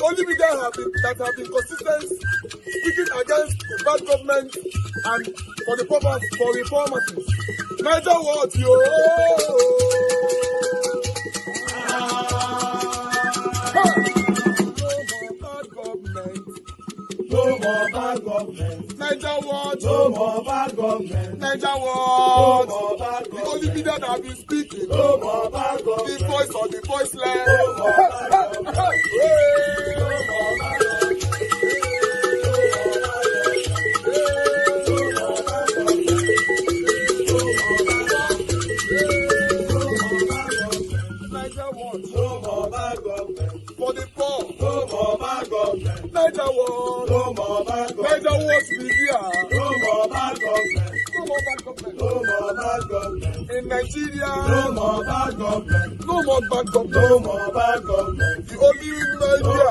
only media that have been consistent speaking against bad government and for the purpose for reformers. Neither what you. No more bad government. Niger what? No more bad government. Niger what? No more bad government. The only media that have been speaking. No more bad government. The voice of the voiceless. No more bad government. No more bad government. For the poor, no more bad government. Niger war, no more bad government. Niger war media, no more bad government. No more bad government. No more bad government. In Nigeria, no more bad government. No more bad government. No more bad government. The only media,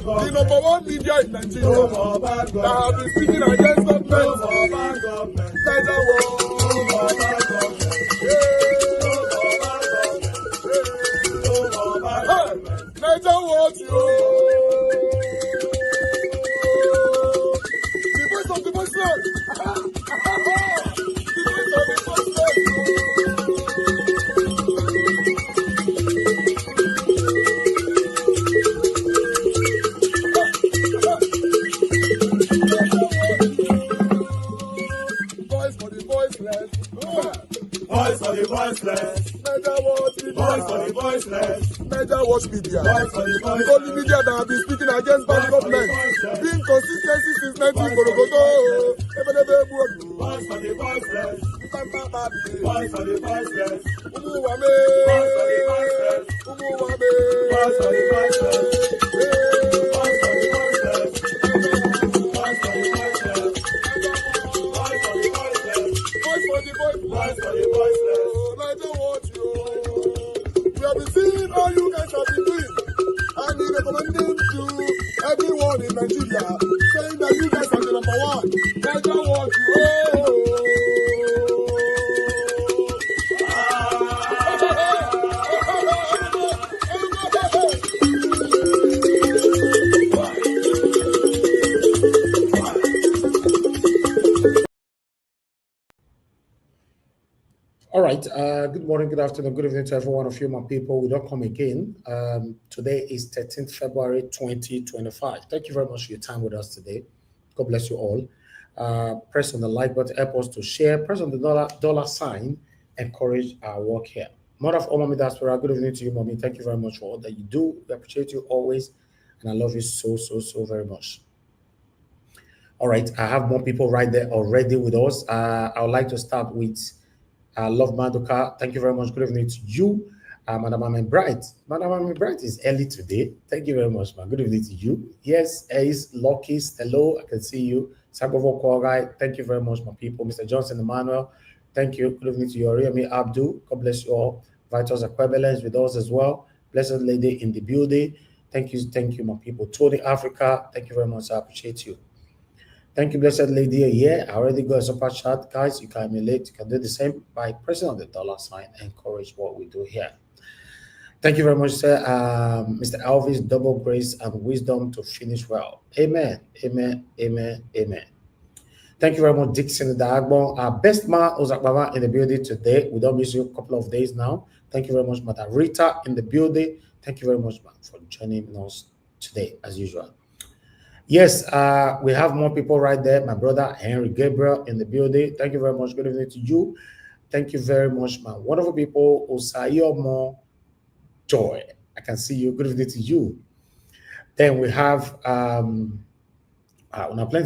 the number one media in Nigeria, no more bad government. That have been speaking against government. No more bad government. Niger war, no more bad government. Niger what you. The voice of the voiceless. The voice of the voiceless. Voice for the voiceless. Voice for the voiceless. Niger what you. Voice for the voiceless. Niger watch media. The only media that have been speaking against bad government. Being consistency since 1944. Voice for the voiceless. Voice for the voiceless. Umuwame. Voice for the voiceless. Umuwame. Voice for the voiceless. Voice for the voiceless. Voice for the voiceless. Voice for the voiceless. Voice for the voiceless. Voice for the voiceless. Niger watch you. We have been seeing all you guys have been doing, and he recommending to everyone in Nigeria, saying that you guys are the number one. Niger what you. All right. Good morning, good afternoon, good evening to every one of you, my people. We don't come again. Today is 13th February 2025. Thank you very much for your time with us today. God bless you all. Press on the like button, help us to share. Press on the dollar sign, encourage our work here. Mother of all, Mommy Diaspora, good evening to you, Mommy. Thank you very much for all that you do. We appreciate you always, and I love you so very much. All right, I have more people right there already with us. I would like to start with Love Maduka. Thank you very much. Good evening to you. Madam Amen Bright. Madam Amen Bright is early today. Thank you very much, man. Good evening to you. Yes, Ace, Lucky, hello. I can see you. Sabovo Kwagai. Thank you very much, my people. Mr. Johnson Emmanuel. Thank you. Good evening to you. Oriami Abdul. God bless you all. Vitus Akwebele is with us as well. Blessed lady in the building. Thank you, my people. Tony Africa. Thank you very much. I appreciate you. Thank you, blessed lady. Yeah, I already got a super chat, guys. You can emulate. You can do the same by pressing on the dollar sign. Encourage what we do here. Thank you very much, sir. Mr. Alvis, double grace and wisdom to finish well. Amen. Amen. Amen. Amen. Thank you very much, Dixon Dagbo. Our best man, Ozakbaba, in the building today. We don't miss you a couple of days now. Thank you very much, Madam Rita, in the building. Thank you very much, man, for joining us today, as usual. Yes, we have more people right there. My brother Henry Gabriel in the building. Thank you very much. Good evening to you. Thank you very much, man. Wonderful people. Osayomo Joy. I can see you. Good evening to you. Then we have plenty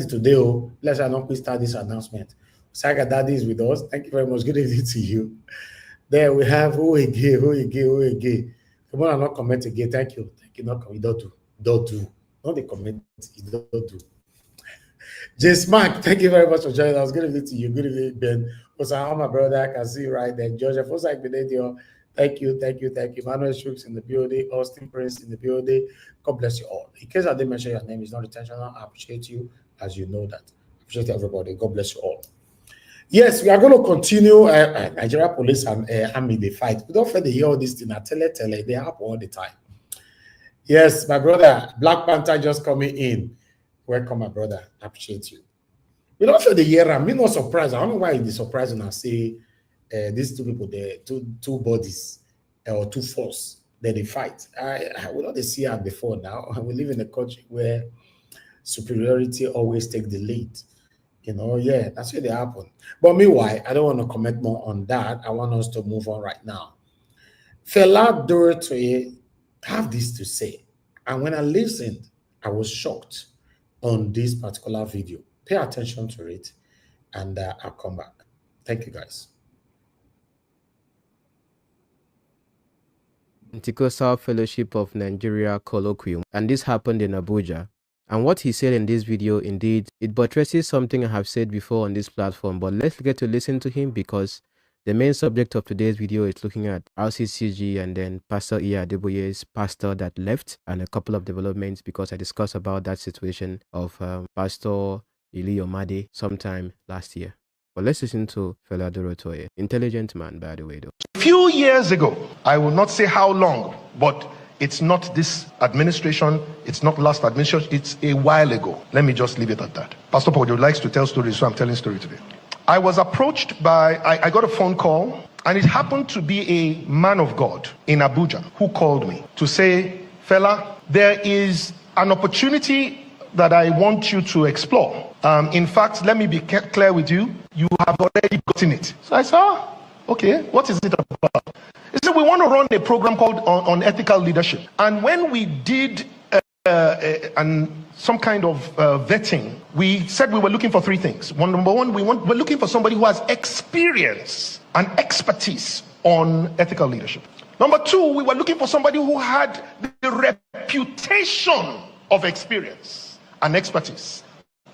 today. Let's not start this announcement. Saga Daddy is with us. Thank you very much. Good evening to you. Then we have who again. Come on, I'm not comment again. Thank you. Not comment. Don't do. Not the comment, you don't do. James Mark, thank you very much for joining us. Good evening to you. Good evening, Ben. Also, my brother, I can see you right there. Joseph, thank you. Manuel Shooks in the building. Austin Prince in the building. God bless you all. In case I didn't mention your name, it's not intentional. I appreciate you, as you know that. I appreciate everybody. God bless you all. Yes, we are going to continue. Nigeria police and army, they fight. We don't fight to hear all this thing. Tell, they happen all the time. Yes, my brother, Black Panther just coming in. Welcome, my brother. Appreciate you. You know, for the year, I'm not surprised. I don't know why it's surprising. I say these two people, they're two bodies or two forces that they fight. I will not see it before now. We live in a country where superiority always take the lead. You know, yeah, that's what they happen. But meanwhile, I don't want to comment more on that. I want us to move on right now. Fela Dorothy have this to say. And when I listened, I was shocked on this particular video. Pay attention to it, and I'll come back. Thank you, guys. Anti-Coastal Fellowship of Nigeria colloquium, and this happened in Abuja. And what he said in this video, indeed, it buttresses something I have said before on this platform, but let's get to listen to him because the main subject of today's video is looking at RCCG and then Pastor Iya Adeboye's pastor that left and a couple of developments because I discussed about that situation of Pastor Ili Omade sometime last year. But let's listen to Fela Dorotoye. Intelligent man, by the way, though. A few years ago, I will not say how long, but it's not this administration, it's not last administration, it's a while ago. Let me just leave it at that. Pastor Pablo likes to tell stories, so I'm telling story today. I was approached by, I got a phone call, and it happened to be a man of God in Abuja who called me to say, Fela, there is an opportunity that I want you to explore. In fact, let me be clear with you, you have already gotten it. So I said, okay, what is it about? He said, we want to run a program called on ethical leadership. And when we did some kind of vetting, we said we were looking for three things. Number one, we're looking for somebody who has experience and expertise on ethical leadership. Number two, we were looking for somebody who had the reputation of experience and expertise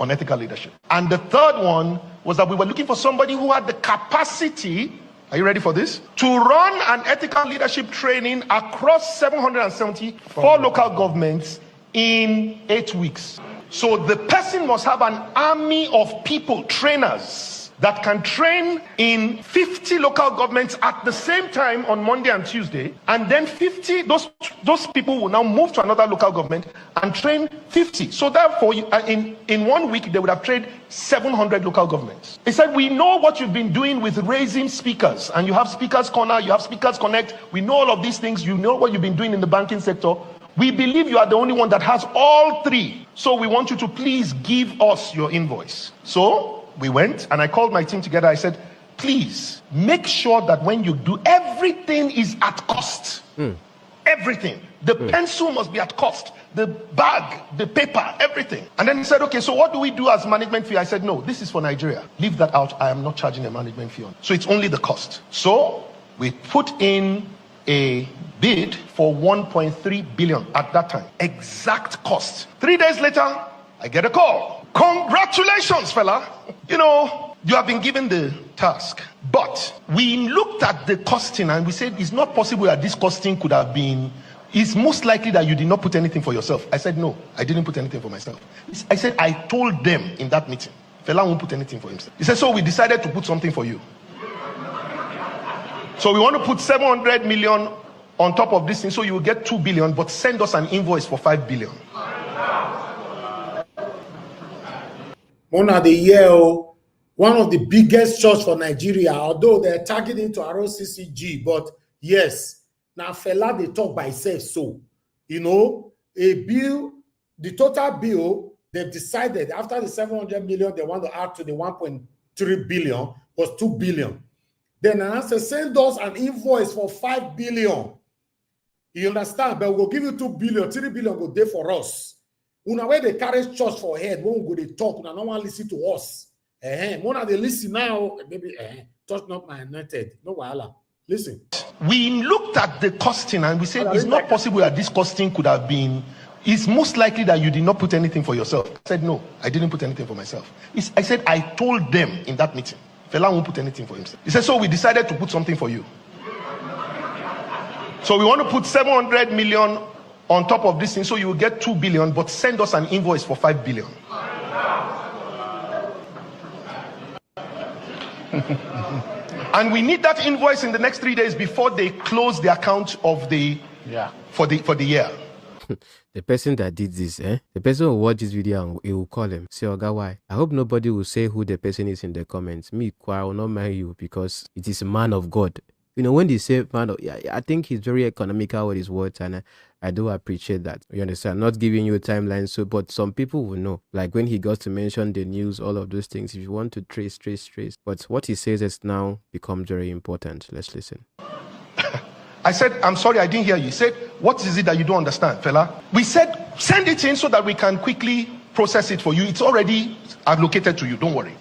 on ethical leadership. And the third one was that we were looking for somebody who had the capacity, are you ready for this? To run an ethical leadership training across 774 local governments in 8 weeks. So the person must have an army of people, trainers, that can train in 50 local governments at the same time on Monday and Tuesday, and then 50, those people will now move to another local government and train 50. So therefore, in 1 week, they would have trained 700 local governments. He said, we know what you've been doing with raising speakers, and you have Speakers Corner, you have Speakers Connect, we know all of these things, you know what you've been doing in the banking sector. We believe you are the only one that has all three. So we want you to please give us your invoice. So we went and I called my team together. I said, please make sure that when you do, everything is at cost. Everything. The pencil must be at cost. The bag, the paper, everything. And then he said, okay, so what do we do as management fee? I said, no, this is for Nigeria. Leave that out. I am not charging a management fee on. So it's only the cost. So we put in a bid for 1.3 billion at that time. Exact cost. 3 days later, I get a call. Congratulations, fella. You know, you have been given the task. But we looked at the costing and we said, it's not possible that this costing could have been, it's most likely that you did not put anything for yourself. I said, no, I didn't put anything for myself. I said, I told them in that meeting, fella won't put anything for himself. He said, so we decided to put something for you. So we want to put 700 million on top of this thing, so you will get 2 billion, but send us an invoice for 5 billion. One of the year, one of the biggest church for Nigeria, although they're targeting to ROCCG, but yes, now fella they talk by itself. So, you know, a bill, the total bill, they've decided after the 700 million, they want to add to the 1.3 billion was 2 billion. Then I answer, send us an invoice for 5 billion. You understand? But we'll give you 2 billion, 3 billion go there for us. Una where they carry church for head, when we go they talk, una no one listen to us. One of they listen now, maybe touch not my anointed. No wahala. Listen. We looked at the costing and we said it's not possible that this costing could have been, it's most likely that you did not put anything for yourself. I said, no, I didn't put anything for myself. I said, I told them in that meeting, fella won't put anything for himself. He said, so we decided to put something for you. So we want to put 700 million on top of this thing, so you will get 2 billion, but send us an invoice for 5 billion. And we need that invoice in the next 3 days before they close the account of the for the year. the person that did this, the person will watch this video and he will call him. Say, Oga, why? I hope nobody will say who the person is in the comments. Me, I will not marry you because it is a man of God. You know, when they say man of, yeah, I think he's very economical with his words, and I do appreciate that. You understand? Not giving you a timeline, so but some people will know. Like when he got to mention the news, all of those things. If you want to trace. But what he says has now become very important. Let's listen. I said, I'm sorry, I didn't hear you. He said, what is it that you don't understand, fella? We said, send it in so that we can quickly process it for you. It's already allocated to you. Don't worry.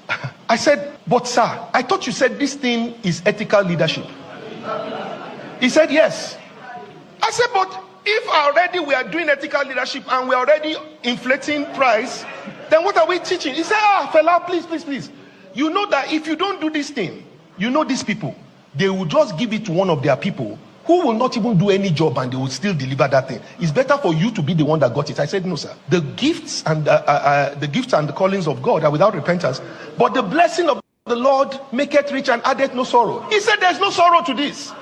I said, but sir, I thought you said this thing is ethical leadership. He said, yes. I said, but if already we are doing ethical leadership and we're already inflating price, then what are we teaching? He said, fella, please. You know that if you don't do this thing, you know these people, they will just give it to one of their people who will not even do any job and they will still deliver that thing. It's better for you to be the one that got it. I said, no, sir. The gifts and the callings of God are without repentance, but the blessing of the Lord maketh rich and addeth no sorrow. He said, there's no sorrow to this.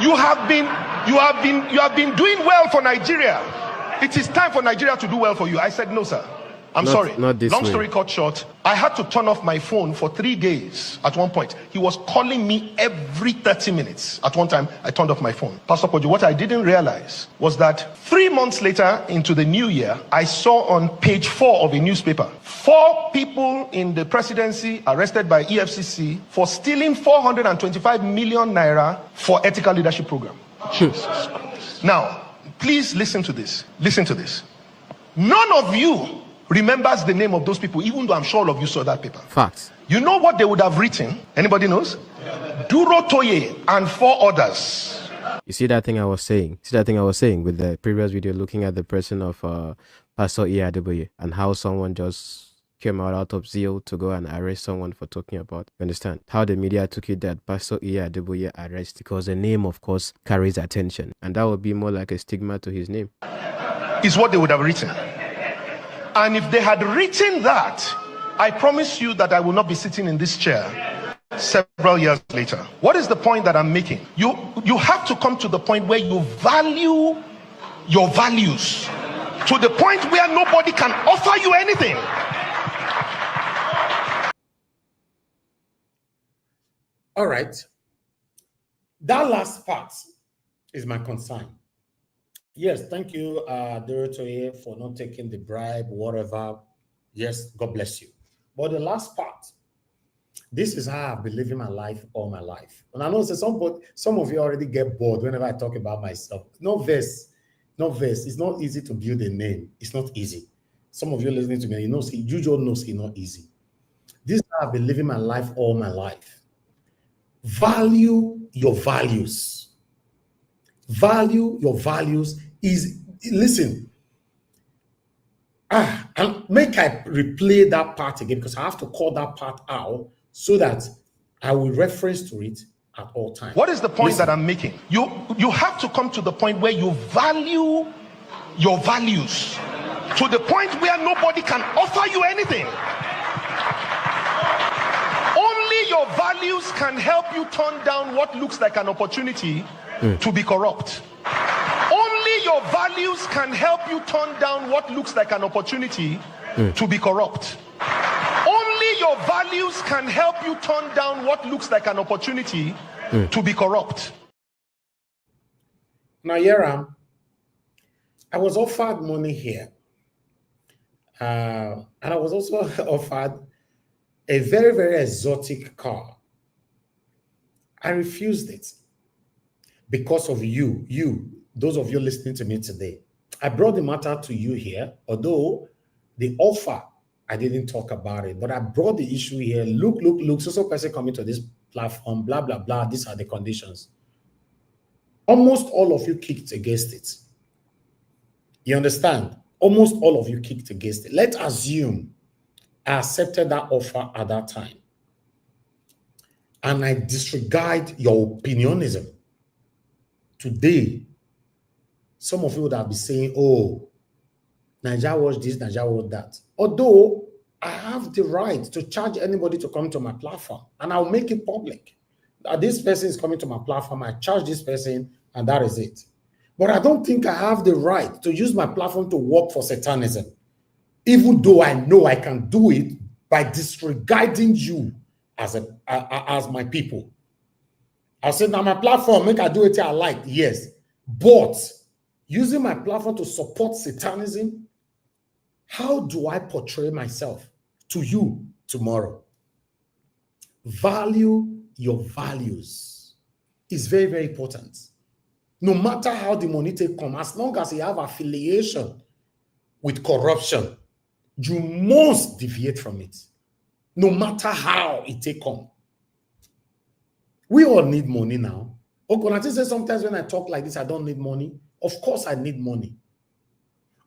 You have been doing well for Nigeria. It is time for Nigeria to do well for you. I said, no, sir. I'm sorry. Not this Long way. story cut short, I had to turn off my phone for 3 days at one point. He was calling me every 30 minutes. At one time, I turned off my phone. Pastor Kojo, what I didn't realize was that 3 months later into the new year, I saw on page 4 of a newspaper, 4 people in the presidency arrested by EFCC for stealing 425 million naira for ethical leadership program. Jesus Christ. Now, please listen to this. Listen to this. None of you remembers the name of those people, even though I'm sure all of you saw that paper. Facts. You know what they would have written? Anybody knows? Duro Toye and 4 others. You see that thing I was saying? With the previous video, looking at the person of Pastor Adeboye and how someone just came out of zeal to go and arrest someone for talking about. You understand? How the media took it that Pastor Adeboye arrest because the name, of course, carries attention. And that would be more like a stigma to his name. Is what they would have written. And if they had written that, I promise you that I will not be sitting in this chair several years later. What is the point that I'm making? You have to come to the point where you value your values to the point where nobody can offer you anything. All right. That last part is my concern. Yes, thank you, Dorotoye, for not taking the bribe, whatever. Yes, God bless you. But the last part, this is how I've been living my life all my life. And I know some of you already get bored whenever I talk about myself. No verse. It's not easy to build a name. It's not easy. Some of you listening to me, you don't know it's not easy. This is how I've been living my life all my life. Value your values. Value your values listen. And make I replay that part again because I have to call that part out so that I will reference to it at all times. What is the point that I'm making? You have to come to the point where you value your values to the point where nobody can offer you anything. Only your values can help you turn down what looks like an opportunity to be corrupt. Only your values can help you turn down what looks like an opportunity to be corrupt. Only your values can help you turn down what looks like an opportunity to be corrupt. Now, Yaram, I was offered money here. And I was also offered a very, very exotic car. I refused it. Because of you, those of you listening to me today. I brought the matter to you here, although the offer, I didn't talk about it, but I brought the issue here. Look, so person coming to this platform, blah, blah, blah. These are the conditions. Almost all of you kicked against it. You understand? Almost all of you kicked against it. Let's assume I accepted that offer at that time. And I disregard your opinionism. Today, some of you would have been saying, oh, Nigeria watch this, Nigeria watch that. Although I have the right to charge anybody to come to my platform and I'll make it public. This person is coming to my platform, I charge this person, and that is it. But I don't think I have the right to use my platform to work for Satanism, even though I know I can do it by disregarding you as my people. I said, now my platform, make I do it I like, yes. But using my platform to support Satanism, how do I portray myself to you tomorrow? Value your values. It's very, very important. No matter how the money take come, as long as you have affiliation with corruption, you must deviate from it. No matter how it take come. We all need money now. Okonati says sometimes when I talk like this, I don't need money. Of course I need money.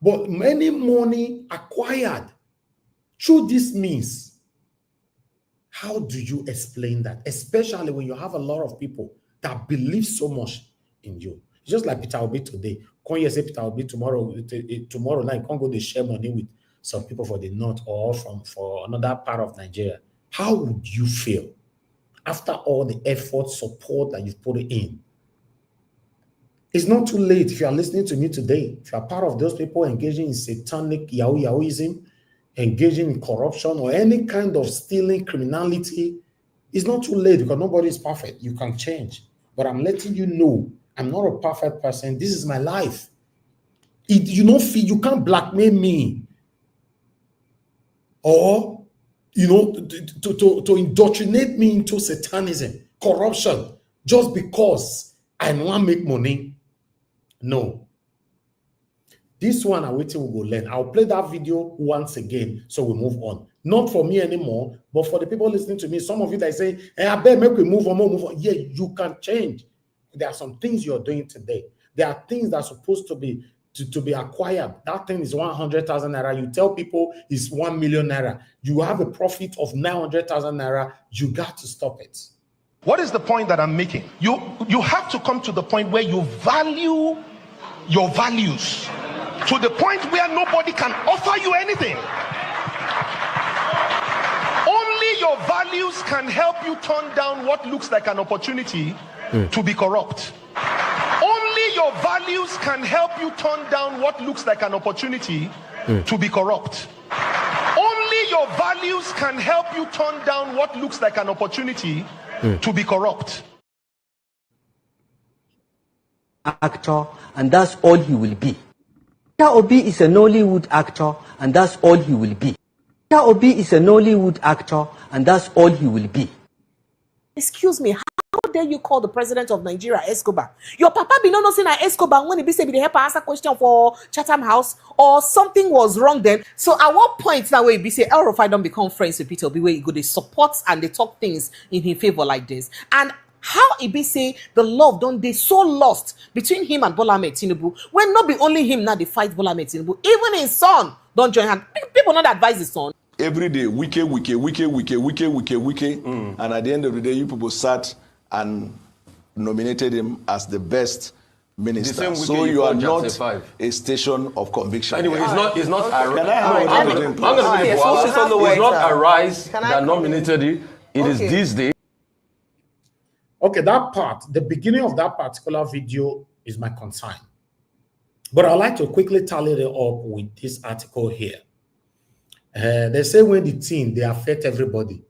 But many money acquired through this means, how do you explain that? Especially when you have a lot of people that believe so much in you. It's just like Peter Obi today. Can you say Peter Obi tomorrow night, can't go to share money with some people for the north or for another part of Nigeria? How would you feel after all the effort, support that you've put in? It's not too late. If you are listening to me today, if you are part of those people engaging in satanic Yahoism, engaging in corruption or any kind of stealing criminality, it's not too late because nobody is perfect. You can change. But I'm letting you know, I'm not a perfect person. This is my life. You can't blackmail me or, to indoctrinate me into Satanism, corruption, just because I want to make money. No. This one I'm waiting, we will learn. I'll play that video once again, so we move on. Not for me anymore, but for the people listening to me. Some of you that say, hey, I bet make we move on. Yeah, you can change. There are some things you're doing today. There are things that are supposed to be acquired. That thing is 100,000 naira. You tell people it's 1 million naira. You have a profit of 900,000 naira. You got to stop it. What is the point that I'm making? You have to come to the point where you value your values to the point where nobody can offer you anything. Only your values can help you turn down what looks like an opportunity to be corrupt. Only your values can help you turn down what looks like an opportunity to be corrupt. Only your values can help you turn down what looks like an opportunity to be corrupt. Actor, and that's all he will be. Peter Obi is a Nollywood actor, and that's all he will be. Peter Obi is a Nollywood actor, and that's all he will be. Excuse me, how dare you call the president of Nigeria Escobar? Your papa be not saying Escobar when he be say be the help answer question for Chatham House or something was wrong then. So at what point now where he be say El-Rufai don't become friends with Peter Obi where he go they support and they talk things in his favor like this? And how it be say the love don't they so lost between him and Bola Ahmed Tinubu when not be only him now they fight Bola Ahmed Tinubu, even his son don't join hand. People not advise his son. Every day, wiki, and at the end of the day, you people sat and nominated him as the best minister. So you are not a station of conviction. Anyway, it's not Arise that nominated you. It is this day. Okay, that part, the beginning of that particular video is my concern. But I'd like to quickly tally it up with this article here. They say when the team, they affect everybody.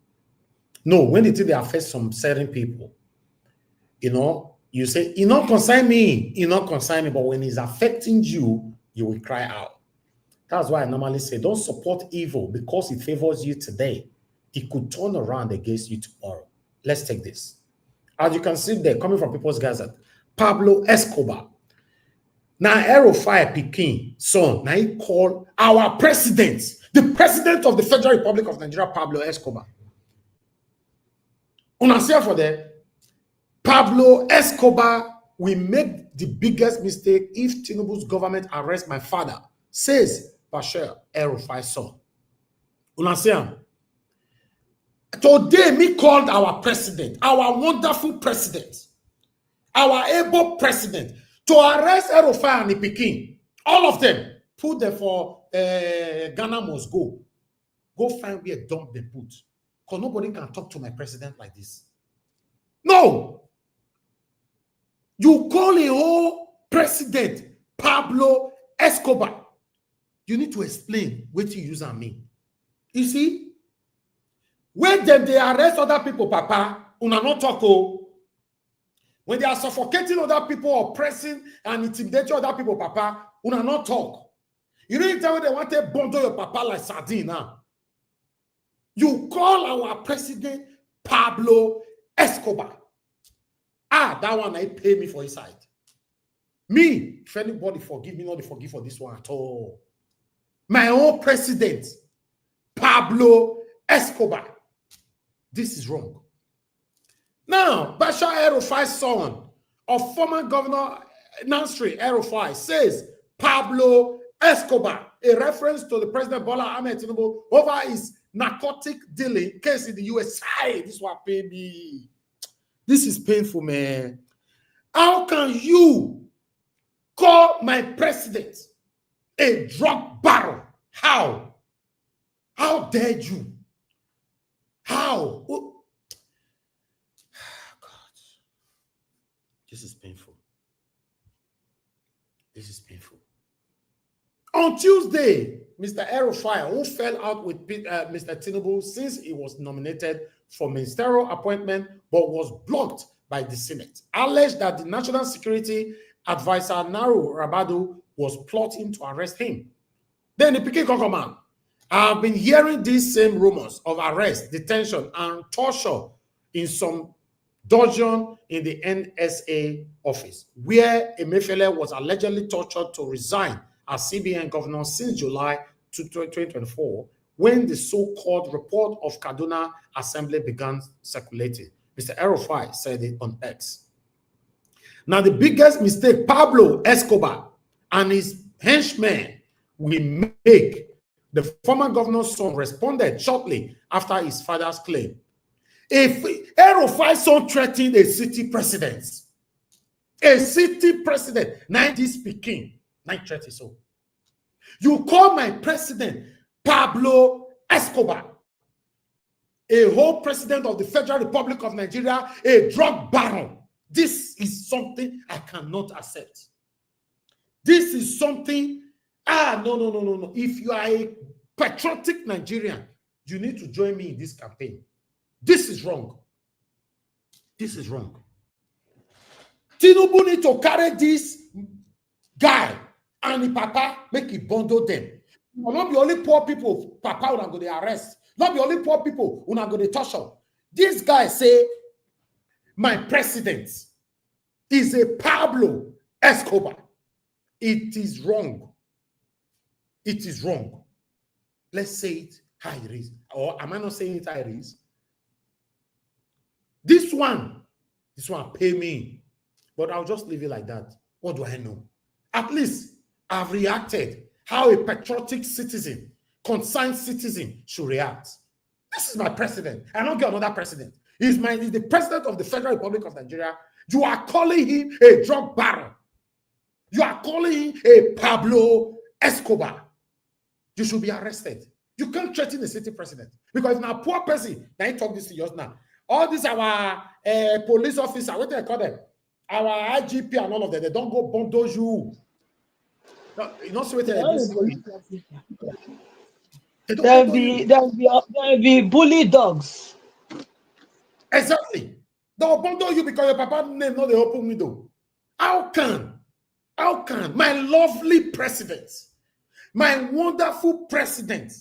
No, when the team, they affect some certain people. You say, it not concern me, but when it's affecting you, you will cry out. That's why I normally say, don't support evil because it favors you today. It could turn around against you tomorrow. Let's take this. As you can see there, coming from People's Gazette, Pablo Escobar. Now, El-Rufai Pikin, son, now he called our president, the president of the Federal Republic of Nigeria, Pablo Escobar. Una see for there, Pablo Escobar will make the biggest mistake if Tinubu's government arrests my father, says Bashir, El-Rufai's son. Una see him. Today, me called our president, our wonderful president, our able president, to arrest El-Rufai and the Pikin. All of them. Put them for Ghana must go. Go find where dump them put. Because nobody can talk to my president like this. No. You call a whole President Pablo Escobar. You need to explain what you use on me. You see, when they arrest other people, Papa, una not talk. When they are suffocating other people, oppressing and intimidating other people, Papa, una not talk. You know, tell me they want to bundle your Papa like sardine now. You call our president Pablo Escobar. Ah, that one I pay me for his side. Me, if anybody forgive me, not to forgive for this one at all. My own president, Pablo Escobar. This is wrong. Now, Bashir El-Rufai's son of former Governor Nnamdi El-Rufai says Pablo Escobar, a reference to the President Bola Ahmed Tinubu over his narcotic dealing case in the US. This one pay me. This is painful, man. How can you call my president a drug baron? How? How dare you? How? Oh. God. This is painful. This is painful. On Tuesday, Mr. El-Rufai, who fell out with Mr. Tinubu since he was nominated for ministerial appointment but was blocked by the Senate, alleged that the National Security Advisor Ribadu was plotting to arrest him. Then the Pikin Kokoman, I've been hearing these same rumors of arrest, detention, and torture in some dungeon in the NSA office, where Emefiele was allegedly tortured to resign as CBN governor since July 2024, when the so-called report of Kaduna Assembly began circulating. Mr. El-Rufai said it on X. Now, the biggest mistake Pablo Escobar and his henchmen will make, the former governor's son responded shortly after his father's claim. If El-Rufai's son threatened a city president, now this speaking, 930 so. You call my president Pablo Escobar, a whole president of the Federal Republic of Nigeria, a drug baron. This is something I cannot accept. This is something, no. If you are a patriotic Nigerian, you need to join me in this campaign. This is wrong. This is wrong. Tinubu need to carry this guy and the papa, make it bundle them. Not be only poor people, papa will go to arrest. Not be only poor people who are going to torture. This guy say, my president is a Pablo Escobar. It is wrong. It is wrong. Let's say it how it is. Or am I not saying it how it is? This one pay me. But I'll just leave it like that. What do I know? At least I've reacted how a patriotic citizen, concerned citizen should react. This is my president. I don't get another president. He's the president of the Federal Republic of Nigeria. You are calling him a drug baron. You are calling him a Pablo Escobar. You should be arrested. You can't threaten a city president. Because if now a poor person, now you talk this to yours now. All these our police officer, what do I call them? Our IGP and all of them, they don't go bundle you. No, you know, so there'll be bully dogs. Exactly. They'll bundle you because your papa name not the open window. How can my lovely president, my wonderful president?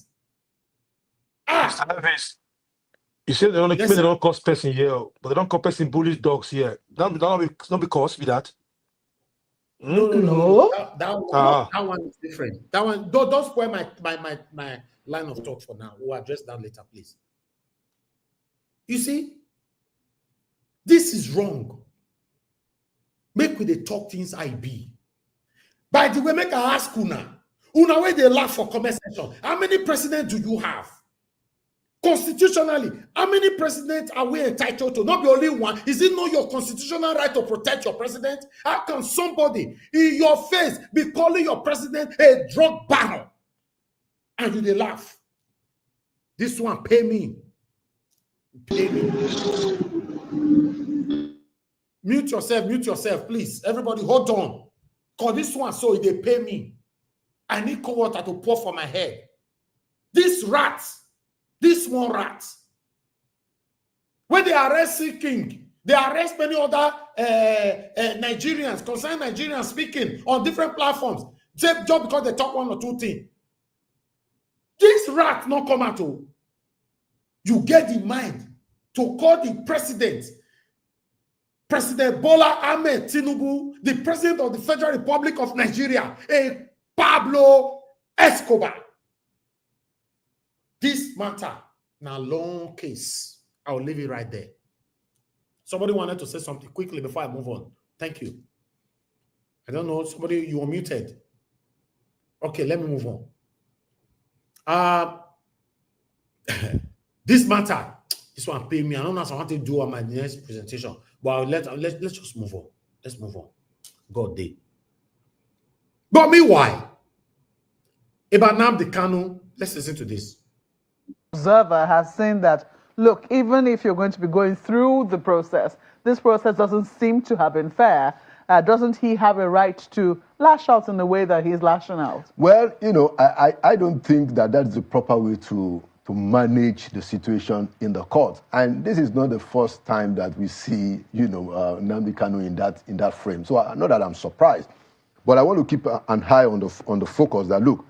You say they don't cause person here, but they don't call person bully dogs here. Don't be cause be that. No. That one is different. That one, don't spoil my line of talk for now. We'll address that later, please. You see, this is wrong. Make with the talk things I be. By the way, make I ask Una where they laugh for comment section. How many presidents do you have? Constitutionally, how many presidents are we entitled to? Not be only one. Is it not your constitutional right to protect your president? How can somebody in your face be calling your president a drug baron? And you they laugh. This one, pay me. Pay me. Mute yourself, please. Everybody, hold on. Because this one, so they pay me. I need cold water to pour for my head. This rat, this one rat, when they arrest King, they arrest many other Nigerians, concerned Nigerians speaking on different platforms, just because they talk one or two things. This rat not come out. You get the mind to call the president, President Bola Ahmed Tinubu, the president of the Federal Republic of Nigeria, a Pablo Escobar. This matter, now long case. I'll leave it right there. Somebody wanted to say something quickly before I move on. Thank you. I don't know. Somebody, you are muted. Okay, let me move on. This matter, this one pay me. I don't know what I want to do on my next presentation, but let's just move on. Let's move on. God day. But meanwhile, about Nnamdi Kanu, let's listen to this. Observer has seen that, look, even if you're going to be going through the process, this process doesn't seem to have been fair. Doesn't he have a right to lash out in the way that he's lashing out? Well, you know, I don't think that that's the proper way to manage the situation in the court. And this is not the first time that we see, you know, Nnamdi Kanu in that frame. So not that I'm surprised, but I want to keep an eye on the focus that, look,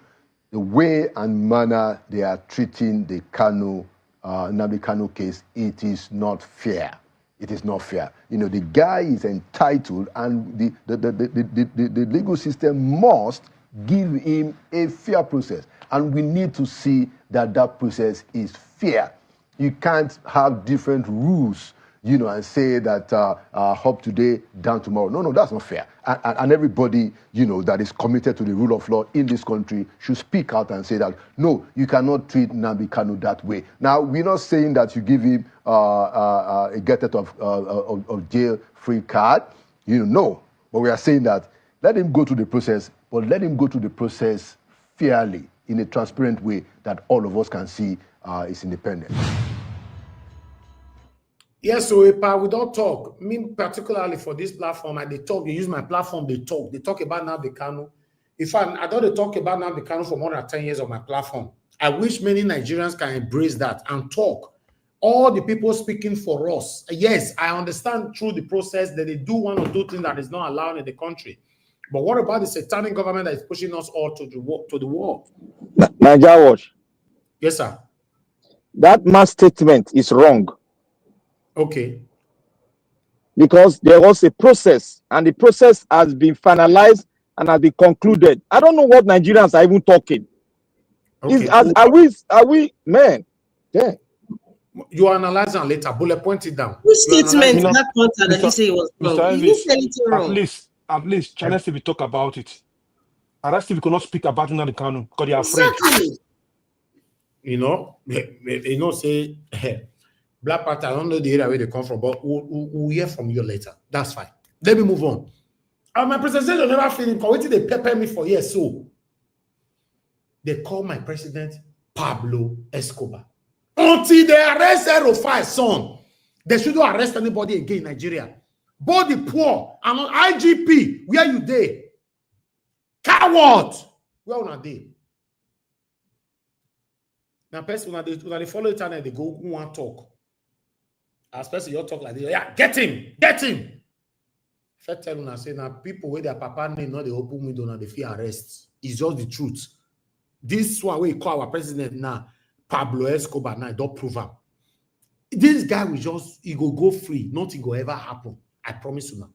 the way and manner they are treating the Nnamdi Kanu case, it is not fair. It is not fair. You know, the guy is entitled, and the legal system must give him a fair process. And we need to see that that process is fair. You can't have different rules, you know, and say that up today, down tomorrow. No, that's not fair. And everybody, you know, that is committed to the rule of law in this country should speak out and say that, no, you cannot treat Nnamdi Kanu that way. Now, we're not saying that you give him a get out of jail free card, you know, no. But we are saying that let him go through the process, but let him go through the process fairly, in a transparent way that all of us can see is independent. Yes, so we don't talk. Me particularly for this platform, and they talk. They use my platform. They talk. They talk about Nnamdi Kanu. In fact, I don't talk about Nnamdi Kanu for more than 10 years on my platform. I wish many Nigerians can embrace that and talk. All the people speaking for us. Yes, I understand through the process that they do one or two things that is not allowed in the country. But what about the satanic government that is pushing us all to the wall? Nigeria Watch. Yes, sir. That mass statement is wrong. Okay. Because there was a process, and the process has been finalized and has been concluded. I don't know what Nigerians are even talking. Okay. Are we, man? Yeah. You analyze it later. Bullet point it down. Which statement that content that you say was wrong? You didn't say anything wrong. At least, China still talk about it. And that's still we cannot speak about Nnamdi Kanu because they are afraid. Exactly. You know, say, Black Panther, I don't know the area where they come from, but we'll hear from you later. That's fine. Let me move on. My presentation never finished. Wait till they pepper me for years. So they call my president Pablo Escobar. Until they arrest El-Rufai son, they shouldn't arrest anybody again in Nigeria. Both the poor and on IGP, where you there? Coward! Where are they? Now, person, when they follow each other, they go, who want talk? Especially you talk like this. Yeah, get him! If I tell you, I say, now people where their papa name, not the open window, and they fear arrest. It's just the truth. This one, we call our president now, Pablo Escobar, now, don't prove him. This guy will just, he go free. Nothing will ever happen. I promise you now.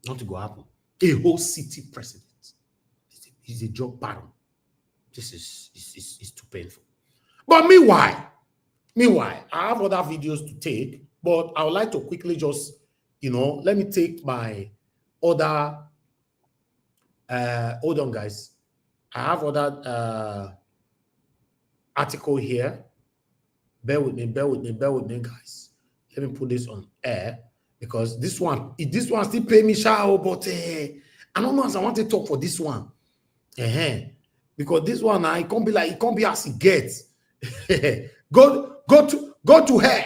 Nothing will happen. A whole city president. He's a drug baron. This is too painful. But meanwhile, I have other videos to take, but I would like to quickly just, let me take my other, hold on, guys. I have other article here. Bear with me, guys. Let me put this on air because this one still pay me shout, but I don't know as I want to talk for this one. Because this one, it can't be as it gets. go to hell.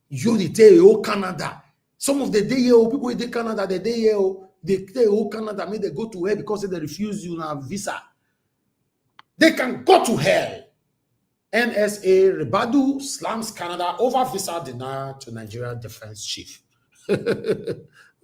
You the day, Canada. Some of the day, people in Canada, the day, they oh Canada, may they go to hell because they refuse you now visa. They can go to hell. NSA Ribadu slams Canada over visa denial to Nigeria defense chief.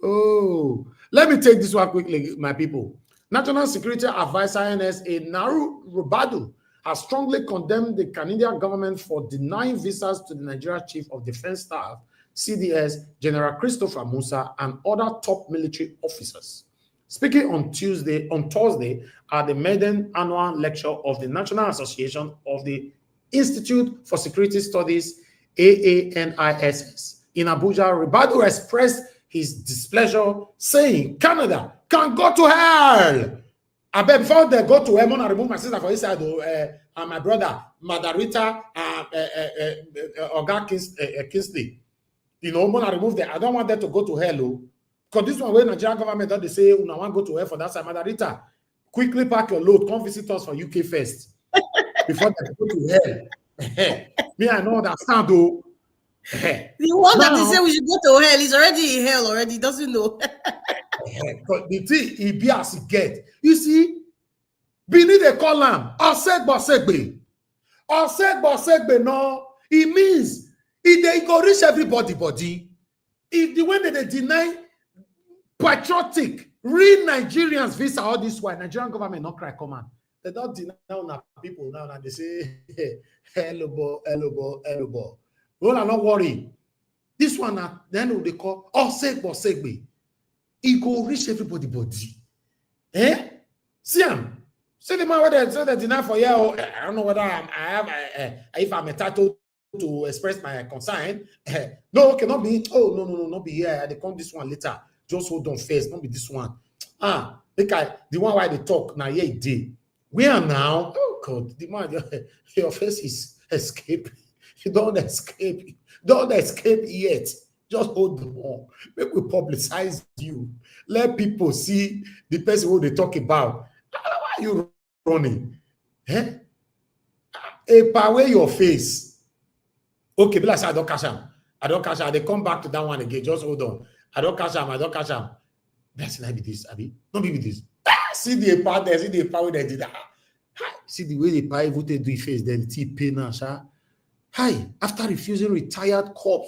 Oh, let me take this one quickly, my people. National Security Advisor NSA Ribadu has strongly condemned the Canadian government for denying visas to the Nigeria Chief of Defense Staff, CDS, General Christopher Musa, and other top military officers. Speaking on Thursday at the maiden annual lecture of the National Association of the Institute for Security Studies, AANISS, in Abuja, Ribadu expressed his displeasure, saying Canada can go to hell. I bet before they go to hell, I remove my sister for his side, and my brother, Madarita, Oga Kingsley. You know, when I remove them, I don't want them to go to hell. Because this one, when Nigerian government, they say, I want to go to hell for that side. Madarita, quickly pack your load, come visit us for UK first. Before they go to hell. Me, I know understand, though. The one that they say we should go to hell is already in hell already, doesn't know. But the thing he be as he get. You see, beneath the column, Osegbe. No, it means if they go reach everybody body, if the way that they deny patriotic, real Nigerians visa all this way, Nigerian government not cry command. They don't deny people now and they say, hello. Well, I'm not worried. This one, then they call Osegbe. It go reach everybody body. See him. See the man whether they deny for you. I don't know whether if I'm entitled to express my concern. No, okay, not be. Oh, no, not be here. They come this one later. Just hold on first. Not be this one. The one why they talk now. Yeah, day. We are now. Oh God, the man, your face is escaping. You don't escape. Don't escape yet. Just hold on. Make we publicize you. Let people see the person who they talk about. Why are you running? Away your face. Okay, but I don't catch him. They come back to that one again. Just hold on. I don't catch him. That's not be this, Abi. Don't be with this. See the part there. See the power they did. See the way the power voted do face. Then the pain now, Hi, after refusing retired corps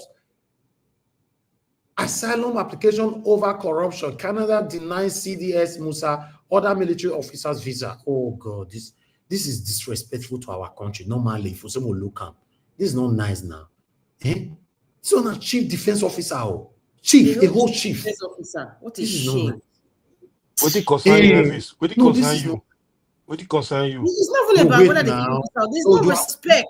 asylum application over corruption, Canada denies CDS Musa other military officers visa. Oh God, this is disrespectful to our country. Normally, for someone look up, this is not nice now. So now, chief defense officer, chief, a whole chief. Defense officer. What is this shame? Nice. What it concern you, Elvis? What it concern you? What it concern you? It's not really about whether they can there's no respect.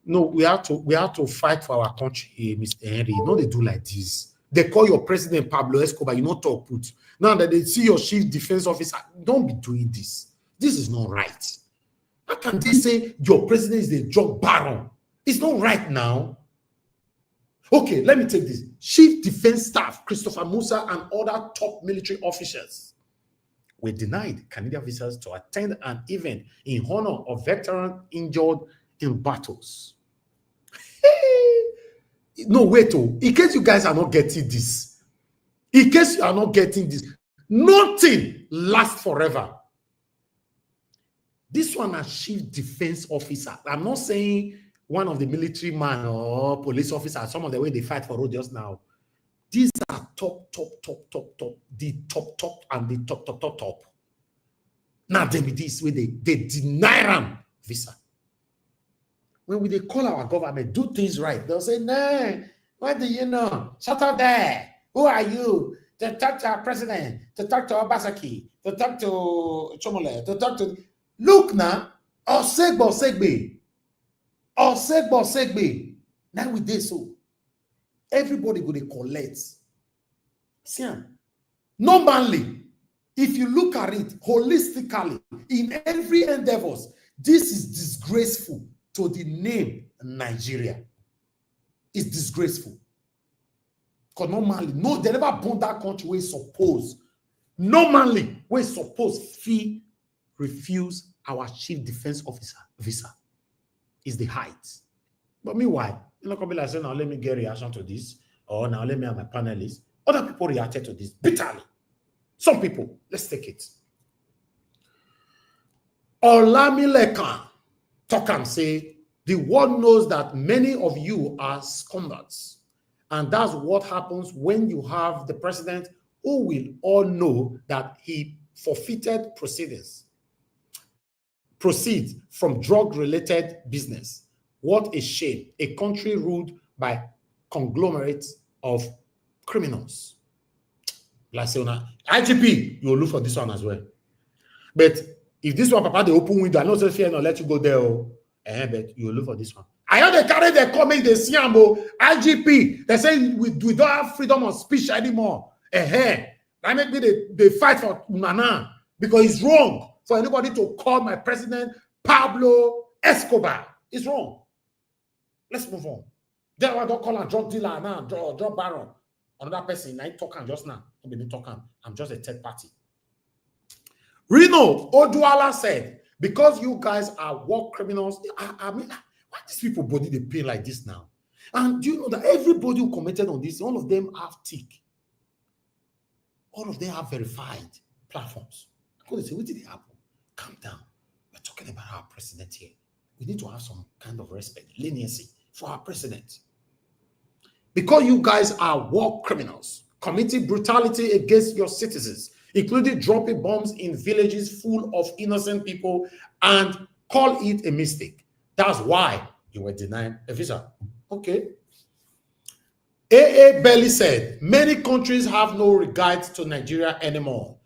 No, we have to fight for our country, Mr. Henry. You know they do like this. They call your president Pablo Escobar. You know talk put. Now that they see your chief defense officer, don't be doing this. This is not right. How can they say your president is the drug baron? It's not right now. Okay, let me take this. Chief defense staff Christopher Musa and other top military officials were denied Canadian visas to attend an event in honor of veterans injured in battles. No, wait, in case you guys are not getting this, nothing lasts forever. This one is chief defense officer. I'm not saying one of the military man or police officer, some of the way they fight for road just now. These are top, the top, and the top. Now they be this way, they deny them visa. When they call our government, do things right, they'll say, nah, what do you know? Shut up there. Who are you? To talk to our president, to talk to Obasaki, to talk to Chomole, to talk to... Look now, Osegbe. Now we did so. Everybody go to collect. See, normally, if you look at it holistically, in every endeavors, this is disgraceful to the name Nigeria. It's disgraceful. Because normally, no, they never born that country where it's supposed. Normally, where it's supposed fee refuse our chief defense officer visa. Is the height. But meanwhile, you're not going to be like, say, now let me get reaction to this, or now let me have my panelists. Other people reacted to this bitterly. Some people, let's take it. Olamilekan talk and say, the world knows that many of you are scumbags. And that's what happens when you have the president who will all know that he forfeited proceeds from drug-related business. What a shame. A country ruled by conglomerates of criminals. Like say, IGP, you'll look for this one as well. But if this one, Papa, the open window, I know say fear not let you go there. But you'll look for this one. I know they carry their comment, they see IGP. They say we don't have freedom of speech anymore. That make me they fight for Nana because it's wrong for anybody to call my president Pablo Escobar. It's wrong. Let's move on. Then I don't call a drug dealer now, drug baron. Another person, I talking just now. I'm just a third party. Reno Oduala said, because you guys are war criminals, I mean, why these people body they pay like this now? And do you know that everybody who committed on this, all of them have tick. All of them have verified platforms. Because they say, what did it happen? Calm down. We're talking about our president here. We need to have some kind of respect, leniency for our president. Because you guys are war criminals, committing brutality against your citizens, including dropping bombs in villages full of innocent people, and call it a mistake. That's why you were denied a visa. Okay. A.A. Belly said, many countries have no regard to Nigeria anymore.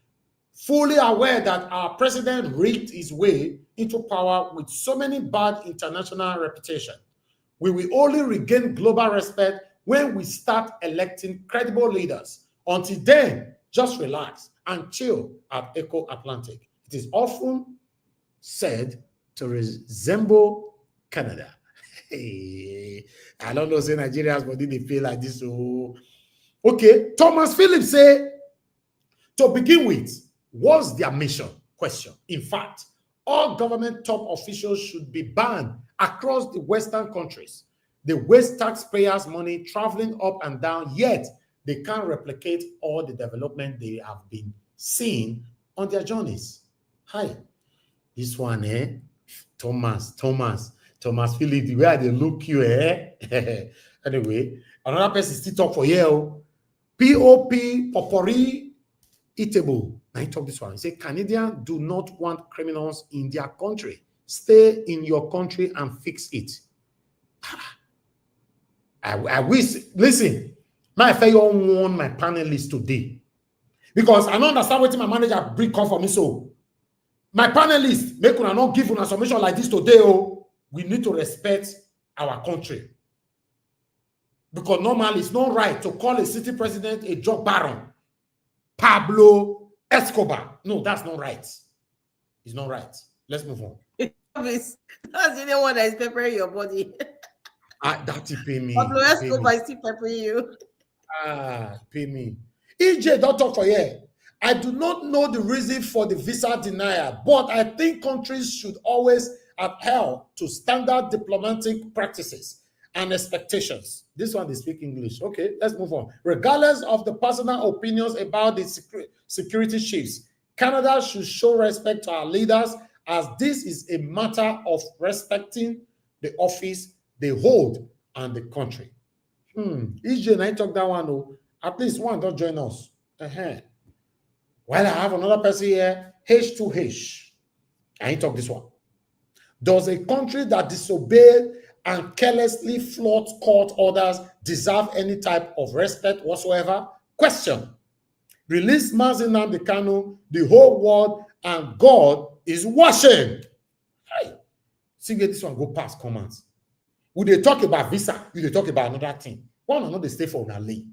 Fully aware that our president rigged his way into power with so many bad international reputation. We will only regain global respect when we start electing credible leaders. Until then, just relax and chill at Echo Atlantic. It is often said to resemble Canada. Hey, I don't know, say Nigerians, but they feel like this. Oh. Okay, Thomas Phillips say, to begin with, what's their mission? Question. In fact, all government top officials should be banned across the Western countries. They waste taxpayers' money traveling up and down, yet they can't replicate all the development they have been seeing on their journeys. Hi, this one, Thomas Phillips, the way they look you, Anyway, another person still talk for you. P.O.P. Popori Itebo. Now he talk this one. He say, Canadians do not want criminals in their country. Stay in your country and fix it. I wish, listen, my failure warn my panelists today. Because I don't understand what my manager bring come for me. So my panelists, make una not give una submission like this today. Oh, we need to respect our country. Because normally it's not right to call a city president a drug baron. Pablo Escobar. No, that's not right. It's not right. Let's move on. That's the only one that is peppering your body. That you pay me. Pablo Escobar is still peppering you. Pay me. EJ, don't talk for here. I do not know the reason for the visa denial, but I think countries should always adhere to standard diplomatic practices and expectations. This one, they speak English. Okay, let's move on. Regardless of the personal opinions about the security chiefs, Canada should show respect to our leaders, as this is a matter of respecting the office they hold and the country. EJ and I talk that one. Oh, at least one don't join us. While I have another person here, H2H. I ain't talk this one. Does a country that disobeyed and carelessly flouts court orders deserve any type of respect whatsoever? Question. Release Nnamdi Kanu, the whole world and God is watching. Hey, see where this one go past comments. Would they talk about visa? Will they talk about another thing? One or not they stay for Unali.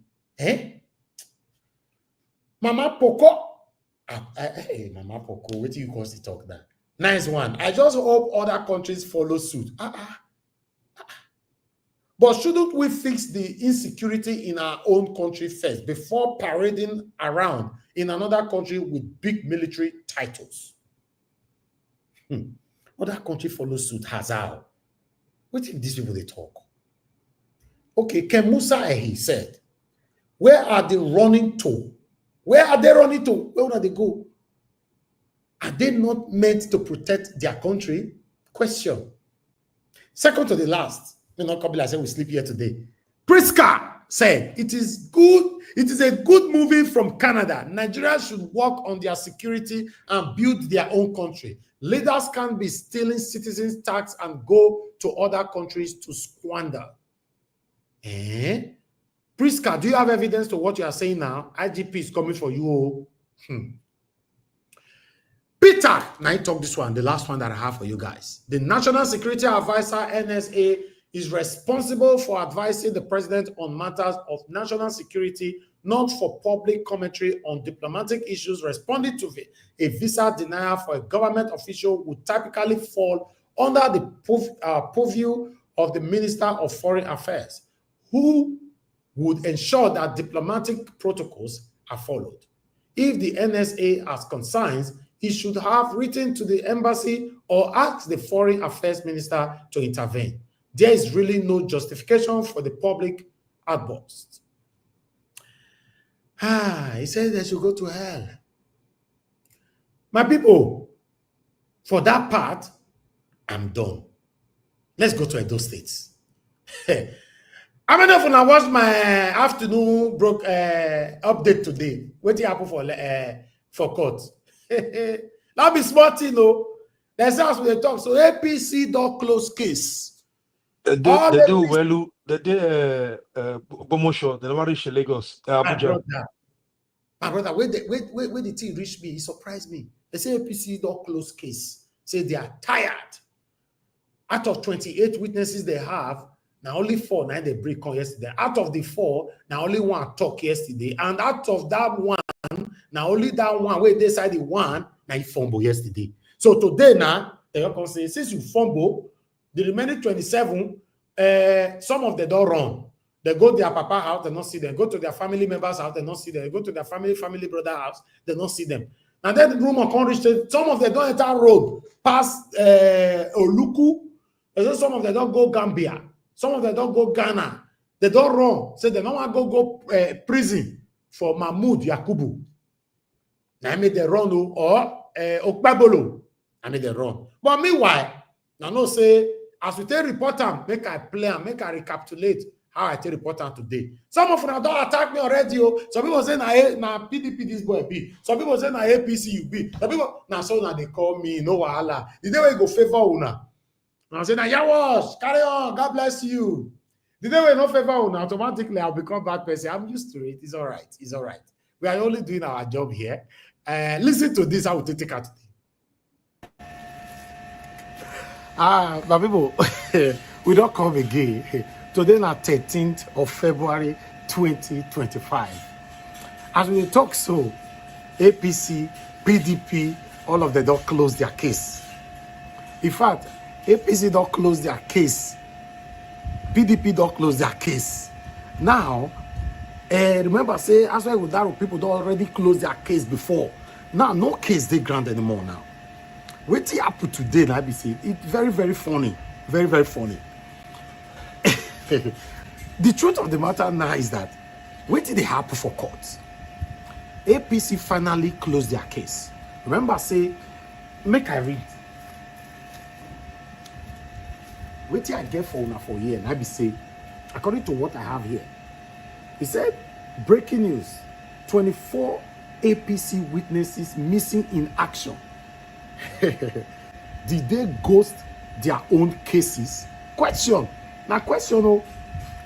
Mama Poco. Hey, Mama Poco, what do you call the talk that? Nice one. I just hope other countries follow suit. But shouldn't we fix the insecurity in our own country first before parading around in another country with big military titles? Other country follow suit. Hazard. What if these people they talk? Okay, Ken Musa he said, Where are they running to? Where are they running to? Where will they go? Are they not meant to protect their country? Question. Second to the last, Kabila said we sleep here today. Priska said it is good. It is a good movie from Canada. Nigeria should work on their security and build their own country. Leaders can't be stealing citizens' tax and go to other countries to squander. Priska, do you have evidence to what you are saying now? IGP is coming for you. Peter, now I talk this one, the last one that I have for you guys. The National Security Advisor, NSA, is responsible for advising the president on matters of national security, not for public commentary on diplomatic issues. Responding to a visa denial for a government official would typically fall under the purview of the Minister of Foreign Affairs, who would ensure that diplomatic protocols are followed. If the NSA has concerns, he should have written to the embassy or ask the Foreign Affairs Minister to intervene. There is really no justification for the public outburst. He said they should go to hell. My people, for that part, I'm done. Let's go to Edo States. How many of you now watched my afternoon update today? What happened for court? That be smart, you know. That's how they talk. So APC don't close case. They do well. They did promotion. They never reach Lagos. Abuja. My brother, when the thing reached me, it surprised me. They say APC don't close case. Say they are tired. Out of 28 witnesses they have, now only 4 now they break on yesterday. Out of the 4, now only 1 talk yesterday. And out of that 1, now only that 1 where they decided 1, now he fumble yesterday. So today now, they can say, since you fumble, the remaining 27, some of them don't run. They go to their papa house, they don't see them. Go to their family members' house, they don't see them. They go to their family brother house, they don't see them. And then the rumor can reach, some of them don't enter road past Oluku. Some of them don't go Gambia. Some of them don't go Ghana. They don't run. So they don't want to go prison for Mahmoud Yakubu. Now I made the run or Okpabolo. I made the run. But meanwhile, now no say, as we take report them, make I play and make I recapitulate how I take report them today. Some of them don't attack me already. Some people say na PDP this boy be. Some people say na APC you be. Some people now so now they call me no wahala. The day we go favor una. Now I say na Yawash, carry on, God bless you. The day we no favor una, automatically I'll become bad person. I'm used to it. It's all right. It's all right. We are only doing our job here. Listen to this. I will take out. My people, we don't come again. Today, na 13th of February, 2025. As we talk so, APC, PDP, all of them don't close their case. In fact, APC don't close their case. PDP don't close their case. Now, remember, say, as well with that, people don't already close their case before. Now, no case they grant anymore now. What happened today in IBC? It's very, very funny. Very, very funny. The truth of the matter now is that what did they happen for courts? APC finally closed their case. Remember, say, make I read. What did I get for una for here? And IBC, according to what I have here, he said, breaking news: 24 APC witnesses missing in action. Did they ghost their own cases? Question. Now question, oh,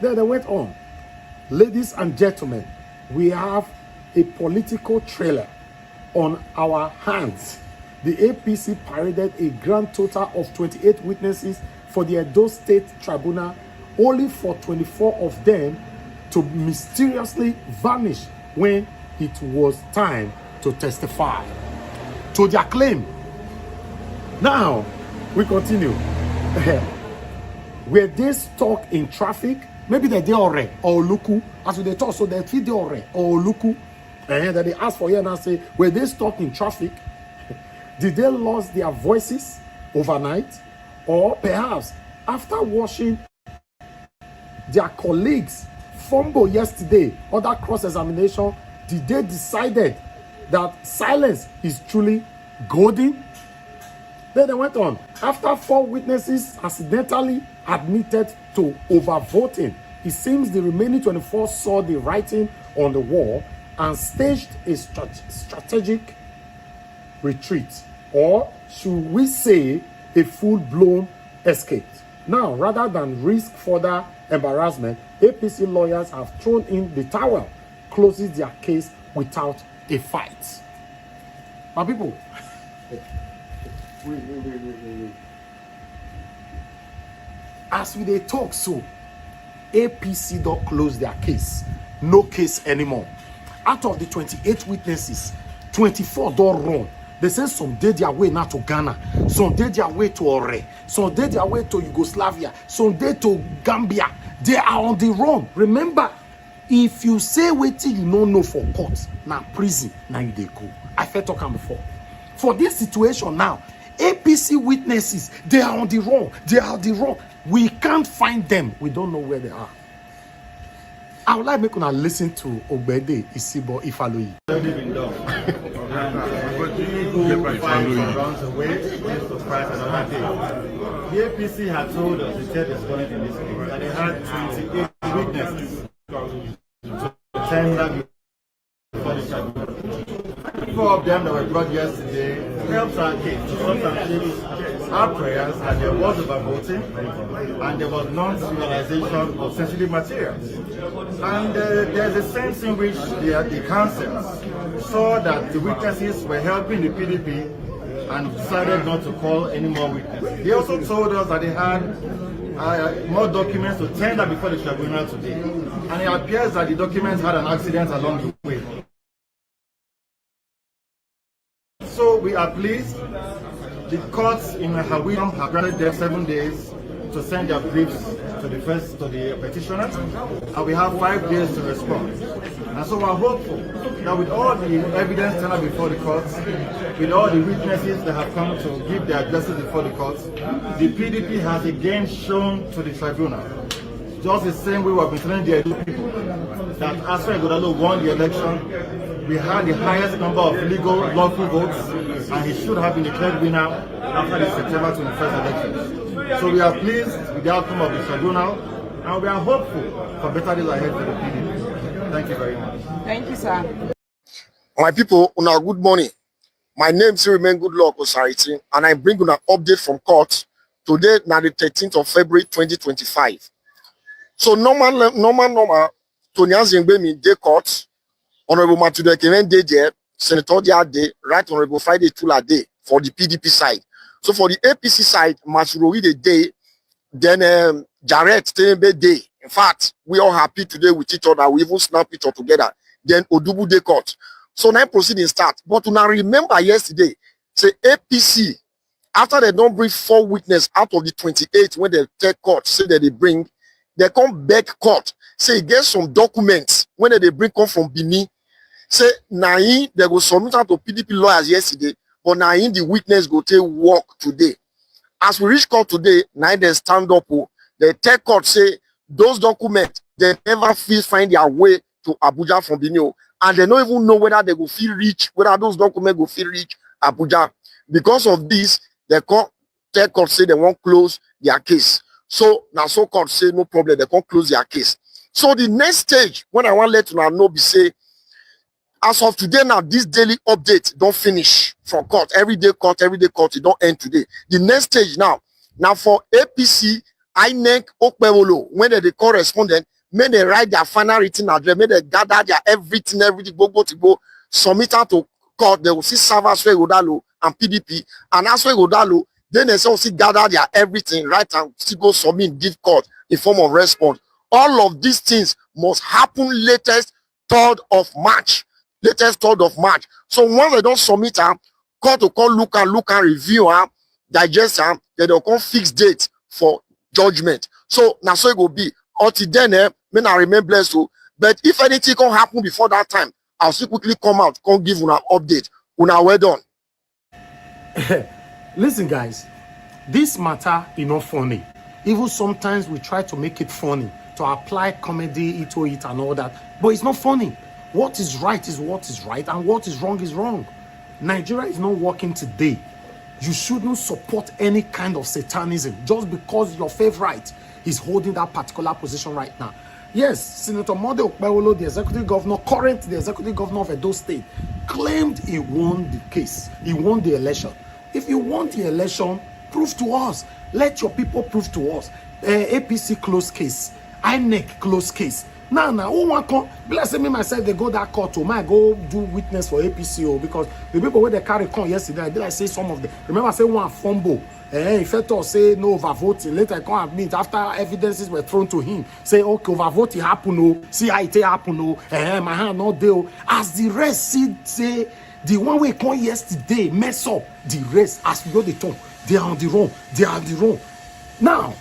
then they went on. Ladies and gentlemen, we have a political trailer on our hands. The APC paraded a grand total of 28 witnesses for the Edo State Tribunal, only for 24 of them to mysteriously vanish when it was time to testify to their claim. Now, we continue. Were they stuck in traffic? Maybe they did already, or Luku, as they talk, so they feed the already, or Luku. And then they ask for here and I say, were they stuck in traffic? Did they lose their voices overnight? Or perhaps after watching their colleagues fumble yesterday under cross-examination, did they decided that silence is truly golden? Then they went on. After 4 witnesses accidentally admitted to overvoting, it seems the remaining 24 saw the writing on the wall and staged a strategic retreat, or should we say a full-blown escape. Now, rather than risk further embarrassment, APC lawyers have thrown in the towel, closes their case without a fight. My people, wait. As we dey talk so, APC don't close their case. No case anymore. Out of the 28 witnesses, 24 don't run. They say some did their way now to Ghana, some did their way to Ore, some did their way to Yugoslavia, some did to Gambia. They are on the run. Remember, if you say waiting you don't know for court, now prison, now you they go. I felt talking before. For this situation now, APC witnesses, they are on the run. They are on the run. We can't find them. We don't know where they are. I would like to make you listen to Obede Isibo Ifaloyi. The APC had told us the tape is going in this case, and they had 28 witnesses to tender before the tribunal. 4 of them that were brought yesterday helped our case. Our prayers that there was overvoting and there was non-serialization of sensitive materials. And there's a sense in which the councils saw that the witnesses were helping the PDP and decided not to call any more witnesses. They also told us that they had more documents to tender before the tribunal today. And it appears that the documents had an accident along the way. So we are pleased. The courts in Hawiyam have granted them 7 days to send their briefs to the petitioners, and we have 5 days to respond. And so we're hopeful that with all the evidence tendered before the courts, with all the witnesses that have come to give their addresses before the courts, the PDP has again shown to the tribunal, just the same way we have been telling the people, that Asra Godalo won the election. We had the highest number of legal, lawful votes, and he should have been declared winner after the September 21st elections. So we are pleased with the outcome of the tribunal, and we are hopeful for better days ahead for the PDP. Thank you very much. Thank you, sir. My people, una good morning. My name is Remain Good Luck Osariti, and I bring you an update from court. Today, now the 13th of February 2025. So normal, Tony Azingbe day court. Honorable Matude Kemen Day there, Senator Dia Day, Right Honorable Friday Tula Day for the PDP side. So for the APC side, Masurowi the day, then Jarrett Tembe Day. In fact, we all happy today with each other. We even snap it all together. Then Odubu Day court. So now proceeding start. But to now remember yesterday, say APC, after they don't bring 4 witnesses out of the 28 when they take court, say that they come back court, say get some documents when they bring come from Benin. Say Nain, they go submit out to PDP lawyers yesterday, but Nain the witness go take work today. As we reach court today, Nain they stand up, they take court say those documents they never find their way to Abuja from Benin, and they don't even know whether they go feel reach, whether those documents go feel reach Abuja. Because of this, they take court say they won't close their case. So now so court say no problem, they can't close their case. So the next stage, when I want to let you know, be say, as of today now, this daily update don't finish from court. Everyday court, it don't end today. The next stage now for APC, INEC, Okpewolo, when they correspondent, when they write their final written address, when they gather their everything, go, submit out to court, they will see servers where Godalo and PDP, and as where Godalo, then they also gather their everything, right, and still go submit, give court in form of response. All of these things must happen latest 3rd of March. Latest 3rd of March. So once they don't submit them, court to call look and review them, digest them, then they'll come fix date for judgment. So now so it will be. Until then, may I remain blessed. But if anything can happen before that time, I'll still quickly come out, come give you an update. Una well done. Listen, guys, this matter is not funny. Even sometimes we try to make it funny to apply comedy into it and all that. But it's not funny. What is right, and what is wrong. Nigeria is not working today. You shouldn't support any kind of satanism just because your favorite is holding that particular position right now. Yes, Senator Mode Okpewolo, the executive governor, the executive governor of Edo State, claimed he won the case. He won the election. If you won the election, prove to us. Let your people prove to us. APC closed case. INEC closed case. Now, who want come? Bless me myself, they go that court to my go do witness for APCO because the people where they carry con yesterday, I did I say some of them. Remember, I say one fumble. If I say no overvoting, later I can't admit after evidences were thrown to him. Say, okay, overvoting happen, no. See how it happen, no. My hand not there. As the rest say, the one we come yesterday mess up. The rest, as we go the talk, they are on the wrong. Now,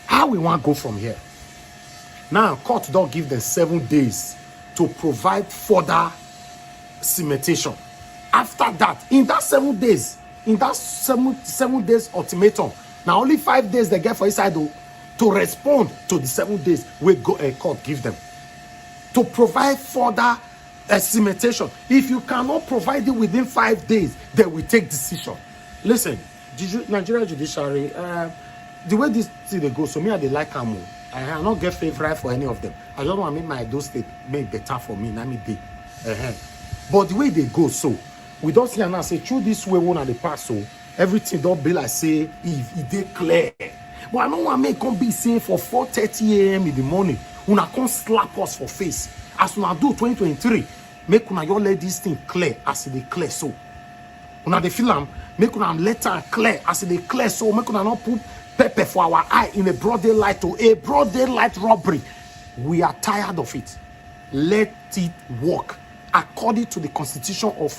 how we want to go from here? Now, court don't give them 7 days to provide further cementation. After that, in that 7 days, seven days ultimatum, now only 5 days they get for inside to respond to the 7 days we go court give them to provide further cementation. If you cannot provide it within 5 days, they will take decision. Listen, Nigeria judiciary, the way this thing they go, so me I they like Kanu. I not get favorite for any of them. I don't want to make my Edo State make better for me. Let me day. But the way they go, so we don't see and say through this way one at the pass, so everything don't be like say if they clear. But I don't want to make come be saying for 4:30 a.m. in the morning. Una can't slap us for face. As una do 2023, make una your let this thing clear as they clear so. Una the film make una letter clear as they clear so. Make una not put pepper for our eye in a broad daylight to a broad daylight robbery. We are tired of it. Let it work according to the Constitution of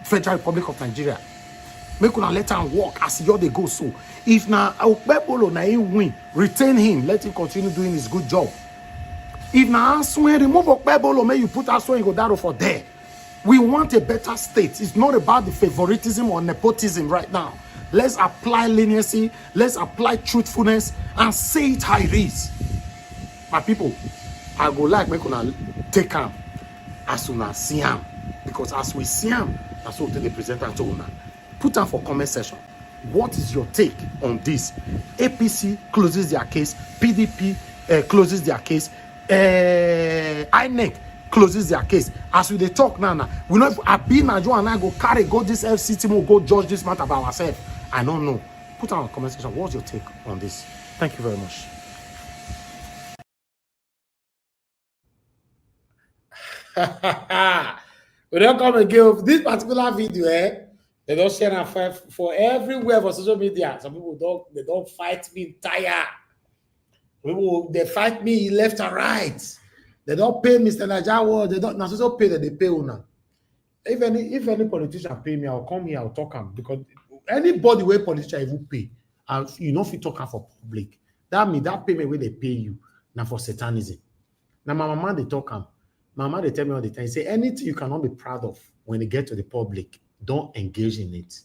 Federal Republic of Nigeria. Make una let him work as you they go so. If na Okpebolo na him win, retain him. Let him continue doing his good job. If na Aswen remove Okpebolo, may you put Aswen Godaro for there. We want a better state. It's not about the favoritism or nepotism right now. Let's apply leniency, let's apply truthfulness, and say it how it is. My people, I go like make una take him as soon as see him. Because as we see him, that's what they present to una. Put them for comment section. What is your take on this? APC closes their case, PDP closes their case, INEC closes their case. As we they talk now, we know if Abinajo and I go carry go this FC team will go judge this matter by ourselves. I don't know. Put on a comment section. What's your take on this? Thank you very much. We don't come again. This particular video, they don't share and fight for everywhere for social media. Some people don't fight me entire. People they fight me left and right. They don't pay Mr. Najawa. They don't necessarily pay that they pay una. If any politician pay me, I'll come here. I'll talk him because anybody where politician even pay, and you know if you talk for public, that means that payment where they pay you now for satanism. Now my mama they talk him. Mama they tell me all the time. Say anything you cannot be proud of when they get to the public, don't engage in it.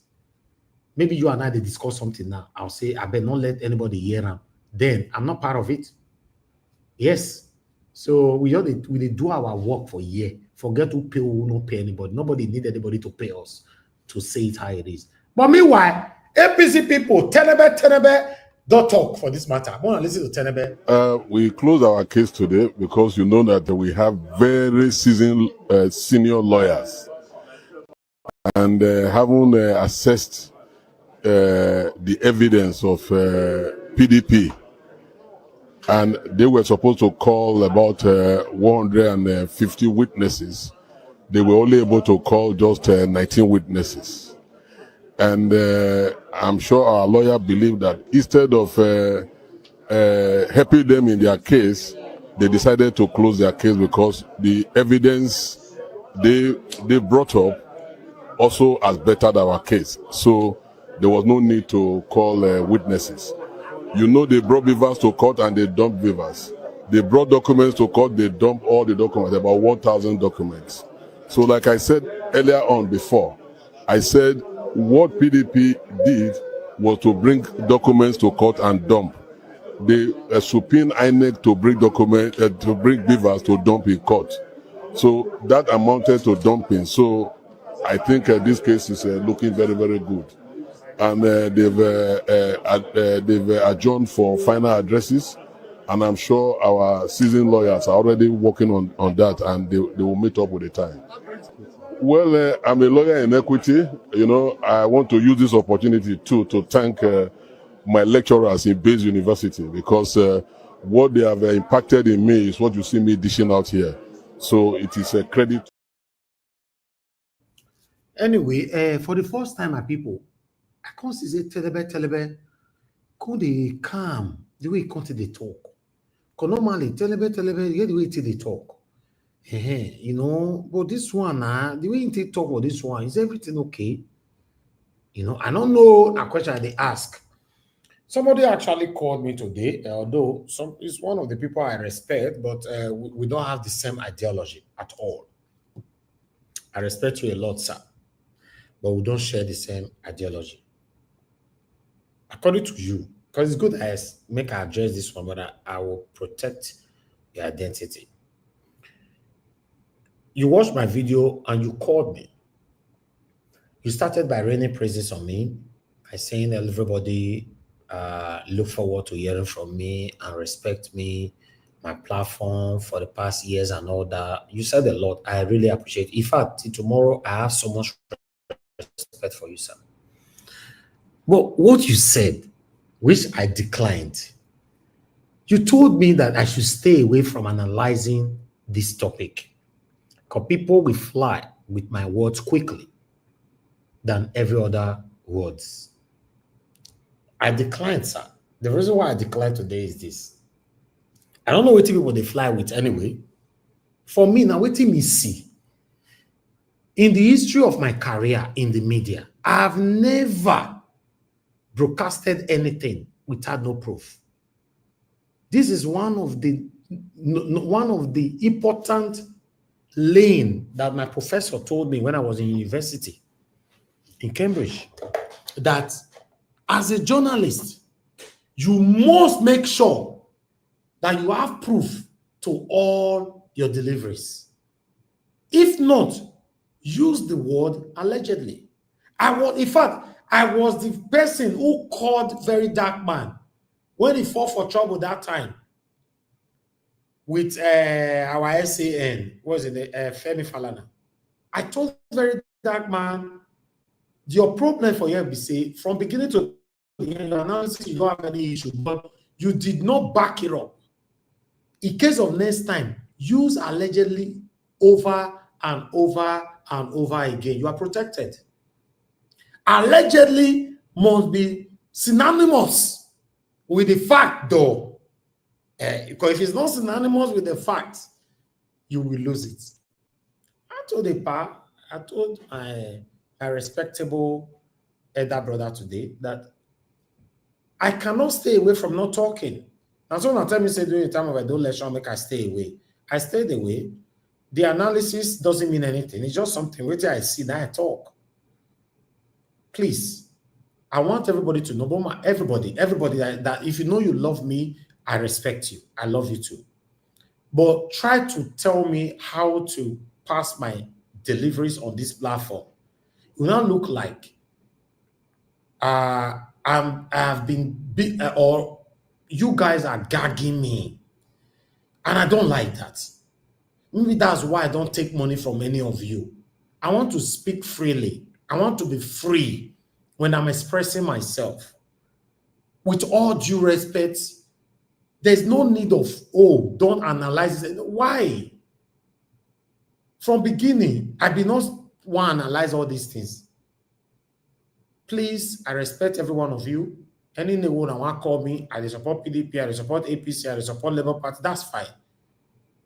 Maybe you and I they discuss something now. I'll say I better not let anybody hear them. Then I'm not part of it. Yes. So we do our work for a year. Forget who pay who not pay anybody. Nobody need anybody to pay us to say it how it is. But meanwhile, APC people, Tenebe, don't talk for this matter. I want to listen to Tenebe. We close our case today because you know that we have very seasoned senior lawyers and haven't assessed the evidence of PDP. And they were supposed to call about 150 witnesses. They were only able to call just 19 witnesses. And I'm sure our lawyer believed that instead of helping them in their case, they decided to close their case because the evidence they brought up also has bettered our case. So there was no need to call witnesses. You know, they brought beavers to court and they dumped beavers. They brought documents to court, they dumped all the documents, about 1,000 documents. So like I said earlier on before, I said what PDP did was to bring documents to court and dump. they subpoena INEC to bring to bring beavers to dump in court. So that amounted to dumping. So I think this case is looking very, very good. And they've adjourned for final addresses. And I'm sure our seasoned lawyers are already working on that, and they will meet up with the time. Well, I'm a lawyer in equity. You know, I want to use this opportunity too to thank my lecturers in Bayes University, because what they have impacted in me is what you see me dishing out here. So it is a credit. Anyway, for the first time, my people, I can't say telebe, can they calm the way can't they talk? Because normally, telebe, you get the way they talk. You know, but this one, the way they talk about this one, is everything okay? You know, I don't know a question they ask. Somebody actually called me today, although it's one of the people I respect, but we don't have the same ideology at all. I respect you a lot, sir, but we don't share the same ideology. According to you, because it's good I make I address this one, but I will protect your identity. You watched my video and you called me. You started by raining praises on me, by saying that everybody look forward to hearing from me and respect me, my platform for the past years and all that. You said a lot. I really appreciate it. In fact, tomorrow I have so much respect for you, sir. But what you said, which I declined, you told me that I should stay away from analyzing this topic because people will fly with my words quickly than every other words. I declined, sir. The reason why I declined today is this. I don't know what people they fly with anyway. For me, now what me see. In the history of my career in the media, I have never broadcasted anything without no proof. This is one of the important lane that my professor told me when I was in university in Cambridge, that as a journalist, you must make sure that you have proof to all your deliveries. If not, use the word allegedly. In fact, I was the person who called Very Dark Man when he fought for trouble that time with our SAN, what was it, Femi Falana. I told Very Dark Man, your problem for you, say, from beginning to the end, analysis, you don't have any issue, but you did not back it up. In case of next time, use allegedly over and over and over again. You are protected. Allegedly must be synonymous with the fact, though. Because if it's not synonymous with the fact, you will lose it. I told my respectable elder brother today that I cannot stay away from not talking. And someone tell me, say, during the time of a don't lecture, make I stay away. I stayed away. The analysis doesn't mean anything. It's just something. Wait till I see that I talk. Please, I want everybody to know, everybody that if you know you love me, I respect you. I love you too. But try to tell me how to pass my deliveries on this platform. It will not look like I've been beat, or you guys are gagging me. And I don't like that. Maybe that's why I don't take money from any of you. I want to speak freely. I want to be free when I'm expressing myself. With all due respect, there's no need of, don't analyze it. Why? From beginning, I did not want to analyze all these things. Please, I respect every one of you. Anyone that want to call me, I support PDP, I support APC, I support Labour Party, that's fine.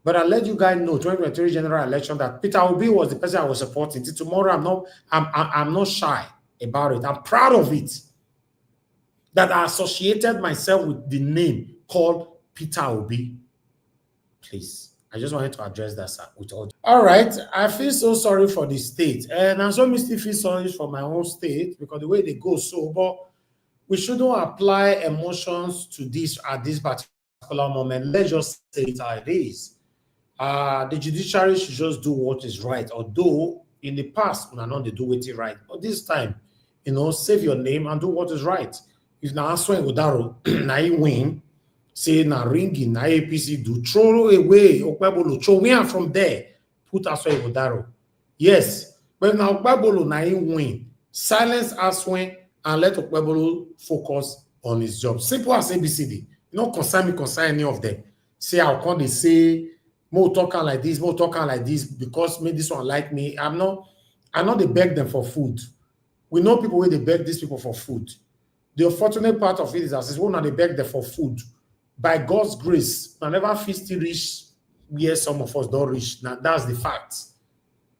But I'll let you guys know, 2023 general election, that Peter Obi was the person I was supporting. Till tomorrow, I'm not shy about it. I'm proud of it. That I associated myself with the name called Peter Obi. Please, I just wanted to address that, sir, with all right, I feel so sorry for the state. And I so still feel sorry for my own state because the way they go so, but we shouldn't apply emotions to this at this particular moment. Let's just say it how it is. The judiciary should just do what is right. Although in the past, when I know they do it right, but this time, save your name and do what is right. If na answering Odaro, na you win, say na ringing, na APC do throw away Okpebolo, throw win from there, put answering Odaro. Yes, but now Okpebolo na you win, silence Aswen and let Okpebolo focus on his job. Simple as ABCD. No concern any of them. Say how come they say more talking like this, because me this one like me. I'm not they beg them for food. We know people where they beg these people for food. The unfortunate part of it is that when they beg them for food, by God's grace, I never still reach where some of us don't reach. Now that's the fact.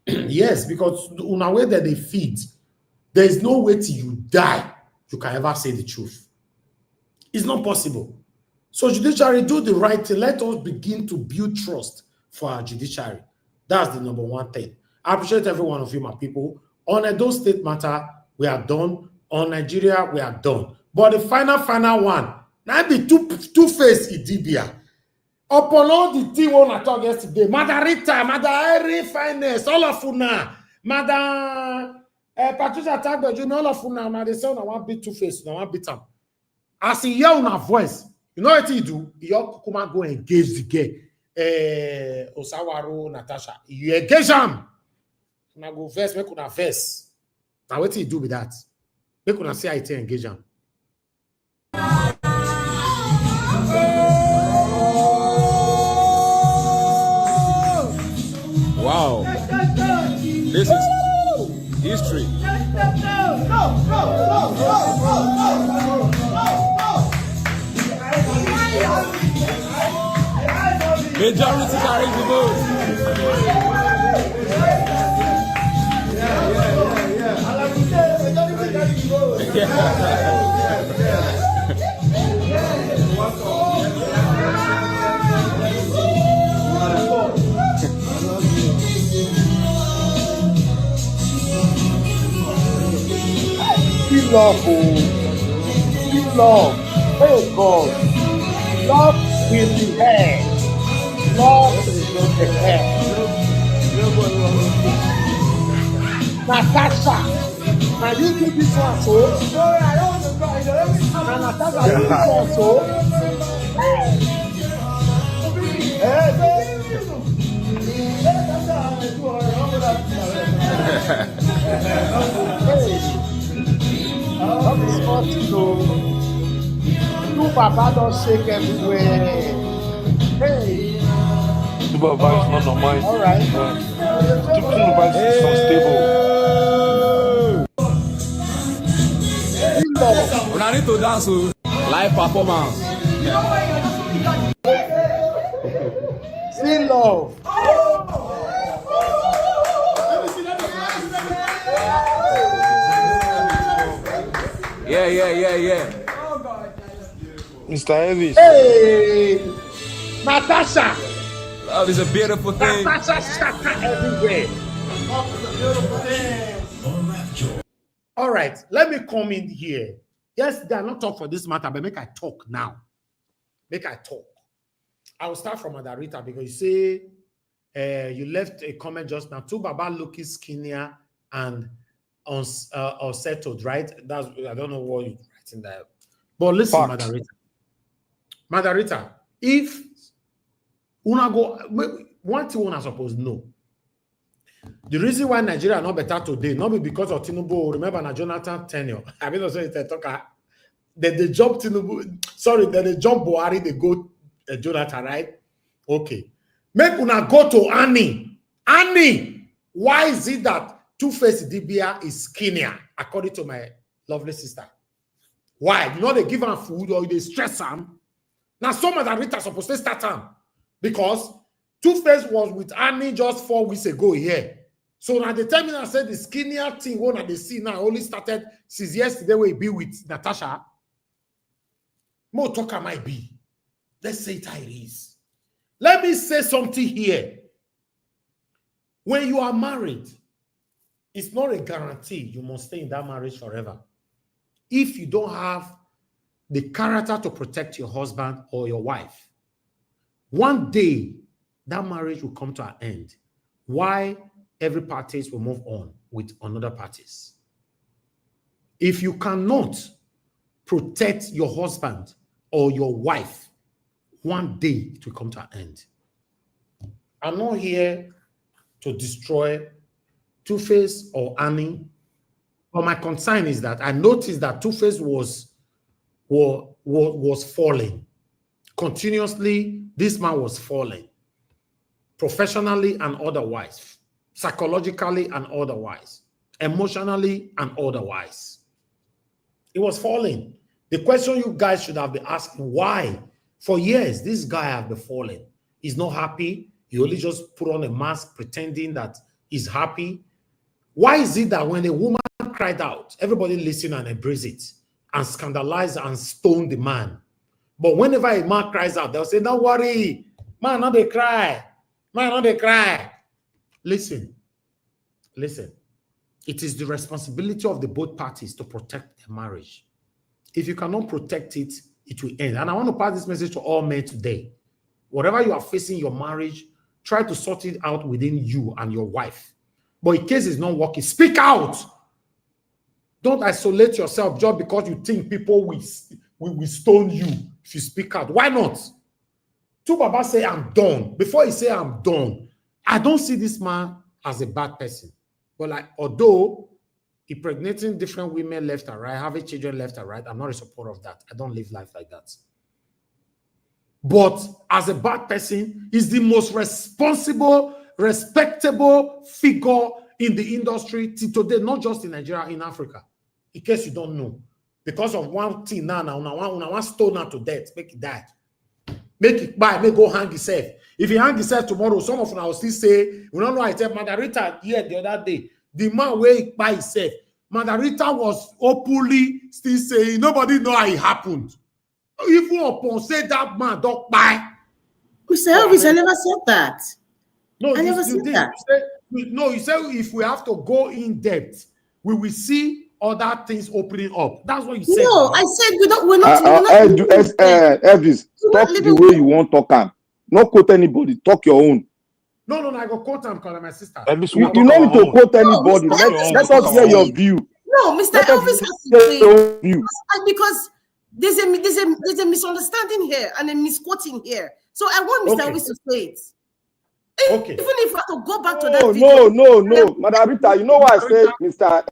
Yes, because in a way that they feed, there is no way till you die you can ever say the truth. It's not possible. So judiciary, do the right thing. Let us begin to build trust for our judiciary. That's the number one thing. I appreciate every one of you, my people. On Edo State matter, we are done. On Nigeria, we are done. But the final one, now be two-faced Idibia. Upon all the thing we want to talk yesterday, Madam Rita, Madam Eri Finance, all of you now, Madam Patricia Tagbo, you know, all of you now, they say, I want to be two-faced, I want to beat them. As he hear una voice, you know what he do? He come go engage the girl, Osawaro, Natasha. You engage him. Una go verse, make una verse. Now what he do with that? Make una see how he engage him. Wow. This is history. Majority carries the vote. Be love, be love. Oh God, love will be here. Love will be here. Natasha, now you do this one so. Now Natasha, you do this one so. What is not to know? Two Baba don't shake everywhere. Hey. Two Baba is not on mine. All right. Two Baba is unstable. We need to dance live performance. Still love. Yeah. Mr. Elvis. Hey, Natasha. Love is a beautiful thing. Natasha shaka everywhere. All right, let me come in here. Yes, they are not talk for this matter, but make I talk now. Make I talk. I will start from Adarita because you say you left a comment just now. Two Baba looking skinnier and unsettled, right? That's I don't know what you're writing there. But listen, Madarita, if una go one thing una suppose know. The reason why Nigeria not better today, not be because of Tinubu. Remember, na Jonathan tenure. I mean, also it's a talker. They jump Tinubu. Sorry, they jump Buhari. They go Jonathan, right? Okay. Make una go to Annie. Annie, why is it that Two-Faced Dibia is skinnier, according to my lovely sister? Why? You know they give her food or they stress them. Now some of the Rita supposed to start them because Two-Faced was with Annie just 4 weeks ago here. So now the time I said the skinnier thing one they see now only started since yesterday we be with Natasha. More talker might be. Let's say it how it is. Let me say something here. When you are married, it's not a guarantee you must stay in that marriage forever. If you don't have the character to protect your husband or your wife. One day, that marriage will come to an end. Why every parties will move on with another parties. If you cannot protect your husband or your wife, one day it will come to an end. I'm not here to destroy Two-Face or Annie, but my concern is that I noticed that Two-Face was falling. Continuously, this man was falling. Professionally and otherwise. Psychologically and otherwise. Emotionally and otherwise. He was falling. The question you guys should have been asking, why? For years, this guy has been falling. He's not happy. He only just put on a mask pretending that he's happy. Why is it that when a woman cried out, everybody listened and embraced it and scandalized and stoned the man? But whenever a man cries out, they'll say, don't worry, man, not they cry. Man, not they cry. Listen. It is the responsibility of the both parties to protect their marriage. If you cannot protect it, it will end. And I want to pass this message to all men today. Whatever you are facing in your marriage, try to sort it out within you and your wife. But in case it's not working, speak out. Don't isolate yourself just because you think people will stone you if you speak out. Why not? Two Baba say, I'm done. Before he say, I'm done, I don't see this man as a bad person. But like, although impregnating different women left and right, having children left and right, I'm not a supporter of that. I don't live life like that. But as a bad person, he's the most responsible, respectable figure in the industry today, not just in Nigeria, in Africa. In case you don't know. Because of one thing now, one stone to death, make it die. Make it buy, make go hang himself. If he hang himself tomorrow, some of them will still say, we don't know I tell Margarita here the other day. The man where he by himself. Margarita was openly still saying, nobody know how it happened. Even upon say that man don't buy. Mr. Elvis, I never said that. No, I never said that. You said if we have to go in depth, we will see other things opening up. That's what you said. No, I said we're not. Elvis, talk the way you want to talk. Not quote anybody. Talk your own. No, I go quote him because my sister. You don't need to quote anybody. Let us hear your view. No, Mr. Elvis has to say because there's a misunderstanding here and a misquoting here. So I want Mr. Elvis to say it. Okay. Even if I have to go back to that video. No. Madam Rita, you know why I said Mr.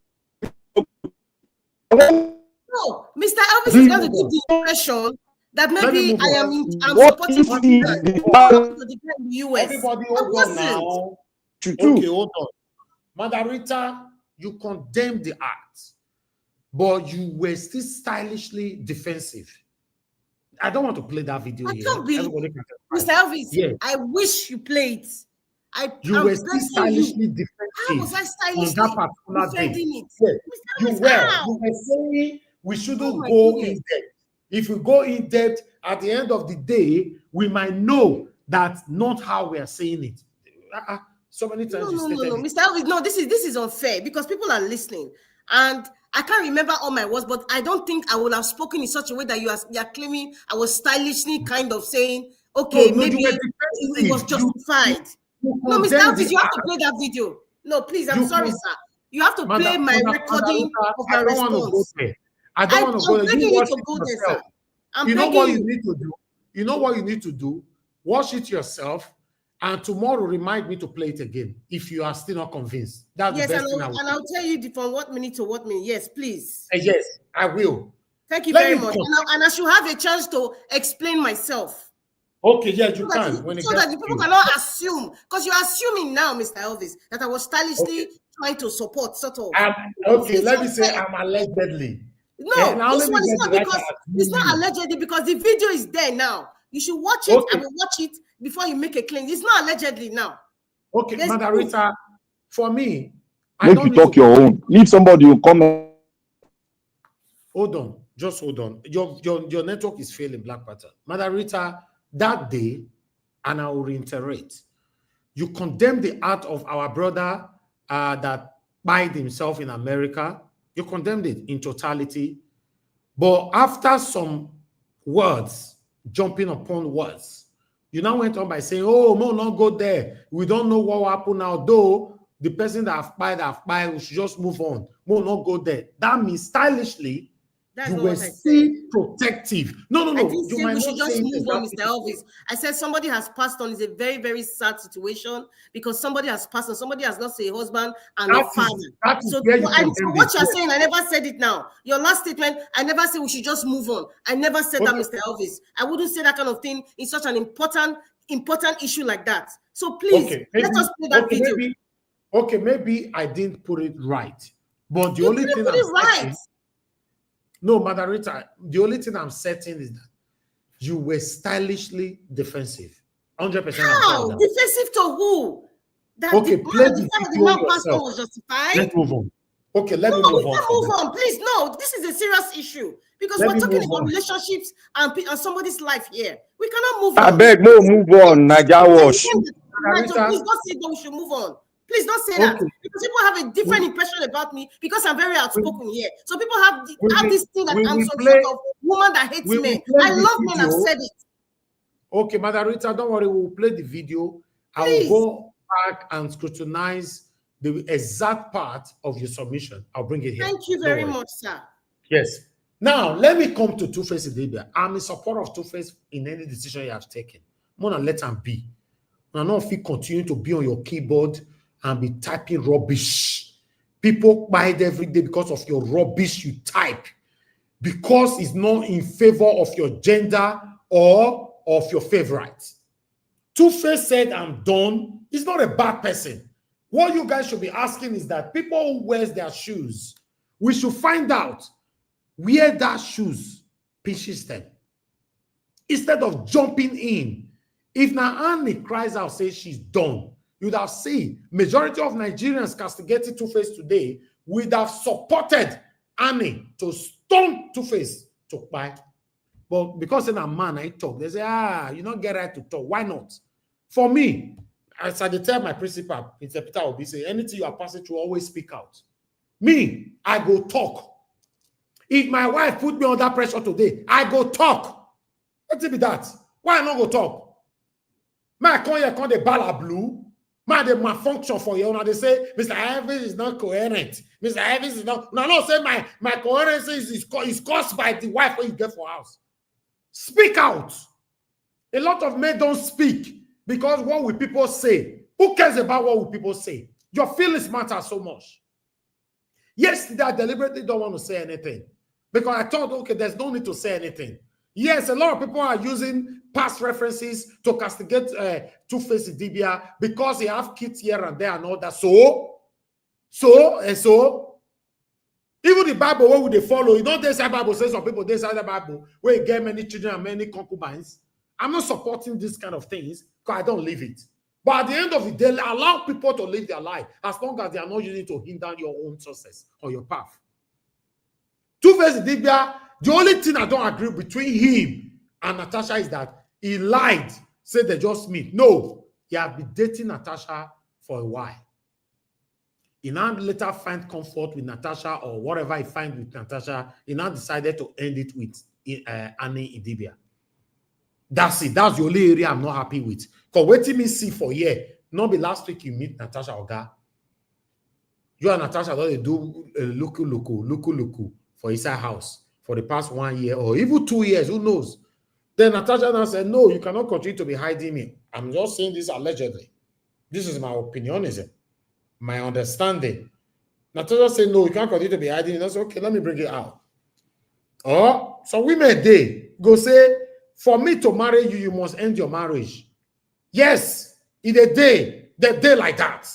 No, Mr. Elvis is going to give the impression that maybe I'm supporting the US. Everybody hold on now. Okay, hold on. Madam Rita, you condemned the act, but you were still stylishly defensive. I don't want to play that video here. Mr. Elvis, yes. I wish you played. You were still stylishly defensive. How was I stylishly on that particular day? It? Yes. You were saying we shouldn't go in depth. If we go in depth, at the end of the day, we might know that's not how we are saying it. So many times No, Mr. Elvis, no, this is unfair because people are listening. And I can't remember all my words, but I don't think I would have spoken in such a way that you are claiming I was stylishly kind of saying, okay, maybe it was justified. No, Mr. Elvis, you have to play that video. No, please, I'm sorry, sir. You have to play my recording of my response. I don't want to go there. You to go there, sir. You know what you need to do? You know what you need to do? Watch it yourself, and tomorrow remind me to play it again if you are still not convinced. That's the best thing I will do. And I'll tell you from what minute to what minute. Yes, please. Yes, I will. Thank you very much. And I should have a chance to explain myself. Okay, yeah, you can. So that the people cannot assume, because you're assuming now, Mr. Elvis, that I was stylishly trying to support, sort of. Okay, let me say I'm allegedly. No, this one is not because it's not allegedly because the video is there now. You should watch it. I will watch it before you make a claim. It's not allegedly now. Okay, Madam Rita, for me, make you talk your own. Leave somebody who come. Hold on, just hold on. Your network is failing, Black Panther. Madam Rita, that day, and I will reiterate, you condemned the act of our brother that buried himself in America. You condemned it in totality. But after some words, jumping upon words, you now went on by saying, oh, no, not go there. We don't know what will happen now. Though the person that have spied, we should just move on. No, not go there. That means stylishly, That's you not were what I said. still protective. No. I didn't You say might we should not just say move on, exactly. Mr. Elvis. I said somebody has passed on. It's a very, very sad situation because somebody has passed on. Somebody has lost a husband and a father. So what you're saying, I never said it now. Your last statement, I never said we should just move on. I never said that, Mr. Elvis. I wouldn't say that kind of thing in such an important issue like that. So please, let us play that video. Maybe I didn't put it right. But the You only didn't thing put it right. No, Margarita, the only thing I'm setting is that you were stylishly defensive. 100%. How? Defensive to who? That okay, play the video yourself. Was justified? Let's move on. Okay, let me move on. Move on, please. No, this is a serious issue because we're talking about relationships and somebody's life here. We cannot move on. I beg, no, move on. Naija wash. Please don't say that we should move on. Please don't say that because people have a different impression about me because I'm very outspoken here. So people have this thing that I'm some sort of woman that hates men. I love men. I've said it. Okay, Margarita, don't worry. We'll play the video. Please. I will go back and scrutinize the exact part of your submission. I'll bring it here. Thank you very much, sir. Yes. Now, let me come to Two-Face Idibia. I'm in support of Two-Face in any decision you have taken. I'm gonna let him be. I'm not if you continue to be on your keyboard and be typing rubbish. People buy it every day because of your rubbish you type. Because it's not in favor of your gender or of your favorite. Two-Face said, I'm done. He's not a bad person. What you guys should be asking is that people who wear their shoes, we should find out where that shoes pinches them. Instead of jumping in. If Nnamdi cries out, says she's done, you'd have seen majority of Nigerians castigating Two-Face today would have supported Annie to stone Two-Face to buy. But because in a man I talk, they say, you don't get right to talk. Why not? For me, as I tell my principal, interpreter will be saying, anything you are passing through, always speak out. Me, I go talk. If my wife put me under pressure today, I go talk. Let it be that. Why I not go talk? My come here, come the ball blue. My they malfunction for you. Now they say, Mr. Evans is not coherent. Mr. Evans is not. No, say my coherence is caused by the wife when you get for house. Speak out. A lot of men don't speak because what will people say? Who cares about what will people say? Your feelings matter so much. Yesterday, I deliberately don't want to say anything because I thought, okay, there's no need to say anything. Yes, a lot of people are using past references to castigate Two-Face Idibia because they have kids here and there and all that. So, even the Bible, what would they follow? You know, this Bible says some people, this other Bible, where you get many children and many concubines. I'm not supporting this kind of things because I don't live it. But at the end of the day, allow people to live their life as long as they are not using to hinder your own success or your path. Two-Face Idibia, the only thing I don't agree between him and Natasha is that he lied, said they just meet. No, he had been dating Natasha for a while. He now later find comfort with Natasha or whatever he finds with Natasha. He now decided to end it with Annie Idibia. That's it. That's the only area I'm not happy with. Because waiting me see for a year, not be last week you meet Natasha Oga. You and Natasha they do luku for inside house for the past 1 year or even 2 years, who knows? Then Natasha now said, no, you cannot continue to be hiding me. I'm just saying this allegedly. This is my opinionism, my understanding. Natasha said, no, you can't continue to be hiding me. That's okay, let me bring it out. Oh, so women they go say, for me to marry you, you must end your marriage. Yes, in a day, the day like that.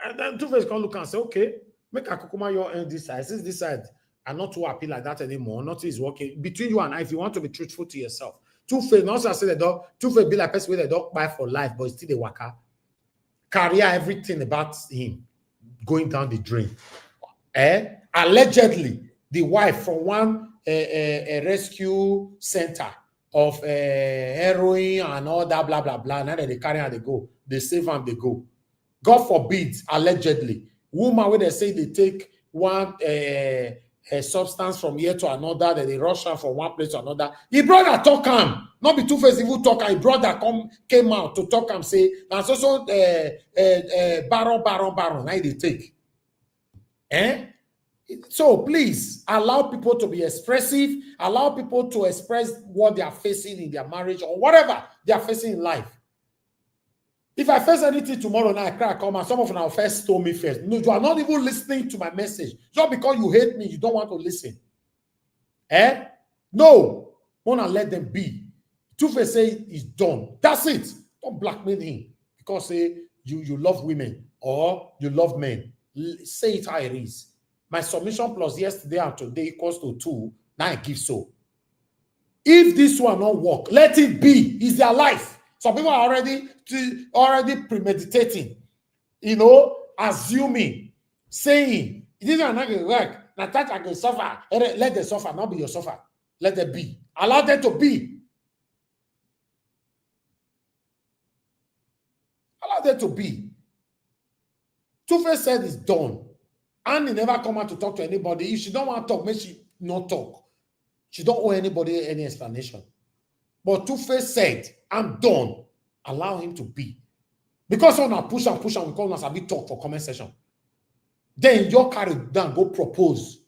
And then Two-Face can look and say, okay, make a kukuma your end this side. Since this side, I'm not too happy like that anymore. Nothing is working. Between you and I, if you want to be truthful to yourself. Two-Face, also I say the dog, Two-Face be like person where the dog buy for life, but still the waka. Career, everything about him going down the drain. Allegedly, the wife from one a rescue center of heroin and all that, blah, blah, blah. Now they carry and they go. They save and they go. God forbid, allegedly. Woman, when they say they take one a substance from here to another, then they rush am from one place to another. His brother talk am, not be Two-Face even talk am. His brother came out to talk am, say, and so baron, now they take. So please allow people to be expressive, allow people to express what they are facing in their marriage or whatever they are facing in life. If I face anything tomorrow now, I cry, come and some of them first stole me first. No, you are not even listening to my message. Just because you hate me, you don't want to listen. No. Wanna let them be. Two-Face say it's done. That's it. Don't blackmail him because say you love women or you love men. Say it how it is. My submission plus yesterday and today equals to 2. Now I give so. If this one not work, let it be. It's their life. Some people are already premeditating, assuming, saying, this is not going to work. Now that I can suffer. Let them suffer, not be your suffer. Let them be. Allow them to be. Allow them to be. Two-Face said it's done. And he never come out to talk to anybody. If she don't want to talk, maybe she not talk. She don't owe anybody any explanation. But Two-Face said, I'm done. Allow him to be. Because when I push and we call us a bit talk for comment session. Then you carry down, go propose.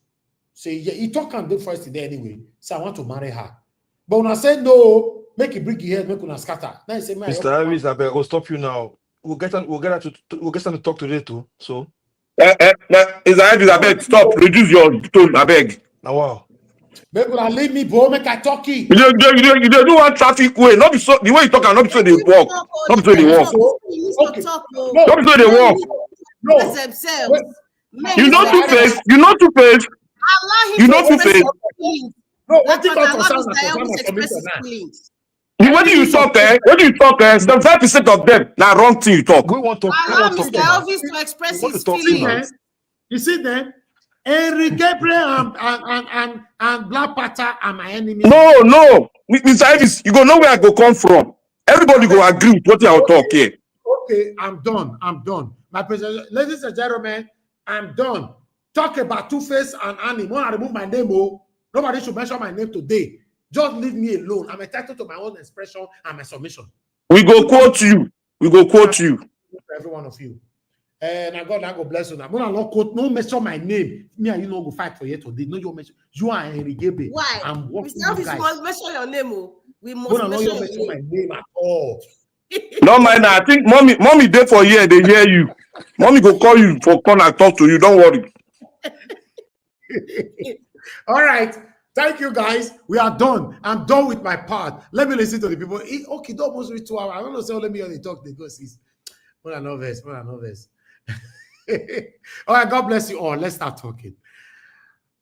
Say, yeah, he talk and do first today anyway. Say, I want to marry her. But when I say no, make it bring your head, make it scatter. Now you say, Mr. Elvis, I beg, I'll stop you now. We'll get some to talk today too. So. I beg, stop, reduce your tone, I beg. Now, wow. Make una leave me, bro. Make I talk it. You do one traffic way. Not be so the way you talk, and not be so they walk. Not be so they walk. Okay. Not be so they walk. No. You know Two-Face. You know Two-Face. You know Two-Face. No, what you talk concerns When do you talk, When do you talk, 75% of them now wrong thing you talk. We want to allow Mr. Elvis to express his feelings. You see then? Henry Gabriel and Black Panther are my enemies. No. Mr. Elvis, you go know where I go come from. Everybody go agree with what I will talk here. Okay, I'm done. My president, ladies and gentlemen, I'm done. Talk about Two-Face and Annie. When I remove my name, nobody should mention my name today. Just leave me alone. I'm entitled to my own expression and my submission. We go quote you. Every one of you. And God bless you. I'm gonna not quote, no mention my name. Me and you know go fight for you today. No, you mention you are Henry Gabriel. Why? Mr. Elvis must mention your name. We must mention my name at all. No mind, I think mommy there for here, they hear you. Mommy go call you for corner, talk to you. Don't worry. All right. Thank you, guys. We are done. I'm done with my part. Let me listen to the people. Okay, don't almost reach 2 hours. I don't know. So let me only talk. They go see. What a novice. All right. God bless you all. Let's start talking.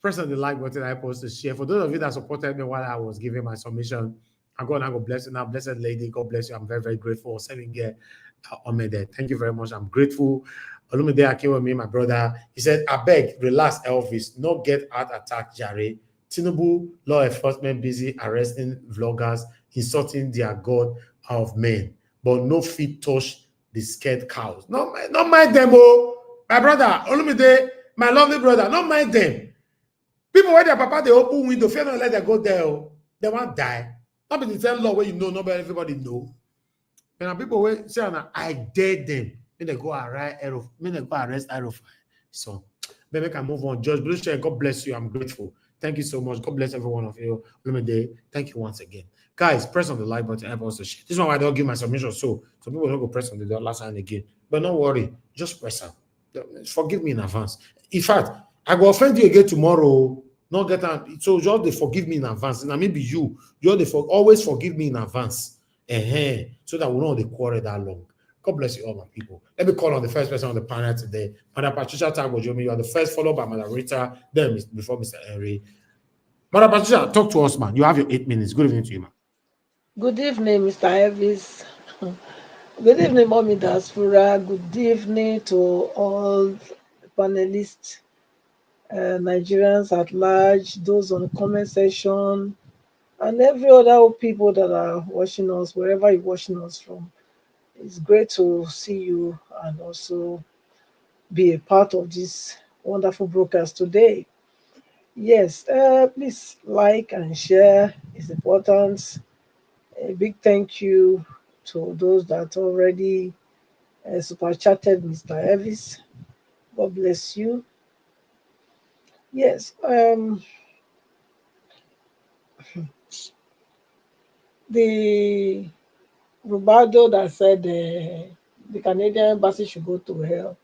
Press on the like button. I posted share. For those of you that supported me while I was giving my submission, I'm going to go bless you now. Blessed lady. God bless you. I'm very, very grateful for sending here on me there. Thank you very much. I'm grateful. Olumide came with me, my brother. He said, I beg, relax, Elvis. No get heart attack, Jare. Tinubu law enforcement busy arresting vloggers, insulting their God of men, but no fit touch the scared cows. Not mind them, my brother, Olumide, my lovely brother, not mind them. People when their papa they open window, fear not let them go there. They won't die. Not be the same law where you know, not everybody know. And people will say, I dare them. When they go arrest El-Rufai. So, maybe I can move on. Judge Blue, God bless you. I'm grateful. Thank you so much. God bless every one of you. Thank you once again. Guys, press on the like button. Help us to share. This is why I don't give my submission. So some people don't go press on the last time again. But don't worry. Just press on. Forgive me in advance. In fact, I will offend you again tomorrow. Not get on. So just they forgive me in advance. And maybe you always forgive me in advance. So that we don't have the quarrel that long. God bless you all, my people. Let me call on the first person on the panel today. Madam Patricia Tagojomi, you are the first, followed by Madam Rita, then before Mr. Henry. Madam Patricia, talk to us, man. You have your 8 minutes. Good evening to you, man. Good evening, Mr. Elvis. Good evening, Mommy Diaspora. Good evening to all panelists, Nigerians at large, those on the comment section, and every other people that are watching us, wherever you're watching us from. It's great to see you and also be a part of this wonderful broadcast today. Yes, please like and share. It's important. A big thank you to those that already super chatted Mr. Elvis. God bless you. Yes, the Ribadu that said the Canadian embassy should go to hell.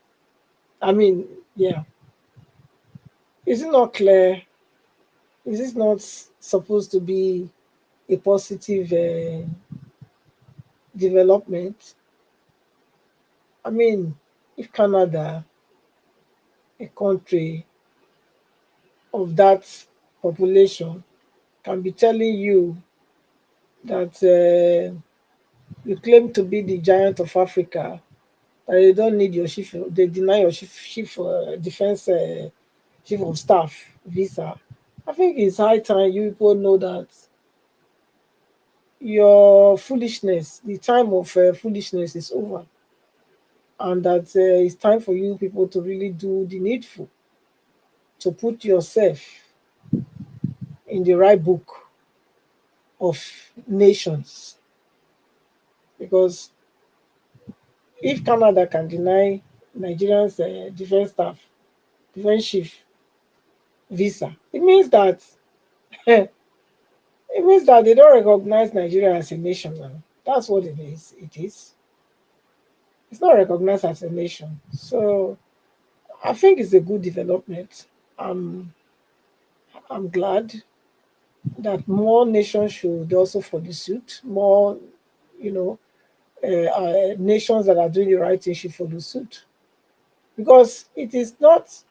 I mean, yeah. Is it not clear? Is this not supposed to be a positive development? I mean, if Canada, a country of that population, can be telling you that you claim to be the giant of Africa, that you don't need your chief, they deny your chief defense chief of staff visa. I think it's high time you people know that your foolishness, the time of foolishness is over, and that it's time for you people to really do the needful to put yourself in the right book of nations. Because if Canada can deny Nigerians defense staff, defense chief visa, it means that it means that they don't recognize Nigeria as a nation now. That's what it is. It is. It's not recognized as a nation. So I think it's a good development. I'm glad that more nations should also follow suit. More, you know, nations that are doing the right thing should follow suit, because it is not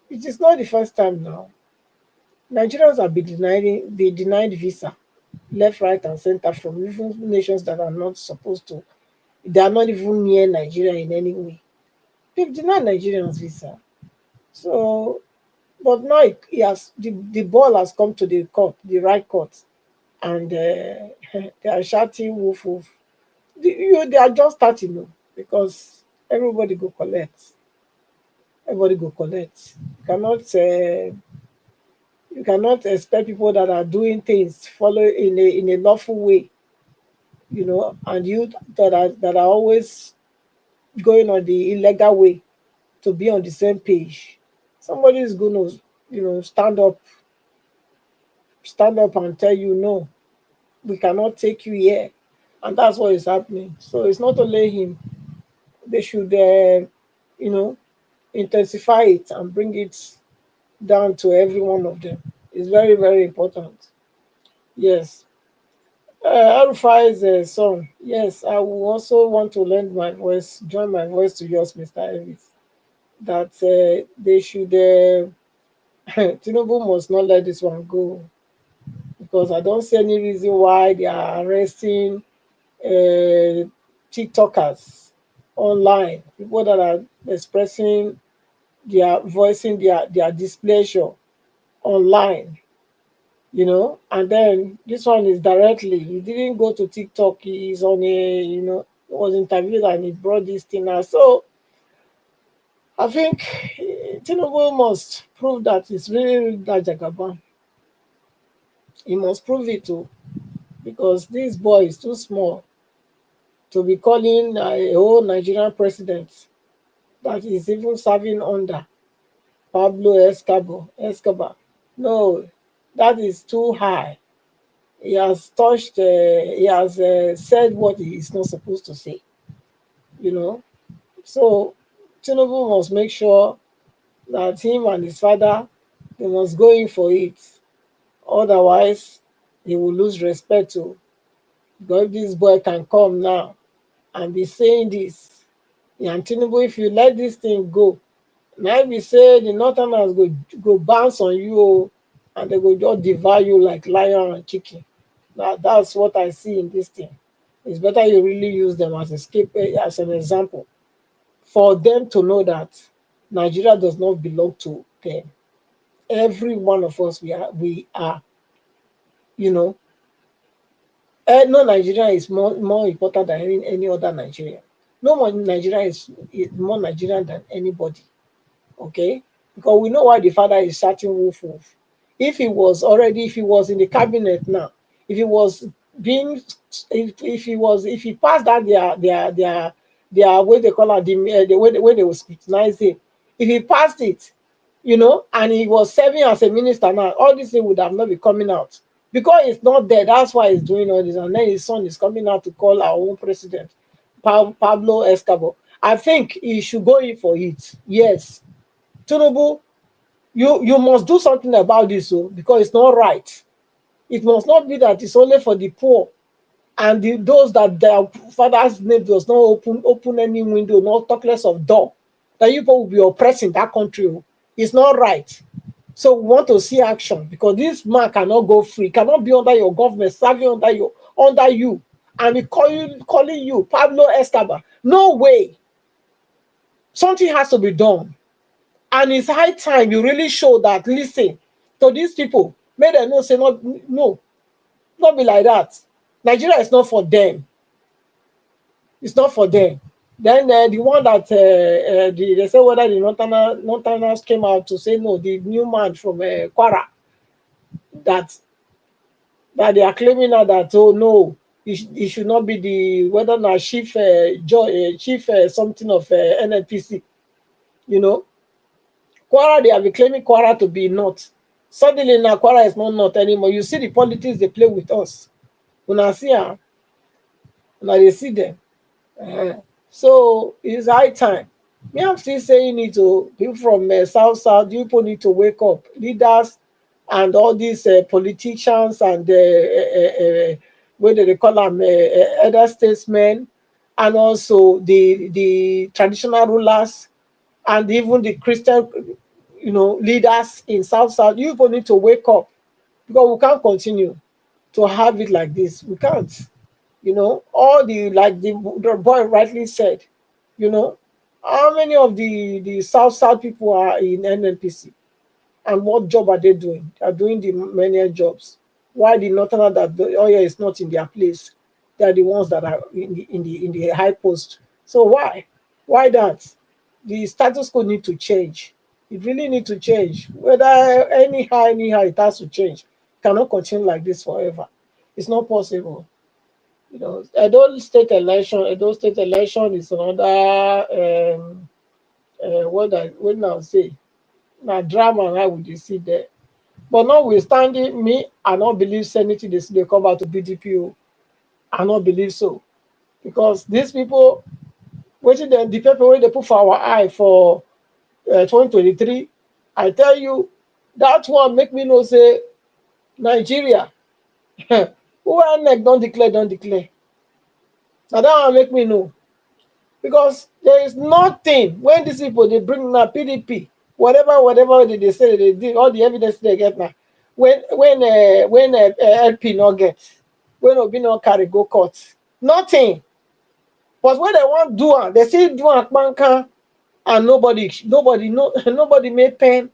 the first time now. Nigerians have been denied visa left, right, and center from even nations that are not supposed to. They are not even near Nigeria in any way. They've denied Nigerians visa. So, but now the ball has come to the court, the right court, and they are shouting woof woof. They are just starting, because everybody go collect. Everybody go collect. You cannot expect people that are doing things follow in a lawful way, and you that are always going on the illegal way, to be on the same page. Somebody is going to, stand up and tell you, no, we cannot take you here, and that's what is happening. So it's not only him. They should, intensify it and bring it down to every one of them. It's very, very important. Yes. El-Rufai's song. Yes, I will also want to lend my voice, join my voice to yours, Mr. Elvis, that they should, Tinubu must not let this one go, because I don't see any reason why they are arresting TikTokers online, people that are expressing voicing their displeasure online, and then this one is directly. He didn't go to TikTok. He's on was interviewed and he brought this thing out. So I think Tinubu must prove that it's really that Jagaban. He must prove it too, because this boy is too small to be calling a whole Nigerian president that is even serving under Pablo Escobar. No, that is too high. He has said what he is not supposed to say, you know. So Tinubu must make sure that him and his father, they must go in for it. Otherwise, he will lose respect to. Because if this boy can come now and be saying this, and Tinubu, if you let this thing go, now be say the northerners go bounce on you, and they go just devour you like lion and chicken. That's what I see in this thing. It's better you really use them as an example, for them to know that Nigeria does not belong to them. Every one of us, we are, you know. No Nigeria is more important than any other Nigerian. No one Nigeria is more Nigerian than anybody. Okay, because we know why the father is shouting woof woof. If he was in the cabinet now, if he was being, if he passed that their way they call it, the way they will scrutinize him, if he passed it, you know, and he was serving as a minister now, all these things would have not been coming out. Because it's not there, that's why he's doing all this. And then his son is coming out to call our own president, Pablo Escobar. I think he should go in for it. Yes. Tinubu, you must do something about this, because it's not right. It must not be that it's only for the poor and those that their father's name does not open any window, not talk less of door, that you people will be oppressing that country. It's not right. So we want to see action, because this man cannot go free, cannot be under your government, serving under you, and be calling you Pablo Escobar. No way. Something has to be done. And it's high time you really show that, listen, to these people, make them know, say, no, not be like that. Nigeria is not for them. It's not for them. Then the one that they say whether the Northerners came out to say no, the new man from Kwara, that they are claiming now that, oh no, he should not be the whether not chief something of NNPC, you know. Kwara, they have been claiming Kwara to be not. Suddenly now Kwara is not anymore. You see the politics they play with us. When I see them, now they see them. So it's high time. Me, I'm still saying it to people from South. You people need to wake up. Leaders and all these politicians and what do they call them, other statesmen, and also the traditional rulers, and even the Christian, you know, leaders in South. You people need to wake up, because we can't continue to have it like this. We can't. You know, all like the boy rightly said, you know, how many of the South people are in NNPC, and what job are they doing? They are doing the many jobs. Why the Northerner that the oil is not in their place? They are the ones that are in the high post. So why that? The status quo need to change. It really need to change. Whether anyhow it has to change. It cannot continue like this forever. It's not possible. You know, Edo State election is another what now say now drama. I would see there, but notwithstanding, me I not believe anything they come out to BDP. I not believe so, because these people, waiting the paper where they put for our eye for 2023. I tell you, that one make me know say Nigeria. Who are next don't declare. Now that one make me know. Because there is nothing when these people they bring now PDP, whatever they say they did, all the evidence they get now. When LP not get, when Obi not carry go court, nothing. But when they want do it, they say do it banker, and nobody make pen.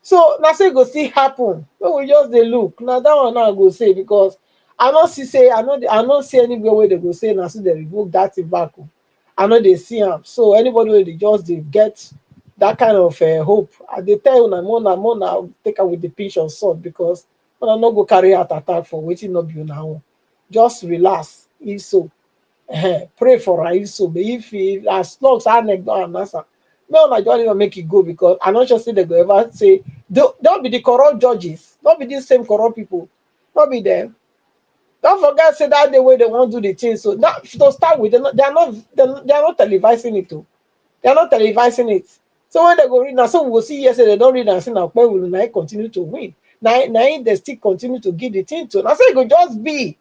So now say go see happen. So we just they look. Now that one now go say, because I not see anywhere where they go say now see they revoke that thing back. I know they see them. So anybody where they just they get that kind of hope. They tell you more take it with the pinch of salt, because when I not go carry out attack for waiting not be now. Just relax. If so, pray for her. If so, but if as long as I don't answer, no, I don't even make it go, because I'm not just say they go ever say don't be the corrupt judges, don't be these same corrupt people, don't be them. Don't forget, say that the way they want to do the thing. So now to start with, they are not televising it too. They are not televising it. So when they go read now, so we will see yesterday they don't read and say now where will now continue to win. Now they still continue to give the thing to. Now say it could just be.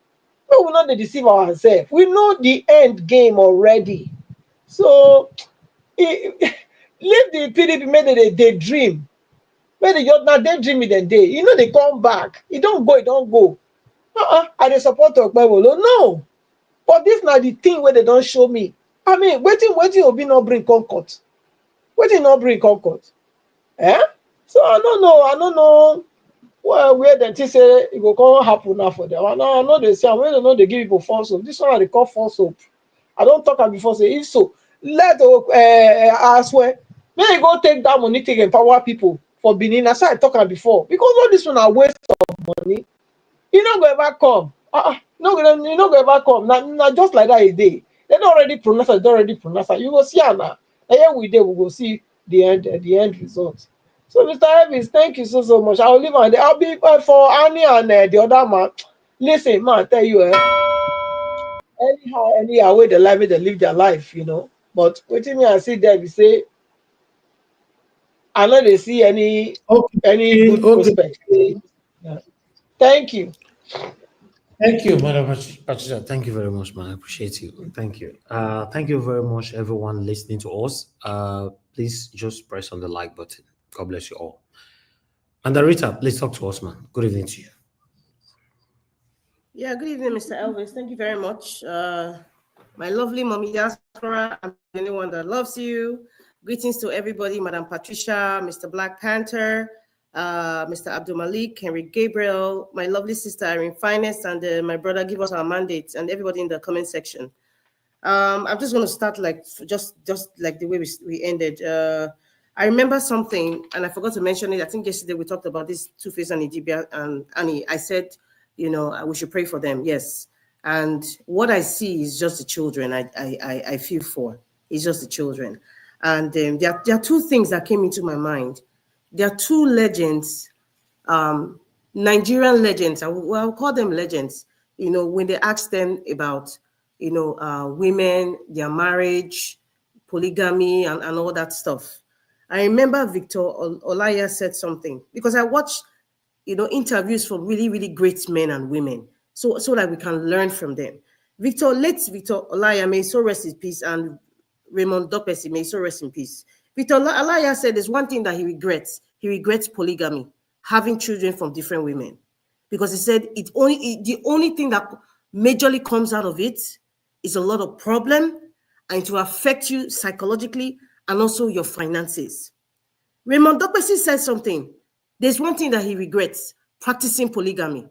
We will not deceive ourselves. We know the end game already. So leave the PDP, maybe they dream. When they just now they dream it and day. You know they come back. It don't go. I dey support Okpebolo. No. But this now the thing where they don't show me. I mean, waiting Obi not bring concord. Waiting not bring concord. So I don't know. Well, where they say it will come happen now for them. I know they say, when they know they give people false hope. This one they call false hope. I don't talk about before say if so. Let I swear May they go take that money, take empower people for Benin. As I talked before, because all this one are waste of money. You not go ever come. You not go ever come. Now just like that a day. They don't already pronounce it. They already pronounce it. You go see now. And here we go see the end result. So Mr. Evans, thank you so much. I'll leave on there. I'll be for Annie and the other man. Listen, man, I tell you, anyhow, way they live their life, you know. But waiting me, I see there, we say, I know they see any good prospect. Yeah. Thank you. Thank you, Madam Patricia. Thank you very much, man. I appreciate you. Thank you. Thank you very much, everyone listening to us. Please just press on the like button. God bless you all. And Rita, please talk to us, man. Good evening to you. Yeah, good evening, Mr. Elvis. Thank you very much. My lovely mommy diaspora, I'm the only one that loves you. Greetings to everybody, Madam Patricia, Mr. Black Panther, Mr. Abdul Malik, Henry Gabriel, my lovely sister Irene Finest, and my brother Give Us Our Mandates, and everybody in the comment section. I'm just going to start like just like the way we ended. I remember something, and I forgot to mention it. I think yesterday we talked about this Two-Face and Idibia and Annie. I said, you know, we should pray for them. Yes. And what I see is just the children I feel for. It's just the children. And there are two things that came into my mind. There are two legends, Nigerian legends. I'll call them legends. You know, when they ask them about, you know, women, their marriage, polygamy, and all that stuff. I remember Victor Olaya said something, because I watched, you know, interviews from really, really great men and women, so that we can learn from them. Victor Olaya, may so rest in peace, and Raymond Dopesi, may so rest in peace. Victor Olaya said there's one thing that he regrets. He regrets polygamy, having children from different women, because he said the only thing that majorly comes out of it is a lot of problem, and it will affect you psychologically and also your finances. Raymond Dopesi said something. There's one thing that he regrets: practicing polygamy.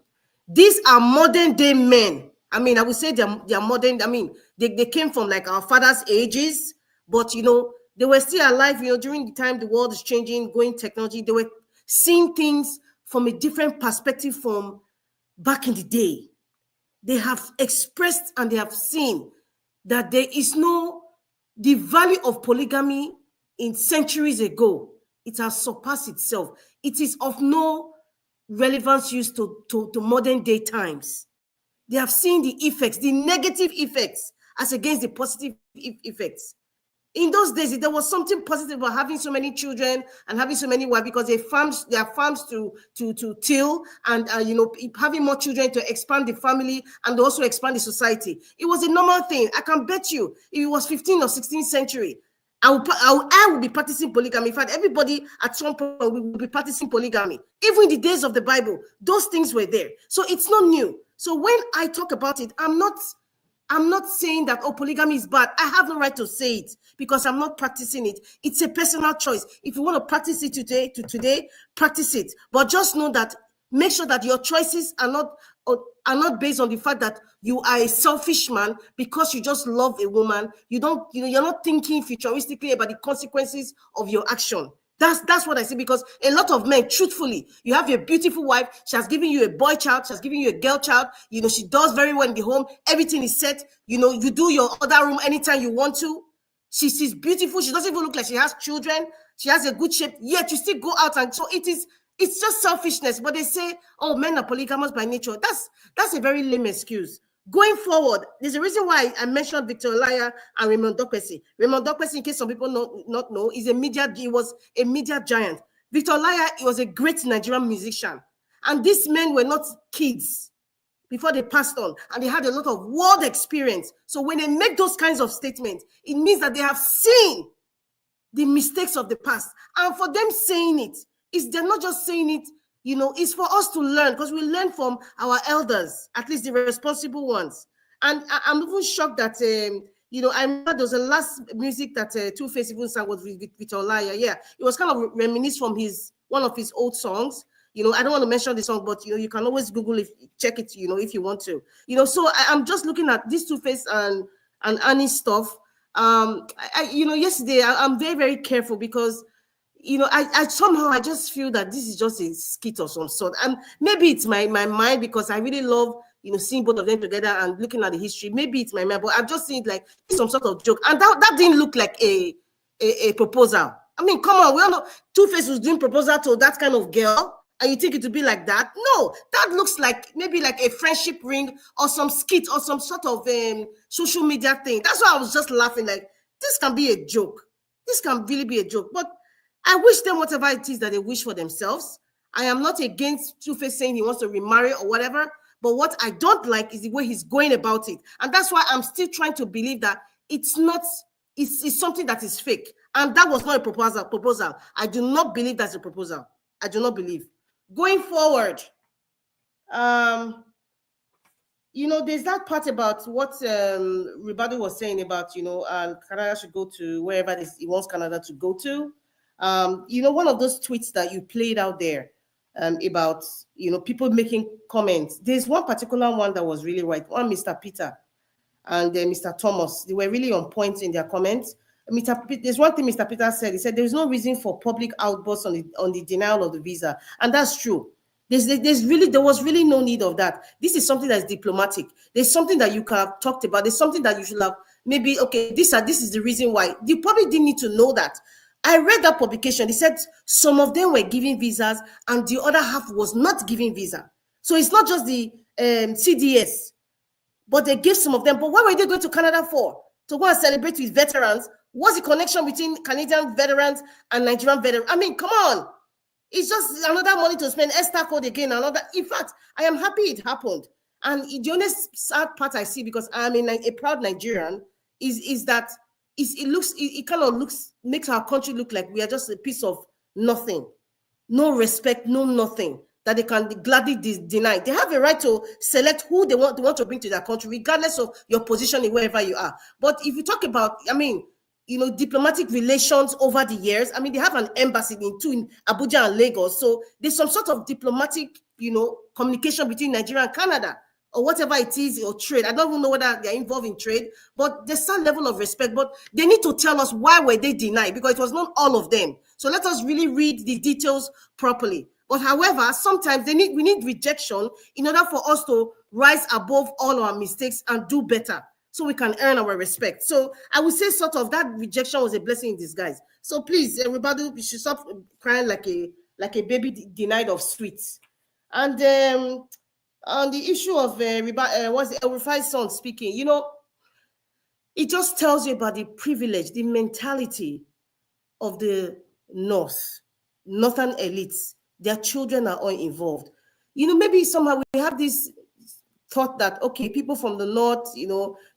These are modern day men. I mean, I would say they're modern. I mean, they came from like our father's ages, but you know, they were still alive, you know, during the time the world is changing, going technology. They were seeing things from a different perspective from back in the day. They have expressed and they have seen that there is the value of polygamy in centuries ago. It has surpassed itself. It is of no relevance use to modern day times. They have seen the effects, the negative effects, as against the positive effects. In those days, there was something positive about having so many children and having so many wives, because there are farms to till, and you know, having more children to expand the family and also expand the society. It was a normal thing. I can bet you, if it was 15th or 16th century, I would be practicing polygamy. In fact, everybody at some point will be practicing polygamy. Even in the days of the Bible, those things were there. So it's not new. So when I talk about it, I'm not saying that, oh, polygamy is bad. I have no right to say it because I'm not practicing it. It's a personal choice. If you want to practice it today, practice it. But just know that, make sure that your choices are not based on the fact that you are a selfish man because you just love a woman. You're not thinking futuristically about the consequences of your action. That's what I say, because a lot of men, truthfully, you have a beautiful wife, she has given you a boy child, she has given you a girl child, you know, she does very well in the home, everything is set, you know, you do your other room anytime you want to. She's beautiful, she doesn't even look like she has children, she has a good shape, yet you still go out, and so it's just selfishness. But they say, oh, men are polygamous by nature. That's a very lame excuse. Going forward, there's a reason why I mentioned Victor Olaya and Raymond Dopesi. Raymond Dopesi, in case some people not know, he was a media giant. Victor Olaya, he was a great Nigerian musician. And these men were not kids before they passed on, and they had a lot of world experience. So when they make those kinds of statements, it means that they have seen the mistakes of the past. And for them saying it, they're not just saying it, you know, it's for us to learn, because we learn from our elders, at least the responsible ones. And I'm even shocked that, you know, I remember there was the last music that Two-Face even sang was with Victor Olaya. Yeah, it was kind of reminisced from one of his old songs. You know, I don't want to mention the song, but, you know, you can always Google it, check it, you know, if you want to. You know, so I'm just looking at this Two-Face and Annie stuff. Yesterday I'm very, very careful because, I somehow I just feel that this is just a skit of some sort, and maybe it's my mind because I really love seeing both of them together and looking at the history. Maybe it's my mind, but I've just seen it like some sort of joke, and that didn't look like a proposal. I mean, come on, we all know Two-Face was doing proposal to that kind of girl, and you think it to be like that? No, that looks like maybe like a friendship ring or some skit or some sort of social media thing. That's why I was just laughing. Like, this can be a joke. This can really be a joke. But I wish them whatever it is that they wish for themselves. I am not against Two-Face saying he wants to remarry or whatever. But what I don't like is the way he's going about it. And that's why I'm still trying to believe that it's something that is fake. And that was not a proposal. I do not believe that's a proposal. I do not believe. Going forward, there's that part about what Ribadu was saying about, Canada should go to wherever he wants Canada to go to. One of those tweets that you played out there about, people making comments. There's one particular one that was really right. One, Mr. Peter and Mr. Thomas, they were really on point in their comments. There's one thing Mr. Peter said. He said there is no reason for public outbursts on the denial of the visa, and that's true. There was really no need of that. This is something that's diplomatic. There's something that you could have talked about. There's something that you should have maybe, okay, this is the reason why. You probably didn't need to know that. I read that publication. They said some of them were giving visas and the other half was not giving visa. So it's not just the CDS, but they gave some of them. But what were they going to Canada for? To go and celebrate with veterans? What's the connection between Canadian veterans and Nigerian veterans? I mean, come on. It's just another money to spend. Esther code again. In fact, I am happy it happened. And the only sad part I see, because I'm a proud Nigerian, is that it kind of makes our country look like we are just a piece of nothing. No respect, no nothing that they can gladly deny. They have a right to select who they want to bring to their country, regardless of your position wherever you are. But if you talk about, diplomatic relations over the years, they have an embassy in Abuja and Lagos. So there's some sort of diplomatic, communication between Nigeria and Canada, or whatever it is, or trade. I don't even know whether they're involved in trade, but there's some level of respect. But they need to tell us why were they denied, because it was not all of them. So let us really read the details properly. But however, sometimes we need rejection in order for us to rise above all our mistakes and do better, so we can earn our respect. So I would say sort of that rejection was a blessing in disguise. So please, everybody, you should stop crying like a baby denied of sweets. And on the issue of El-Rufai's son speaking, it just tells you about the privilege, the mentality of the northern elites. Their children are all involved. Maybe somehow we have this thought that, okay, people from the north,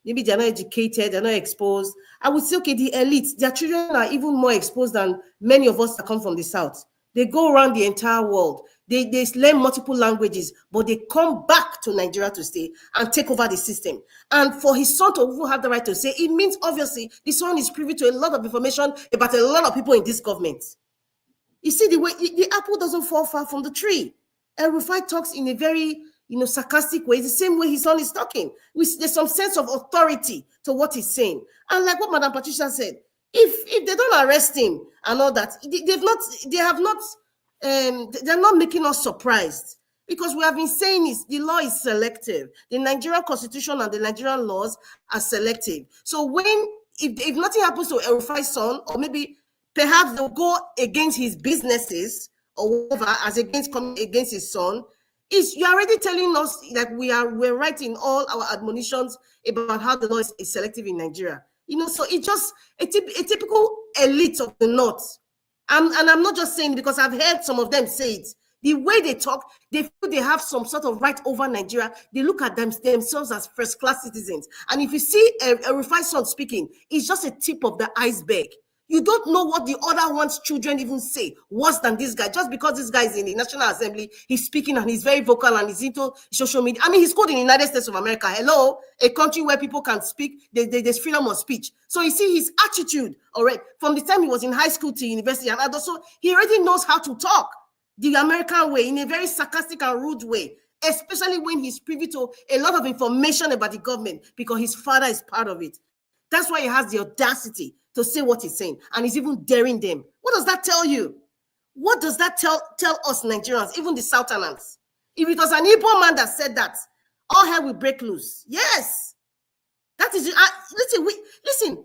maybe they're not educated, they're not exposed. I would say, okay, the elites, their children are even more exposed than many of us that come from the south. They go around the entire world. They learn multiple languages, but they come back to Nigeria to stay and take over the system. And for his son to even have the right to say, it means obviously the son is privy to a lot of information about a lot of people in this government. You see, the way the apple doesn't fall far from the tree. El-Rufai talks in a very sarcastic way. It's the same way his son is talking. There's some sense of authority to what he's saying. And like what Madam Patricia said, if they don't arrest him and all that, they're not making us surprised, because we have been saying the law is selective. The Nigerian Constitution and the Nigerian laws are selective. So if nothing happens to El-Rufai's son, or maybe perhaps they'll go against his businesses or whatever, coming against his son, you're already telling us that we're right in all our admonitions about how the law is selective in Nigeria. So it's just a typical elite of the north. And I'm not just saying it because I've heard some of them say it. The way they talk, they feel they have some sort of right over Nigeria. They look at themselves as first-class citizens. And if you see El-Rufai's son speaking, it's just a tip of the iceberg. You don't know what the other one's children even say worse than this guy. Just because this guy is in the National Assembly, he's speaking and he's very vocal and he's into social media. He's called in the United States of America. Hello, a country where people can speak. There's freedom of speech. So you see his attitude already from the time he was in high school to university, and also he already knows how to talk the American way, in a very sarcastic and rude way, especially when he's privy to a lot of information about the government because his father is part of it. That's why he has the audacity to say what he's saying, and he's even daring them. What does that tell you? What does that tell us Nigerians, even the Southerners? If it was an Igbo man that said that, all hell will break loose. Yes, that is. Listen.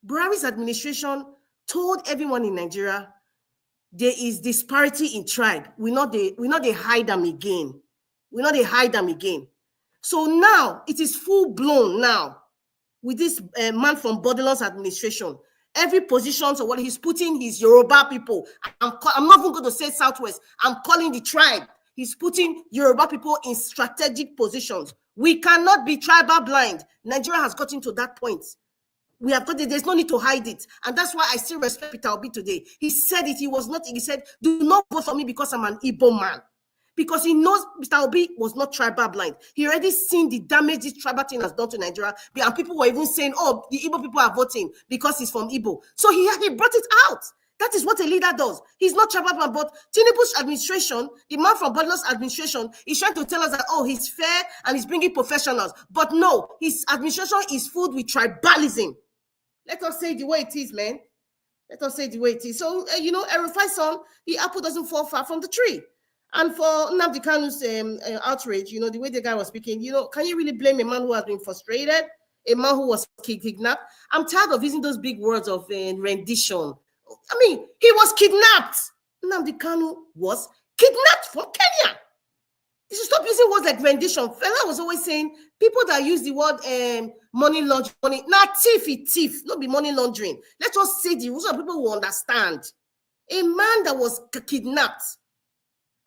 Buhari's administration told everyone in Nigeria there is disparity in tribe. We not they hide them again. We not they hide them again. So now it is full blown now with this man from Borderlands administration. Every position, so what he's putting his Yoruba people. I'm not even going to say Southwest. I'm calling the tribe. He's putting Yoruba people in strategic positions. We cannot be tribal blind. Nigeria has gotten to that point. We have got it. There's no need to hide it. And that's why I still respect Peter Obi today. He said it. He said, do not vote for me because I'm an Igbo man. Because he knows Mr. Obi was not tribal blind. He already seen the damage this tribal thing has done to Nigeria. And people were even saying, oh, the Igbo people are voting because he's from Igbo. So he brought it out. That is what a leader does. He's not tribal blind, but Tinubu's administration, the man from Bodler's administration, is trying to tell us that, oh, he's fair and he's bringing professionals. But no, his administration is filled with tribalism. Let us say it the way it is, man. Let us say it the way it is. So, El-Rufai's son, the apple doesn't fall far from the tree. And for Nnamdi Kanu's outrage, the way the guy was speaking, can you really blame a man who has been frustrated, a man who was kidnapped? I'm tired of using those big words of rendition. I mean, he was kidnapped. Nnamdi Kanu was kidnapped from Kenya. You should stop using words like rendition. Fela was always saying, people that use the word money laundering, thief, not be money laundering. Let us say the rules so people will understand. A man that was kidnapped,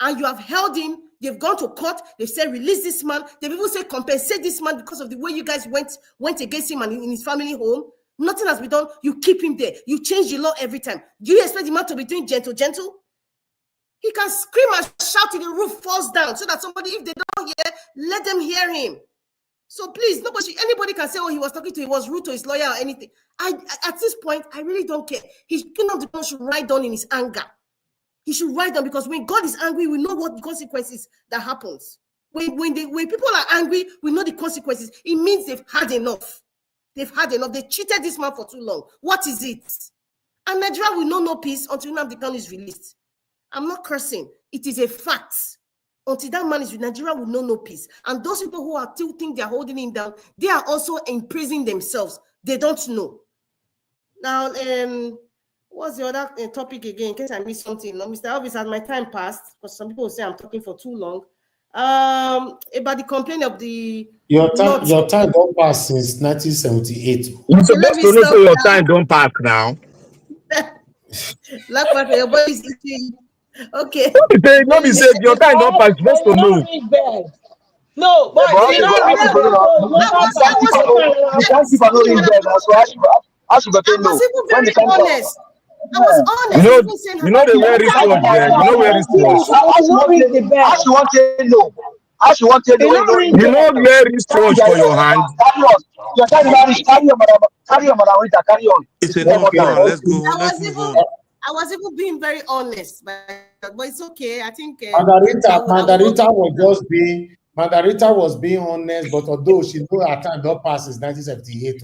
and you have held him, they've gone to court, they've said release this man, they've even said compensate this man because of the way you guys went against him and in his family home. Nothing has been done. You keep him there. You change the law every time. Do you expect the man to be doing gentle? He can scream and shout till the roof falls down so that somebody, if they don't hear, let them hear him. So please, anybody can say, oh, he was talking to, he was rude to his lawyer or anything. At this point, I really don't care. Nnamdi Kanu should write down in his anger. He should write down, because when God is angry, we know what the consequences that happens. When people are angry, we know the consequences. It means they've had enough. They've had enough. They cheated this man for too long. What is it? And Nigeria will know no peace until Nnamdi Kanu is released. I'm not cursing. It is a fact. Until that man is released, Nigeria will know no peace. And those people who are still think they're holding him down, they are also imprisoning themselves. They don't know. Now, what's the other topic again? In case I missed something. No, Mr. Elvis, has my time passed? Because some people will say I'm talking for too long. About the complaint of the... Your time don't pass since 1978. You're supposed to know so your time don't pass now. Your boy is okay. Let me say your time don't pass. You're supposed to know. No, but you know, I was honest. You know the way wristwatch there. You know where wristwatch. How she want to know? You know where wristwatch for your hand. Carry on. It's enough now. Let's go. Let's move on. I was even being very honest, but it's okay. I think Margarita was being honest, but although she knew her time don't pass since 1978.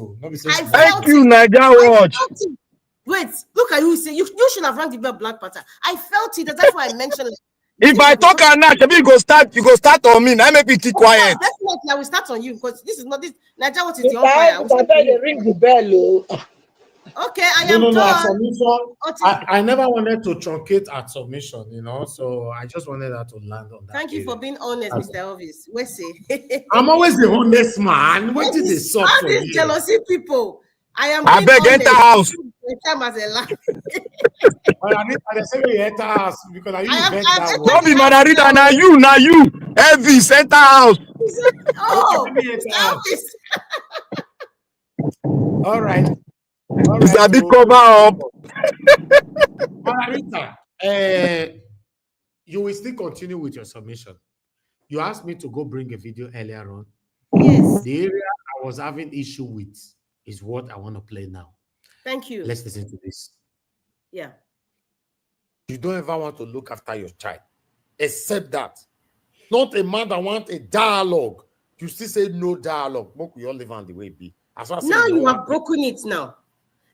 Thank you, Naija Watch. Wait, look at you say you should have run the Black Panther. I felt it. That's why I mentioned it. If I talk and now, you go start on me. I make me keep quiet. Definitely, I will start on you because this is not this. Naija Watch is the umpire. I ring the bell. Okay, I am done. I never wanted to truncate at submission, so I just wanted her to land on that. Thank you for being honest, Mr. Elvis. Where's it? I'm always the honest man. What did they solve for you? Jealousy people. I beg enter house. Don't be Margarita, now you. Elvis, enter house. Oh, Elvis. All right. It's a big cover up. Margarita, you will still continue with your submission. You asked me to go bring a video earlier on. Yes. The area I was having issue with is what I want to play now. Thank you. Let's listen to this. Yeah. You don't ever want to look after your child, except that. Not a man that wants a dialogue. you still say no dialogue. We all live on the way it be. As I Now say, you no have broken it now.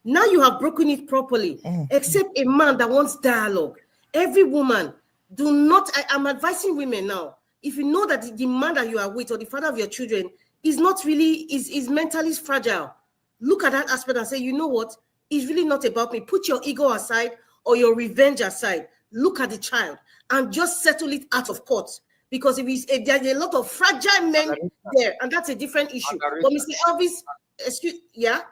Now you have broken it properly. Except a man that wants dialogue. Every woman, do not, I'm advising women now. If you know that the man that you are with or the father of your children is not really, is mentally fragile, look at that aspect and say, you know what? It's really not about me. Put your ego aside or your revenge aside. Look at the child and just settle it out of court. Because if there's a lot of fragile men there, and that's a different issue. But Mr. Elvis, yeah?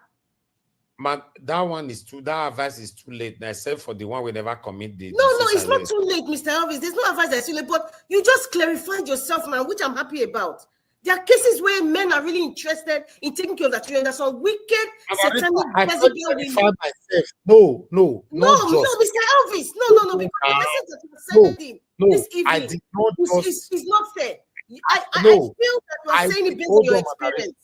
Man, that one is too, that advice is too late, except for the one we never commit the. No, it's not too late, Mr. Elvis. There's no advice that's too late, but you just clarified yourself, man, which I'm happy about. There are cases where men are really interested in taking care of their children. There's some wicked, satanic, myself. No, Mr. Elvis. No, because the message that you're sending this evening is not fair. I feel that you are saying it based on your experience.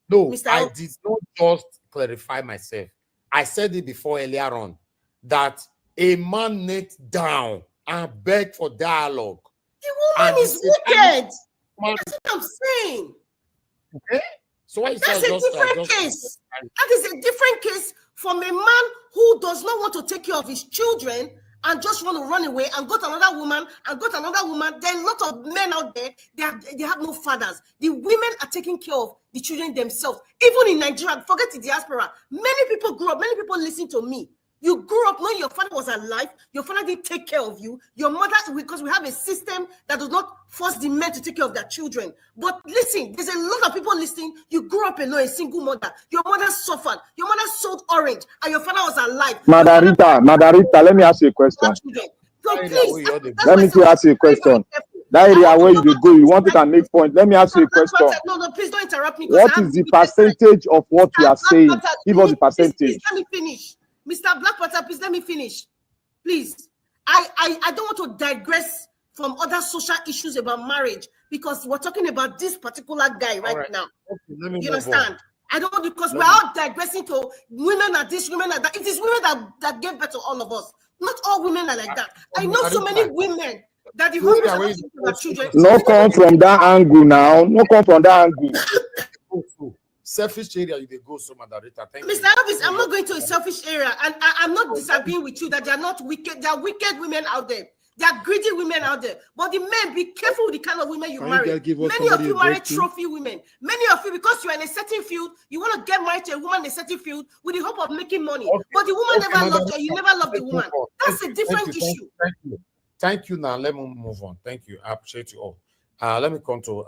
No, Mr. I Elvis. did not just clarify myself. I said it before earlier on that a man knelt down and begged for dialogue. The woman is wicked. That's what I'm saying. Okay? So why that's a different case. That is a different case from a man who does not want to take care of his children and just want to run away and go to another woman and go to another woman. There are a lot of men out there, they have no fathers. The women are taking care of the children themselves. Even in Nigeria, forget the diaspora. Many people grew up, many people listen to me. You grew up knowing your father was alive, your father didn't take care of you, your mother, because we have a system that does not force the men to take care of their children. But listen, there's a lot of people listening. You grew up alone, a single mother. Your mother suffered. Your mother sold orange, and your father was alive. Madarita, let me ask you a question. So please, let me ask you a question. That area where you go, you want to make point. Let me ask you a question. No, please don't interrupt me. What is the percentage of what you are saying? Give us the percentage. Let me finish. Mr. Blackwater, please let me finish. Please. I don't want to digress from other social issues about marriage because we're talking about this particular guy right now. Okay, you understand? I don't want, because we're all digressing to women are this, women are that. It is women that gave birth to all of us. Not all women are like that. I know so many women that the husbands are not taking care of their children. No come from that angle now. No come from that angle. Selfish area you go so Madarita. Thank Mr. Elvis, I'm not going to a selfish area, and I'm not disagreeing with you that they are not wicked. There are wicked women out there. There are greedy women out there. But the men, be careful with the kind of women you marry. Many of you marry trophy women. Many of you, because you're in a certain field, you want to get married to a woman in a certain field with the hope of making money. Okay. But the woman never loved you. You never loved the woman. That's a different issue. Thank you. Now let me move on. Thank you. I appreciate you all. Let me come to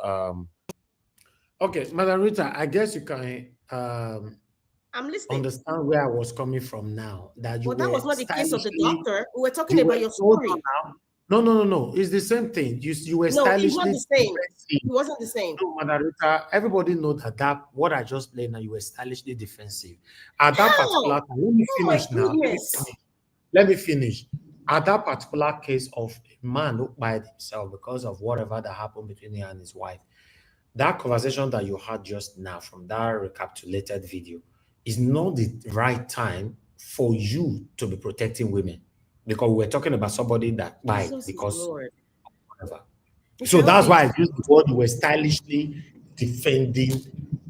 okay, Madam Rita, I guess you can I'm listening. Understand where I was coming from now. That that was not the case of the doctor. We were talking about your story. No. It's the same thing. You were stylishly. No, it wasn't the same. It wasn't the same. No, Madam Rita, everybody knows that what I just played now, you were stylishly defensive. At that particular time, let me finish now. Let me finish. At that particular case of a man who by himself because of whatever that happened between him and his wife, that conversation that you had just now from that recapitulated video is not the right time for you to be protecting women, because we're talking about somebody that died because of whatever. So that's why I used the word you were stylishly defending.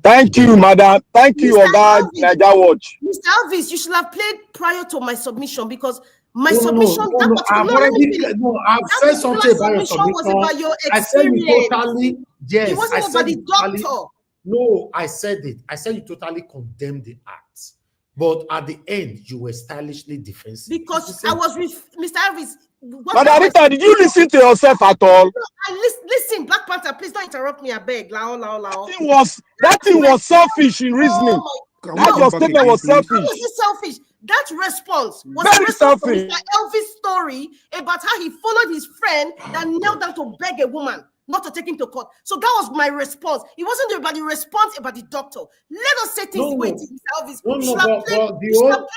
Thank you, madam. Thank you, Oga Naija Watch. Mr. Elvis, you should have played prior to my submission, because my submission, I've said something about your submission. Was about your experience. I said you totally, yes. It wasn't about the doctor. No, I said it. I said you totally condemned the act. But at the end, you were stylishly defensive. Because I was with Mr. Elvis. Madam Rita, did you listen to yourself at all? No, listen, Black Panther, please don't interrupt me, I beg. That thing was selfish in reasoning. Your statement was selfish. How was it selfish? That response was very selfish. Mr. Elvis' story about how he followed his friend that knelt down to beg a woman not to take him to court. So that was my response. It wasn't about the response about the doctor. Let us say things the way it is, Mr. Elvis. You should have played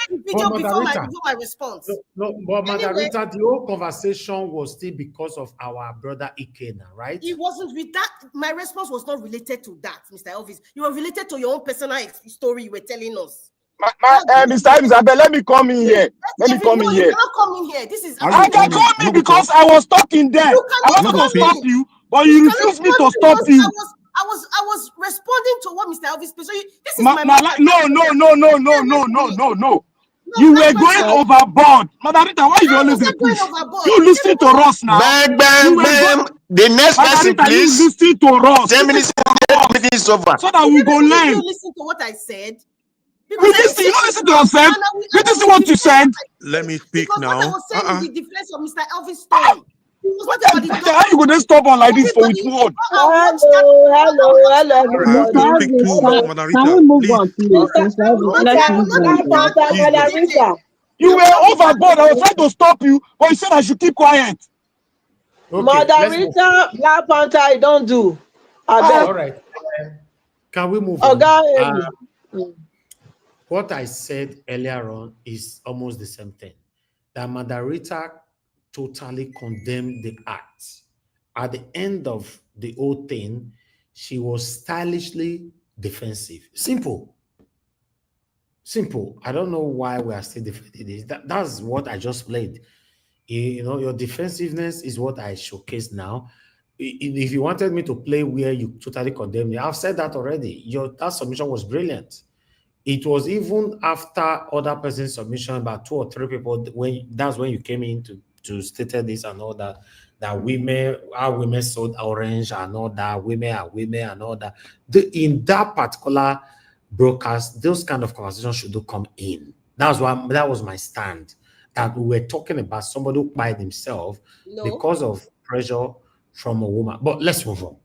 the video before my response. But Margarita, the whole conversation was still because of our brother Ikena, right? It wasn't with that. My response was not related to that, Mr. Elvis. You were related to your own personal story you were telling us. Mr. Elvis, let me come in here. Let me come in here. You cannot come in here. This is. I can come in because I was talking there. I was going to stop you, but you refused me to stop you. I was was responding to what Mr. Elvis said. So this is No. You were going overboard. Madam Rita, why you always the push? You listen to us now. The next person, please. You listen to us. 10 minutes is over. So that we go learn. You listen to what I said. You don't listen to yourself. You listen to what you said. Let me speak because now. What I was saying in the defense of Mr. Elvis' story. How you going to stop on like this for with word? Hello, Madam Rita. You were overboard. I was trying to stop you, but you said I should keep quiet. Mother Rita, Black Panther, I don't do. All right. Can we move on? What I said earlier on is almost the same thing. That Madarita totally condemned the act. At the end of the whole thing, she was stylishly defensive. Simple. I don't know why we are still defending this. That's what I just played. You know, your defensiveness is what I showcase now. If you wanted me to play where you totally condemn me, I've said that already. That submission was brilliant. It was even after other person's submission, about 2 or 3 people, that's when you came in to stated this and all that our women sold orange and all that, women are women and all that. In that particular broadcast, those kind of conversations should come in. That was my stand. That we were talking about somebody who fired himself because of pressure from a woman. But let's move on.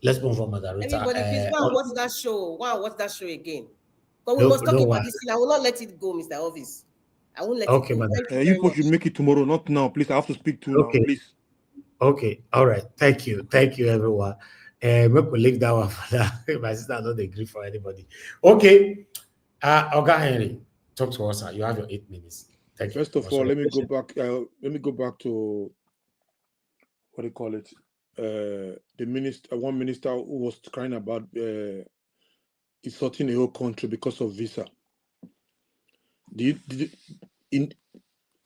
Madarita. Everybody, please go and watch that show. Wow, watch that show again. But we must talk about this thing. I will not let it go, Mr. Elvis. I won't let it go. You folks should make it tomorrow, not now. Please, I have to speak to now, please. Okay, all right. Thank you, everyone. Make we leave that one for that. My sister don't agree for anybody. Okay, Oga Henry, talk to us. You have your 8 minutes. Thank you. First of all, let me go back. Let me go back to what do you call it? The minister, one minister who was crying about insulting the whole country because of visa. I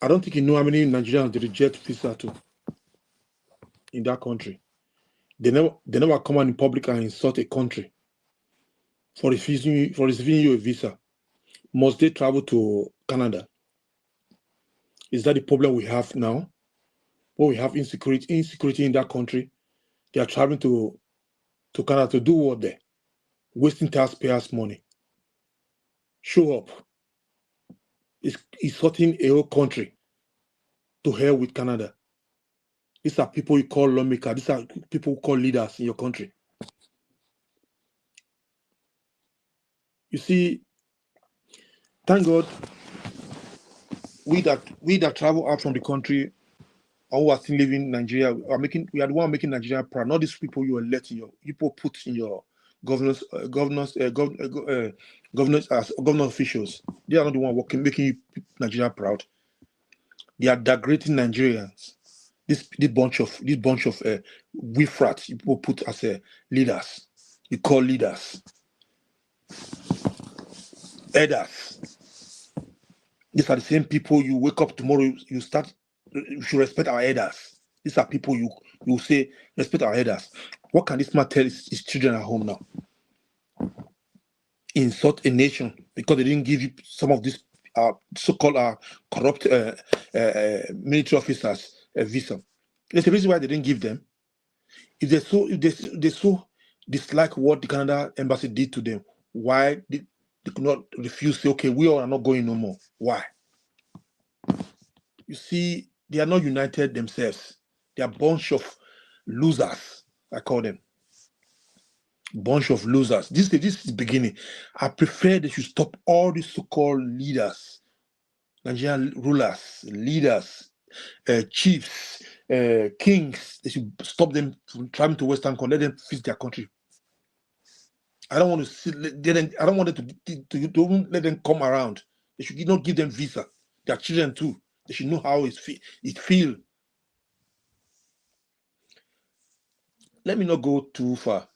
don't think you know how many Nigerians they reject visa to in that country. They never come out in public and insult a country for refusing you a visa. Must they travel to Canada? Is that the problem we have now? When we have insecurity in that country, they are traveling to Canada to do what there? Wasting taxpayers' money. Show up. It's hurting a whole country. To hell with Canada. These are people you call lawmakers. These are people who call leaders in your country. You see, thank God, we that travel out from the country or who are still living in Nigeria, we are the one making Nigeria proud. Not these people you elect people put in your governors officials. They are not the one making you Nigeria proud. They are degrading Nigerians. This bunch of wifrats people put as leaders. You call leaders. Elders. These are the same people you wake up tomorrow, you should respect our elders. These are people you say, respect our elders. What can this man tell his children at home now? Insult a nation because they didn't give you some of these so-called corrupt military officers a visa. There's a reason why they didn't give them. If they so dislike what the Canada embassy did to them, why they could not refuse to say, okay, we all are not going no more? Why? You see, they are not united themselves. They are a bunch of losers, I call them. Bunch of losers. This is the beginning. I prefer they should stop all these so-called leaders, Nigerian rulers, leaders, chiefs, kings. They should stop them from traveling to Western country. Let them fix their country. I don't want to see. I don't want them to let them come around. They should not give them visa. Their children too. They should know how it feel. Let me not go too far.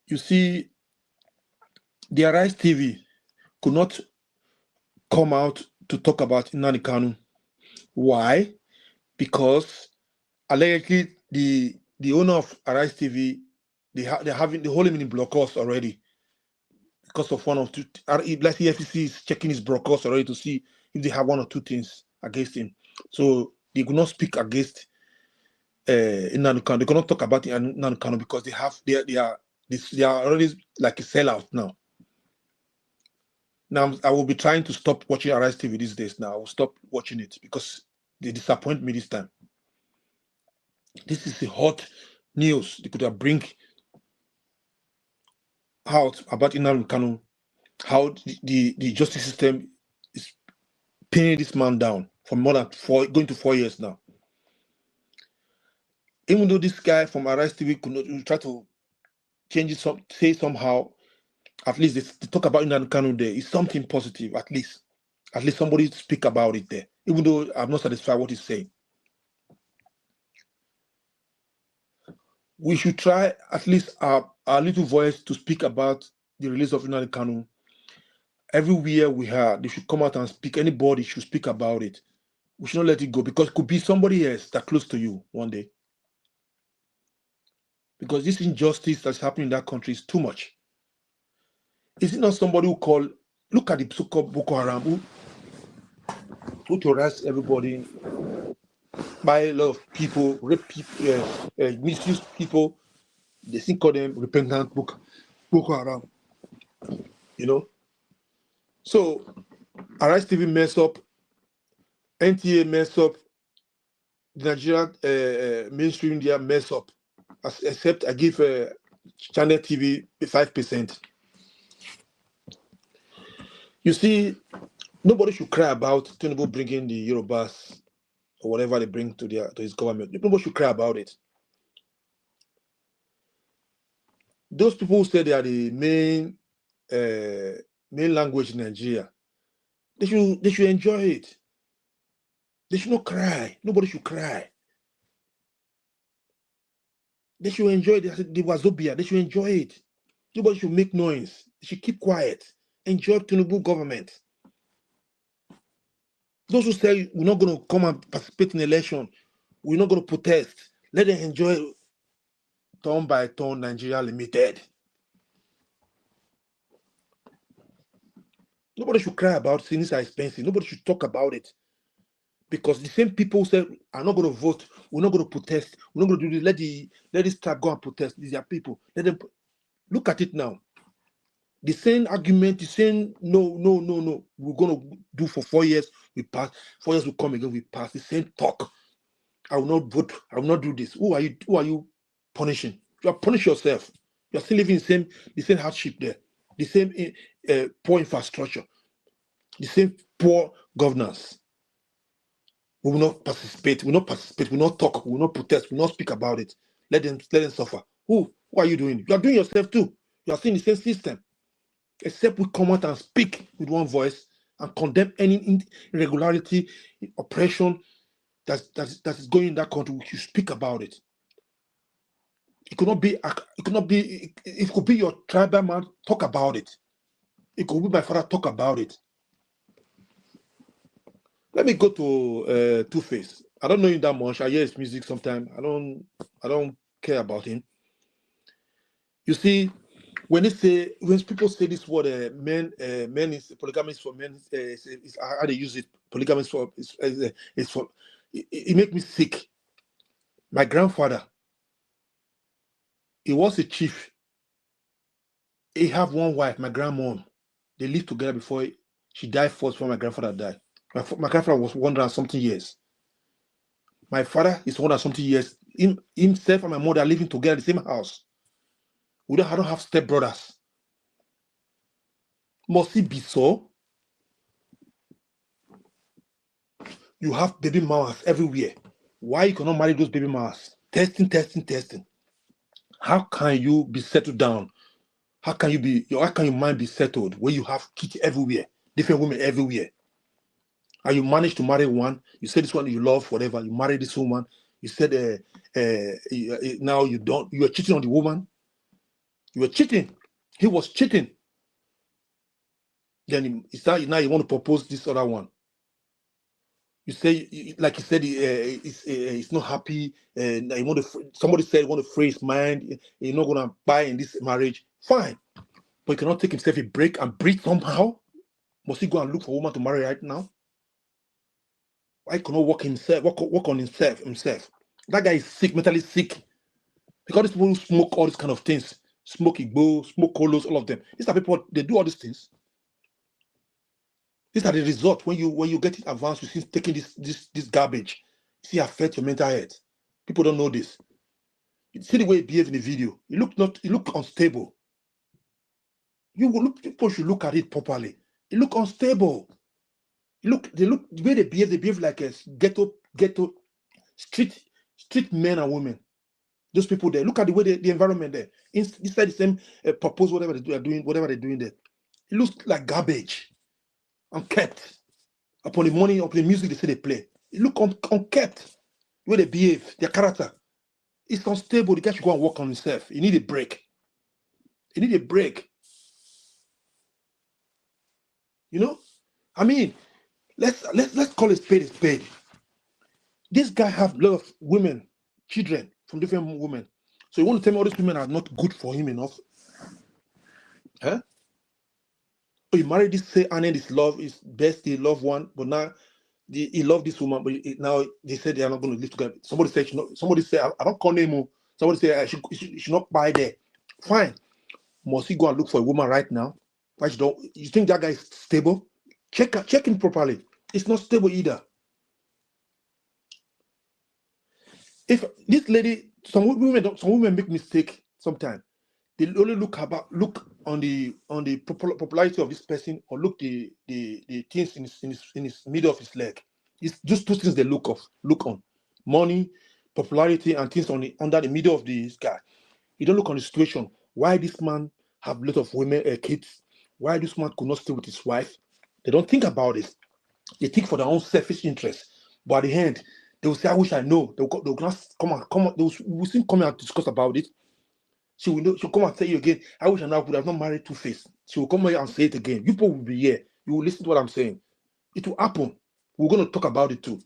You see, the Arise TV could not come out to talk about Nnamdi Kanu. Why? Because allegedly the owner of Arise TV They hold him in blockhouse already because of one or two. Like the FCC is checking his blockhouse already to see if they have one or two things against him. So they could not speak against Nnamdi Kanu. They cannot talk about Nnamdi Kanu because they are already like a sellout now. Now I will be trying to stop watching Arise TV these days. Now I will stop watching it because they disappoint me this time. This is the hot news they could have bring out about Nnamdi Kanu, how the justice system is pinning this man down for more than going to 4 years now. Even though this guy from Arise TV could not try to change it, say somehow, at least they talk about Nnamdi Kanu there is something positive. At least somebody speak about it there. Even though I'm not satisfied with what he's saying, we should try at least our little voice to speak about the release of Nnamdi Kanu. Everywhere we are, they should come out and speak. Anybody should speak about it. We should not let it go because it could be somebody else that close to you one day. Because this injustice that's happening in that country is too much. Is it not somebody who look at the so-called Boko Haram who terrorize everybody, buy a lot of people, rape people, misuse people. They still call them repentant Boko Haram. You know? So, Arise TV mess up, NTA mess up, the Nigerian mainstream media mess up. Except I give Channel TV 5%. You see, nobody should cry about Tinubu bringing the Yorubas or whatever they bring to his government. Nobody should cry about it. Those people who say they are the main language in Nigeria, they should enjoy it. They should not cry. Nobody should cry. They should enjoy the Wazobia. They should enjoy it. Nobody should make noise. They should keep quiet. Enjoy Tinubu government. Those who say we're not going to come and participate in election, we're not going to protest, let them enjoy turn by turn Nigeria Limited. Nobody should cry about things are expensive. Nobody should talk about it. Because the same people say, I'm not going to vote, we're not going to protest, we're not going to do this, let this tribe go and protest. These are people. Let them look at it now. The same argument, the same no. We're going to do for 4 years, we pass. 4 years will come again, we pass. The same talk. I will not vote, I will not do this. Who are you punishing? You are punishing yourself. You are still living the same hardship there, the same poor infrastructure, the same poor governance. We will not participate, we will not talk, we will not protest, we will not speak about it. Let them suffer. Who are you doing? You are doing yourself too. You are seeing the same system. Except we come out and speak with one voice and condemn any irregularity, oppression that is going in that country. We should speak about it. It could be your tribal man, talk about it. It could be my father, talk about it. Let me go to Two-Face. I don't know him that much. I hear his music sometimes. I don't care about him. You see, when people say this word, men is polygamous for men. Is how they use it. Polygamous for it's for. It makes me sick. My grandfather, he was a chief. He have one wife, my grandmom. They lived together before she died first. Before my grandfather died. My grandfather was 100-something years. My father is 100-something years. Himself and my mother are living together in the same house. I don't have stepbrothers. Must it be so? You have baby mamas everywhere. Why you cannot marry those baby mamas? Testing. How can you be settled down? How can your mind be settled when you have kids everywhere, different women everywhere? And you manage to marry one, you say this one you love, whatever, you marry this woman, you said now you are cheating on the woman. You were cheating. He was cheating. Then now you want to propose this other one. You say, like you said, he's not happy. Somebody said he want to free his mind. He's not gonna buy in this marriage. Fine, but he cannot take himself a break and breathe somehow. Must he go and look for a woman to marry right now? Why cannot work on himself? That guy is sick, mentally sick. Because these people who smoke all these kind of things, smoke Igbo, smoke colos, all of them. These are people, they do all these things. These are the results when you get it advanced, you see taking this garbage. See, affect your mental health. People don't know this. You see the way he behaved in the video. He looked unstable. People should look at it properly. He looked unstable. The way they behave like a ghetto street men and women. Those people there. Look at the way the environment there. Inside the same purpose, whatever they're doing there. It looks like garbage. Unkept. Upon the music they say they play. It look unkept. The way they behave, their character. It's unstable. The guy should go and work on himself. He need a break. You know? I mean, let's call a spade a spade. This guy have a lot of women, children from different women. So you want to tell me all these women are not good for him enough? Huh? So you married this, say Anne is love, is best, he love one, but now he love this woman, but now they said they are not going to live together. Somebody said, I don't call name. Somebody said she should not buy there. Fine. Must he go and look for a woman right now? Why you think that guy is stable? Check him properly. It's not stable either. If this lady, some women make mistake sometimes. They only look on the popularity of this person, or look the things in his middle of his leg. It's just two things they look on: money, popularity, and things under the middle of this guy. You don't look on the situation. Why this man have a lot of women, kids? Why this man could not stay with his wife? They don't think about it. They think for their own selfish interest. But at the end, they will say, "I wish I know." They'll come on. They will soon come and discuss about it. She will know. She'll come and tell you again, "I wish I know I would have not married Two-Face." She will come here and say it again. You people will be here. You will listen to what I'm saying. It will happen. We're going to talk about it too.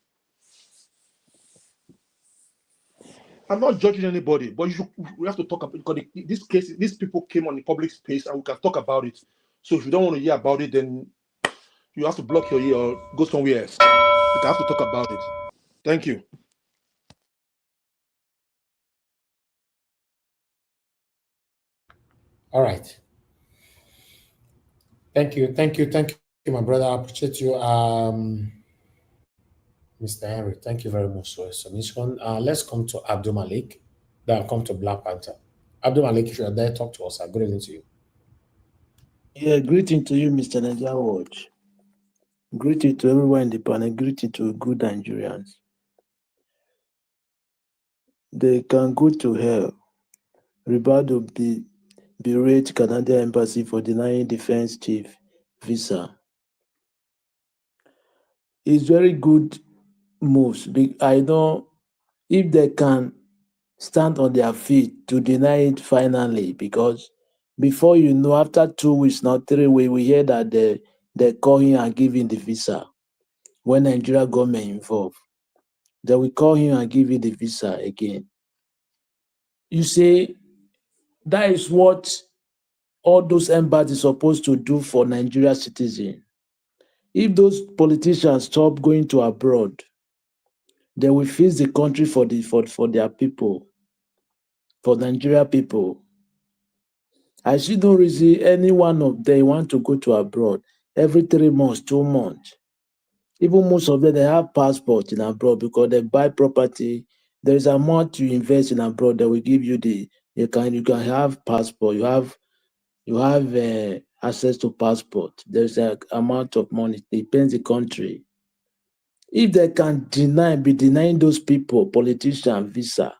I'm not judging anybody, but we have to talk about it, because this case, these people came on the public space and we can talk about it. So if you don't want to hear about it, then you have to block your ear or go somewhere else. We have to talk about it. Thank you. All right. Thank you, my brother. I appreciate you, Mr. Henry. Thank you very much for your submission. Let's come to Abdul Malik. Then I'll come to Black Panther. Abdul Malik, if you're there, talk to us. Good evening to you. Yeah, greeting to you, Mr. Nigeria Watch. Greeting to everyone in the panel. Greeting to good Nigerians. They can go to hell. Ribadu Berates Canadian Embassy for denying defense chief visa. It's very good moves. I know if they can stand on their feet to deny it finally, because before you know, after 2 weeks, now 3 weeks, we hear that they call him and give him the visa. When Nigeria government involved, they will call him and give him the visa again. You see, that is what all those embassies are supposed to do for Nigeria citizens. If those politicians stop going to abroad, they will fix the country for their people, for Nigeria people. I see no reason any one of them want to go to abroad every 3 months, 2 months. Even most of them, they have passport in abroad because they buy property. There is amount you invest in abroad that will give you you can have passport. You have access to passport. There's an amount of money. It depends the country. If they can be denying those people, politicians, visa,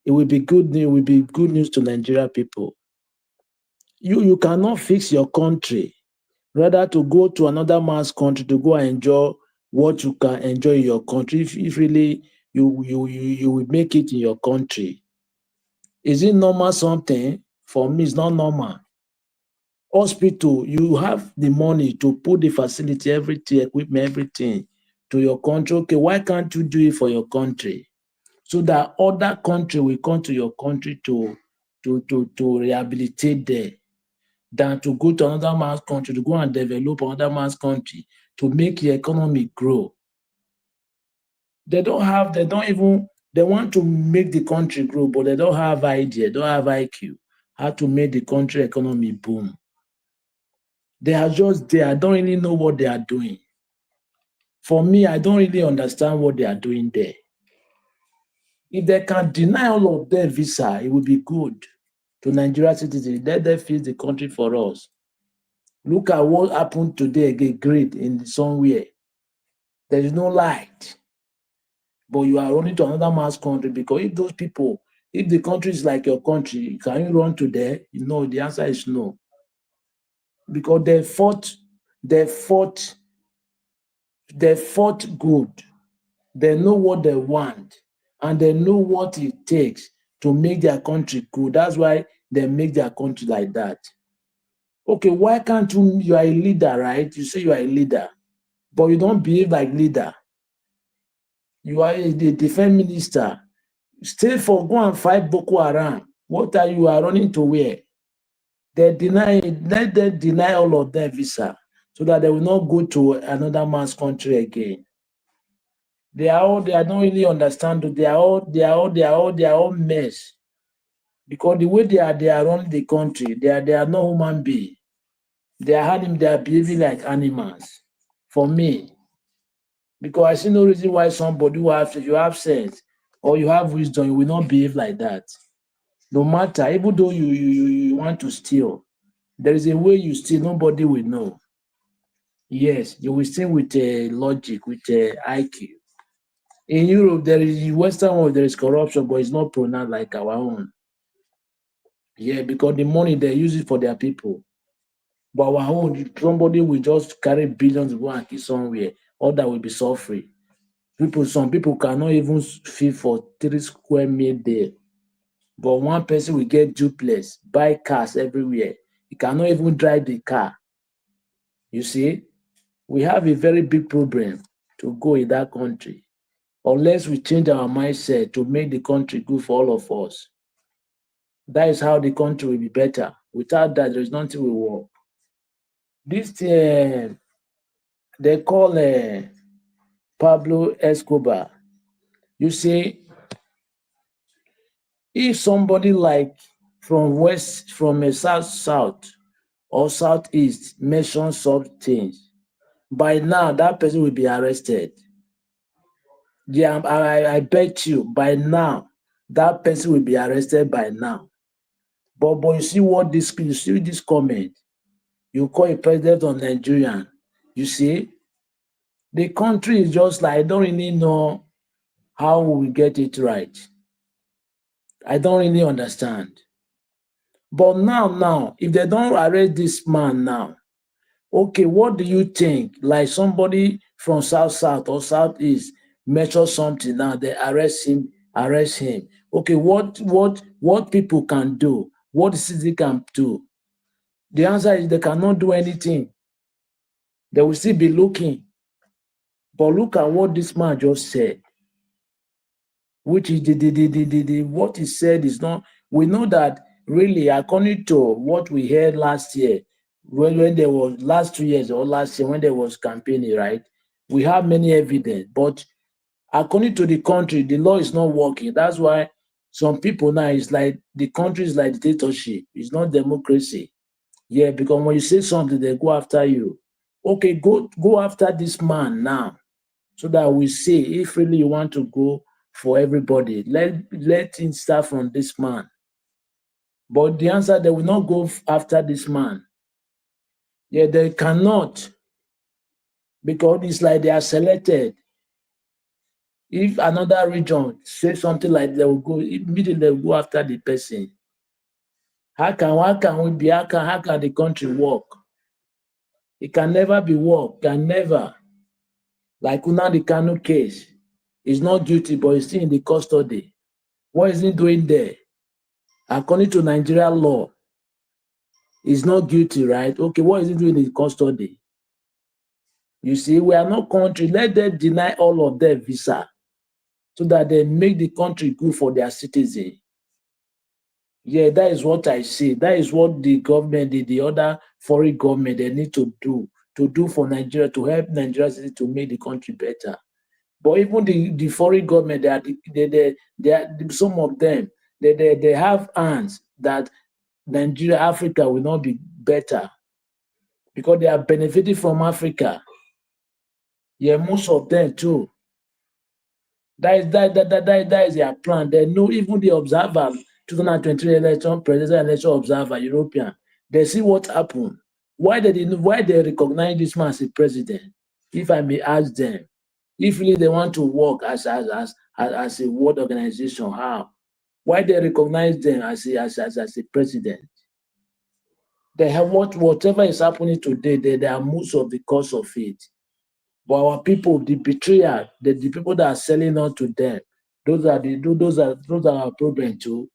it will be good news. It will be good news to Nigeria people. You cannot fix your country. Rather to go to another man's country to go and enjoy what you can enjoy in your country. If really you will make it in your country. Is it normal something? For me, it's not normal. Hospital, you have the money to put the facility, everything, equipment, everything. to your country. Okay, why can't you do it for your country? So that other country will come to your country to rehabilitate there, than to go to another man's country, to go and develop another man's country, to make the economy grow. They want to make the country grow, but they don't have idea, don't have IQ, how to make the country economy boom. They are just there. I don't really know what they are doing. For me, I don't really understand what they are doing there. If they can deny all of their visa, it would be good to Nigerian citizens. Let them fix the country for us. Look at what happened today, get great in somewhere. There is no light. But you are running to another man's country, because if those people, if the country is like your country, can you run to there? You know, the answer is no. Because they fought good. They know what they want, and they know what it takes to make their country good. That's why they make their country like that. Okay, why can't you are a leader, right? You say you are a leader, but you don't behave like leader. You are the defense minister. Stay for, go and fight Boko Haram. What are you running to where? Let them deny all of their visa, so that they will not go to another man's country again. They don't really understand. They are all mess. Because the way they are running the country, they are no human being. They are behaving like animals. For me. Because I see no reason why somebody who if you have sense or you have wisdom, you will not behave like that. No matter, even though you want to steal, there is a way you steal, nobody will know. Yes, you will steal with logic, with IQ. In Europe, there is Western world, there is corruption, but it's not pronounced like our own. Yeah, because the money they use it for their people. But our own, somebody will just carry billions to go and kill somewhere, or that will be suffering. Some people cannot even feed for 3 square meals there. But one person will get duplex, buy cars everywhere. He cannot even drive the car. You see, we have a very big problem to go in that country. Unless we change our mindset to make the country good for all of us. That is how the country will be better. Without that, there is nothing will work. This they call Pablo Escobar. You see, if somebody like from a south or southeast mentions something, by now that person will be arrested. Yeah, I bet you by now that person will be arrested by now. But you see you see this comment. You call a president of Nigerian. You see, the country is just like, I don't really know how we get it right. I don't really understand. But now, if they don't arrest this man now, okay, what do you think? Like somebody from south or southeast measure something now, they arrest him. Okay, what people can do? What the city can do? The answer is they cannot do anything. They will still be looking. But look at what this man just said. Which is what he said is not. We know that really, according to what we heard last year, when there was last 2 years or last year when there was campaigning, right? We have many evidence, but according to the country, the law is not working. That's why some people now is like the country is like dictatorship. It's not democracy. Yeah, because when you say something, they go after you. Okay, go after this man now, so that we see if really you want to go for everybody. Let him start from this man. But the answer, they will not go after this man. Yeah, they cannot, because it's like they are selected. If another region says something like, they will go immediately, they will go after the person. How can the country work? It can never be work, can never. Like Nnamdi Kanu case, he's not guilty, but he's still in the custody. What is he doing there? According to Nigerian law, he's not guilty, right? Okay, what is he doing in custody? You see, we are not country. Let them deny all of their visa so that they make the country good for their citizens. Yeah, that is what I see. That is what the government, the other foreign government, they need to do for Nigeria, to help Nigeria to make the country better. But even the foreign government, they are some of them, they have hands that Nigeria, Africa will not be better because they are benefiting from Africa. Yeah, most of them too. That is their plan. They know, even the observer, 2023 election, presidential election observer, European, they see what happened. Why they recognize this man as a president? If I may ask them, if really they want to work as a world organization, how? Why they recognize them as a president? They have whatever is happening today, they are most of the cause of it. But our people, the betrayal, the people that are selling out to them, those are our problem too.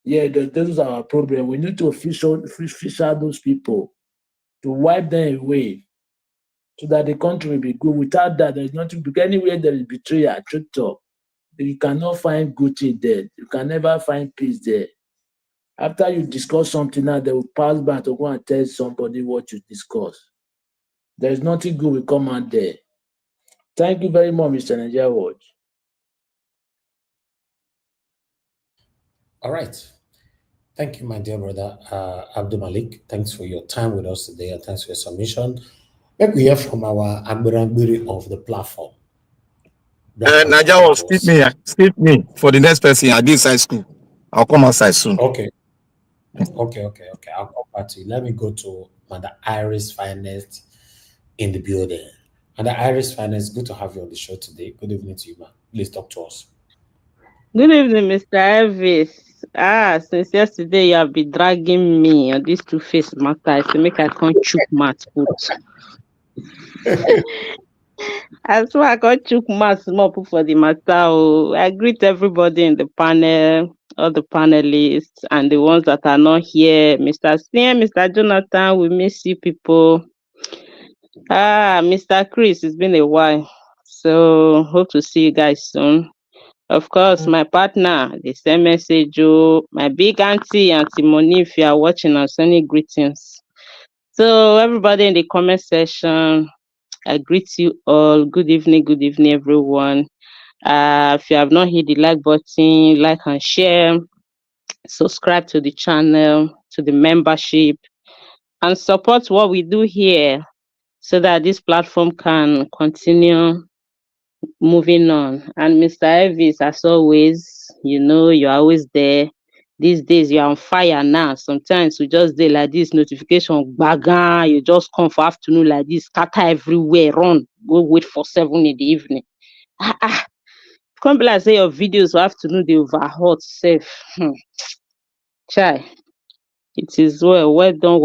Yeah, those are our problem. We need to fish out those people, to wipe them away, so that the country will be good. Without that, there's nothing. Because anywhere there is betrayal, trick talk, you cannot find good thing there. You can never find peace there. After you discuss something now, they will pass back to go and tell somebody what you discuss. There's nothing good will come out there. Thank you very much, Mr. Nigeria Watch. All right. Thank you, my dear brother Abdul Malik. Thanks for your time with us today, and thanks for your submission. Let me hear from our Agberangbiri of the platform. Nigeria, skip me for the next person. I did side school. I'll come outside soon. Okay. I'll come back to you. Let me go to Mother Iris Finest in the building. Mother Iris Finest, good to have you on the show today. Good evening to you, man. Please talk to us. Good evening, Mr. Elvis. Since yesterday you have been dragging me on this two-faced matter to make I can't chook mouth put. As well, I can't chook mouth small put for the matter. Oh. I greet everybody in the panel, all the panelists, and the ones that are not here. Mr. Sneer, Mr. Jonathan, we miss you people. Mr. Chris, it's been a while. So hope to see you guys soon. Of course, my partner, the same message. My big auntie, Auntie Moni, if you are watching us, any greetings. So everybody in the comment section, I greet you all. Good evening, everyone. If you have not hit the like button, like and share, subscribe to the channel, to the membership, and support what we do here so that this platform can continue moving on. And Mr. Elvis, as always, you're always there. These days you're on fire now. Sometimes we just do like this notification, baga, you just come for afternoon like this, scatter everywhere, run, go wait for 7 in the evening. Can't be like say your videos for afternoon they over hot, safe. Chai. It is well done.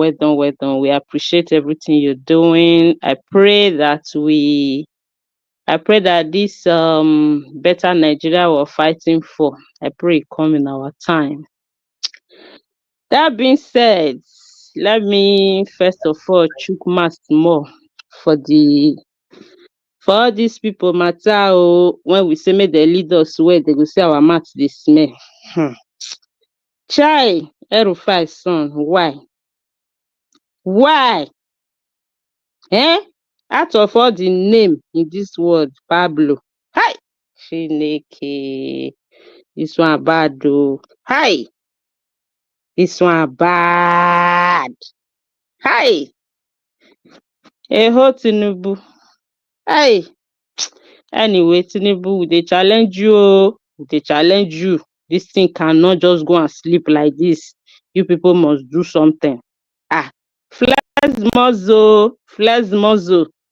We appreciate everything you're doing. I pray that this better Nigeria we're fighting for, I pray it come in our time. That being said, let me first of all chook mouth more for all these people matter. When we say make they lead us where they go say our mouth they smell. Chai, El-Rufai son, why? Out of all the name in this world, Pablo. Hi, Chineke. This one bad though. Hi. This one bad. Hi. Eho Tinubu. Hi. Anyway, Tinubu, they challenge you. This thing cannot just go and sleep like this. You people must do something. Flex muzzle.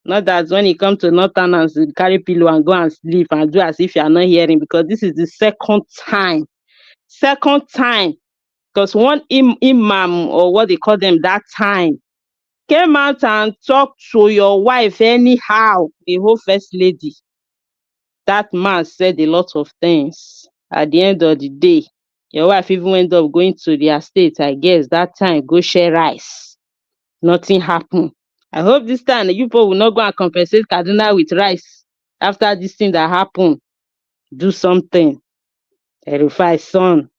Not that when it comes to Northerners, you carry pillow and go and sleep and do as if you are not hearing, because this is the second time. Because one imam, or what they call them that time, came out and talked to your wife anyhow, the whole first lady. That man said a lot of things. At the end of the day, your wife even ended up going to their state, I guess, that time, go share rice. Nothing happened. I hope this time you people will not go and compensate Kaduna with rice after this thing that happened. Do something. El-Rufai son.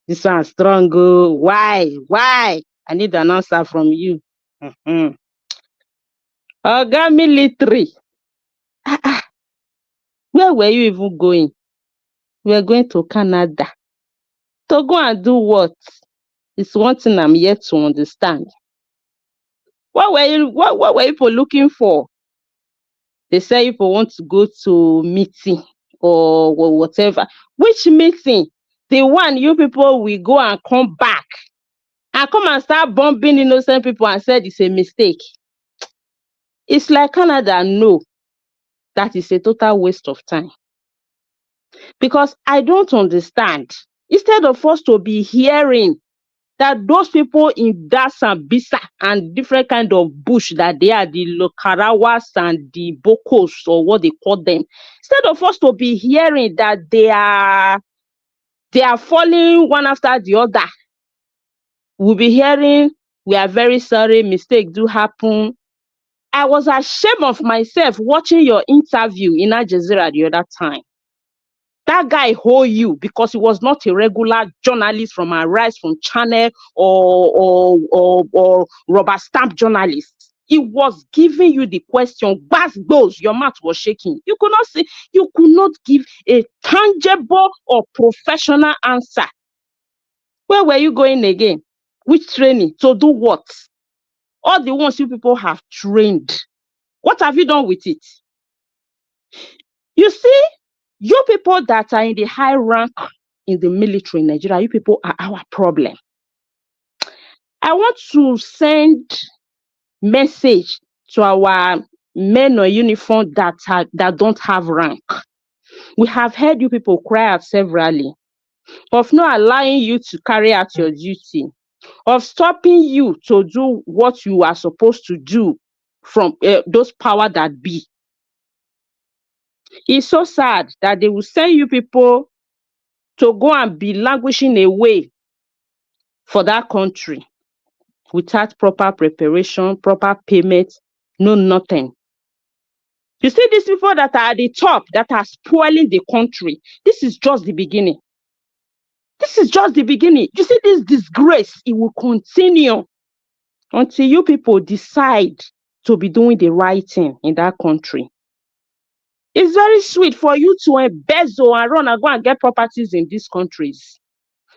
This one strong. Go. Why? Why? I need an answer from you. Oga military. Where were you even going? We are going to Canada. To go and do what? It's one thing I'm yet to understand. What were you people looking for? They say you people want to go to meeting or whatever. Which meeting? The one you people will go and come back and come and start bombing innocent people and said it's a mistake. It's like Canada. No, that is a total waste of time. Because I don't understand. Instead of us to be hearing that those people in that Sambisa and different kind of bush that they are, the Lokarawas and the Bokos or what they call them, instead of us to be hearing that they are falling one after the other, we'll be hearing, we are very sorry, mistakes do happen. I was ashamed of myself watching your interview in Al Jazeera the other time. That guy hold you because he was not a regular journalist from Arise, from Channel or rubber stamp journalist. He was giving you the question, goes, your mouth was shaking. You could not say, you could not give a tangible or professional answer. Where were you going again? Which training? To do what? All the ones you people have trained. What have you done with it? You see, you people that are in the high rank in the military in Nigeria, you people are our problem. I want to send message to our men on uniform that don't have rank. We have heard you people cry out severally of not allowing you to carry out your duty, of stopping you to do what you are supposed to do from those power that be. It's so sad that they will send you people to go and be languishing away for that country without proper preparation, proper payment, no nothing. You see these people that are at the top that are spoiling the country. This is just the beginning. This is just the beginning. You see this disgrace, it will continue until you people decide to be doing the right thing in that country. It's very sweet for you to embezzle and run and go and get properties in these countries.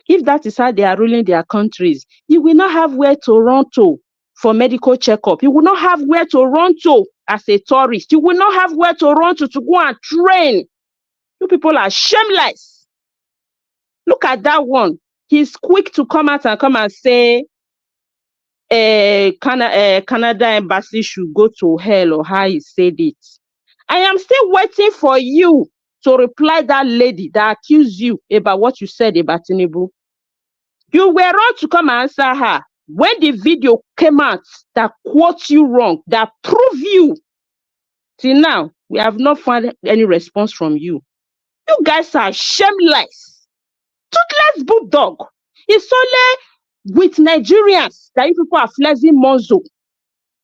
If that is how they are ruling their countries, you will not have where to run to for medical checkup. You will not have where to run to as a tourist. You will not have where to run to go and train. You people are shameless. Look at that one. He's quick to come out and say Canada embassy should go to hell, or how he said it. I am still waiting for you to reply that lady that accused you about what you said about Tinubu. You were wrong to come and answer her. When the video came out that quotes you wrong, that prove you, till now, we have not found any response from you. You guys are shameless. Toothless bulldog. It's only with Nigerians that you people are flexing muzzle.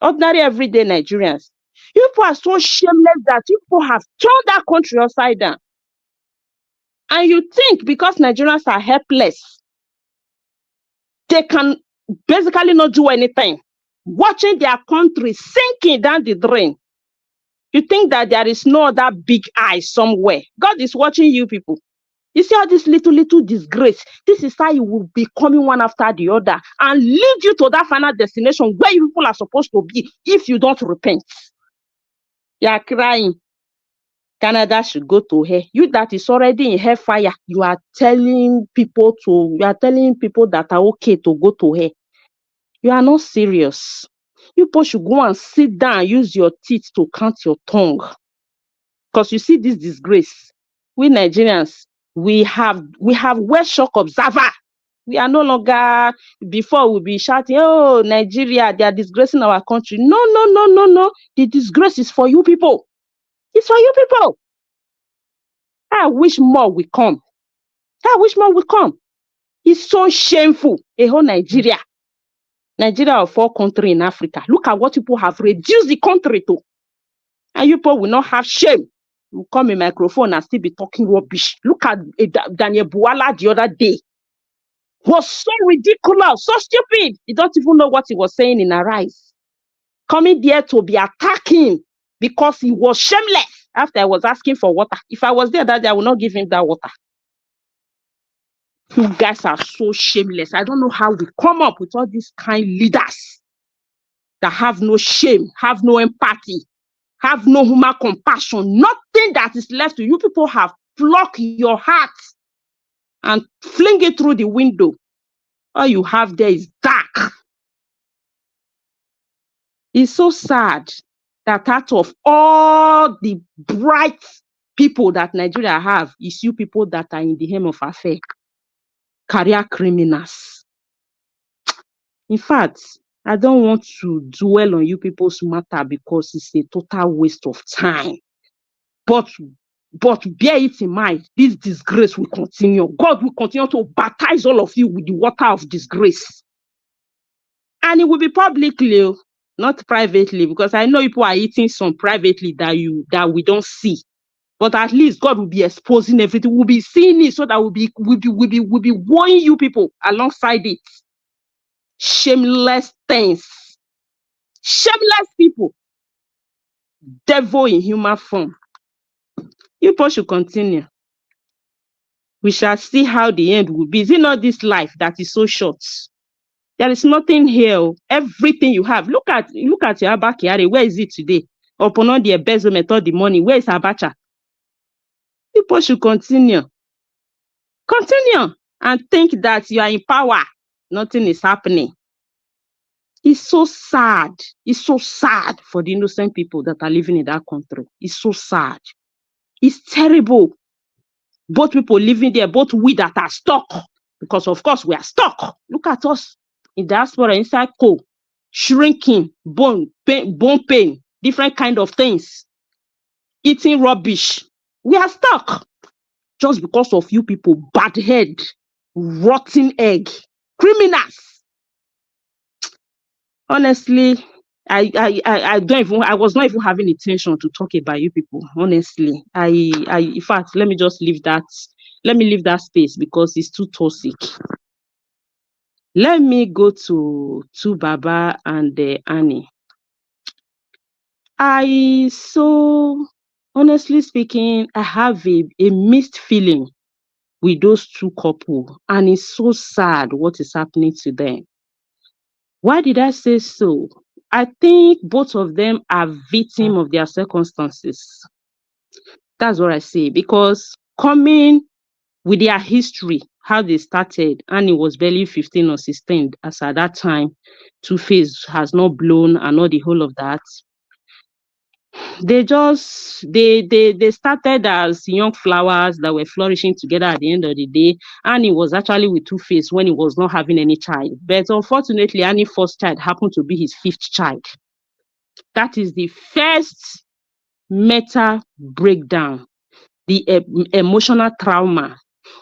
Ordinary everyday Nigerians. You people are so shameless that you people have turned that country upside down. And you think because Nigerians are helpless, they can basically not do anything. Watching their country sinking down the drain. You think that there is no other big eye somewhere. God is watching you people. You see all this little disgrace. This is how you will be coming one after the other and lead you to that final destination where you people are supposed to be if you don't repent. You are crying. Canada should go to hell. You that is already in hellfire, you are telling people that are okay to go to hell. You are not serious. You people should go and sit down and use your teeth to count your tongue. Because you see this disgrace. We Nigerians, we have wear shock observer. We are no longer, before we'll be shouting, oh, Nigeria, they are disgracing our country. No. The disgrace is for you people. It's for you people. I wish more will come. It's so shameful. A whole Nigeria. Nigeria of all country in Africa. Look at what people have reduced the country to. And you people will not have shame. You come in microphone and still be talking rubbish. Look at Daniel Buala the other day. Was so ridiculous, so stupid. You don't even know what he was saying in Arise. Coming there to be attacking because he was shameless after I was asking for water. If I was there that day, I would not give him that water. You guys are so shameless. I don't know how we come up with all these kind leaders that have no shame, have no empathy, have no human compassion. Nothing that is left to you. People have plucked your heart and fling it through the window. All you have there is dark. It's so sad that out of all the bright people that Nigeria have, is you people that are in the helm of affair, career criminals. In fact, I don't want to dwell on you people's matter because it's a total waste of time. But bear it in mind, this disgrace will continue. God will continue to baptize all of you with the water of disgrace. And it will be publicly, not privately, because I know people are eating some privately that we don't see. But at least God will be exposing everything. We'll be seeing it so that we'll be warning you people alongside it. Shameless things. Shameless people. Devil in human form. You people should continue. We shall see how the end will be. Is it not this life that is so short? There is nothing here. Everything you have. Look at your Abakiare. Where is it today? Upon all the embezzlement, all the money. Where is Abacha? People should continue. Continue and think that you are in power. Nothing is happening. It's so sad. It's so sad for the innocent people that are living in that country. It's so sad. It's terrible. Both people living there, both we that are stuck. Because of course we are stuck. Look at us in diaspora, inside coal, shrinking, bone pain, different kind of things. Eating rubbish. We are stuck. Just because of you people, bad head, rotten egg, criminals. Honestly, I was not even having intention to talk about you people. Honestly, in fact, let me just leave that. Let me leave that space because it's too toxic. Let me go to Baba and Annie. Honestly speaking, I have a mixed feeling with those two couples, and it's so sad what is happening to them. Why did I say so? I think both of them are victims of their circumstances. That's what I say, because coming with their history, how they started, Annie was barely 15 or 16 as at that time. Two-Face has not blown and all the whole of that. They started as young flowers that were flourishing together at the end of the day. Annie was actually with Two-Face when he was not having any child. But unfortunately, Annie's first child happened to be his 5th child. That is the first mental breakdown, the emotional trauma.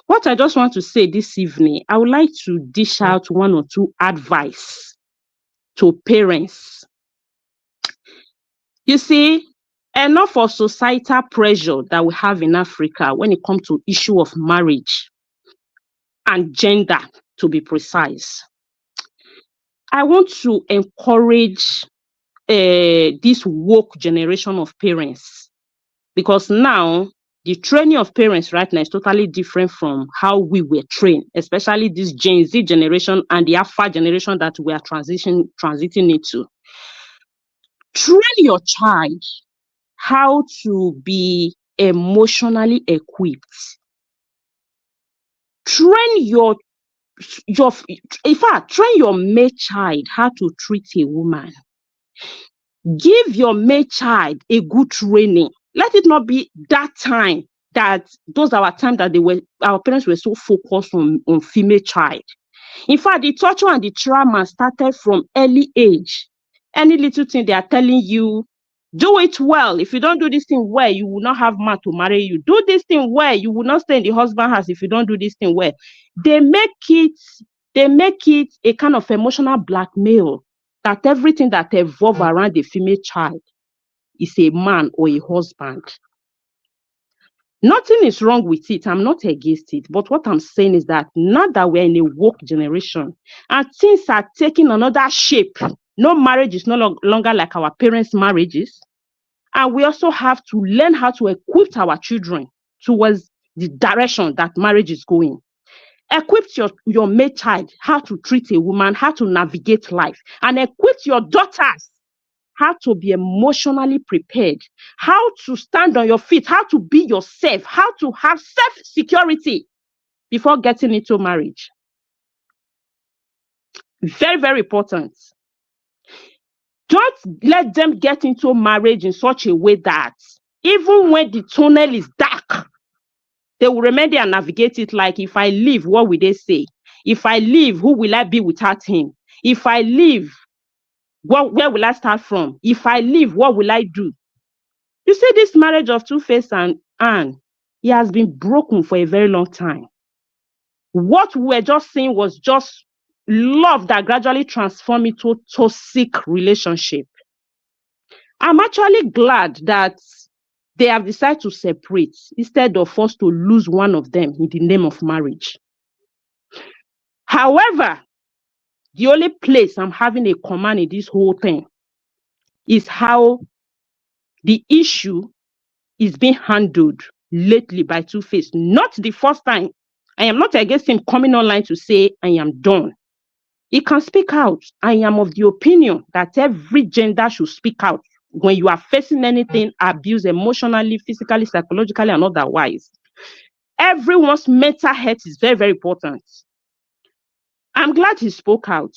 What I just want to say this evening, I would like to dish out 1 or 2 advice to parents. You see, enough of societal pressure that we have in Africa when it comes to issue of marriage and gender, to be precise. I want to encourage this woke generation of parents, because now the training of parents right now is totally different from how we were trained, especially this Gen Z generation and the Alpha generation that we are transiting into. Train your child how to be emotionally equipped. Train your male child how to treat a woman. Give your male child a good training. Let it not be that time that those are our time that our parents were so focused on female child. In fact, the torture and the trauma started from early age. Any little thing they are telling you, do it well. If you don't do this thing well, you will not have man to marry you. Do this thing well, you will not stay in the husband's house if you don't do this thing well. They make it they make it a kind of emotional blackmail that everything that evolves around the female child is a man or a husband. Nothing is wrong with it. I'm not against it. But what I'm saying is that now that we're in a woke generation and things are taking another shape, no marriage is no longer like our parents' marriages. And we also have to learn how to equip our children towards the direction that marriage is going. Equip your male child how to treat a woman, how to navigate life, and equip your daughters how to be emotionally prepared, how to stand on your feet, how to be yourself, how to have self-security before getting into marriage. Very, very important. Don't let them get into marriage in such a way that even when the tunnel is dark, they will remain there and navigate it like, if I leave, what will they say? If I leave, who will I be without him? If I leave, where will I start from? If I leave, what will I do? You see, this marriage of Two-Face and Anne, it has been broken for a very long time. What we were just seeing was just love that gradually transformed into a toxic relationship. I'm actually glad that they have decided to separate instead of us to lose one of them in the name of marriage. However, the only place I'm having a command in this whole thing is how the issue is being handled lately by Two-Face. Not the first time. I am not against him coming online to say, I am done. He can speak out. I am of the opinion that every gender should speak out when you are facing anything, abuse emotionally, physically, psychologically, and otherwise. Everyone's mental health is very, very important. I'm glad he spoke out.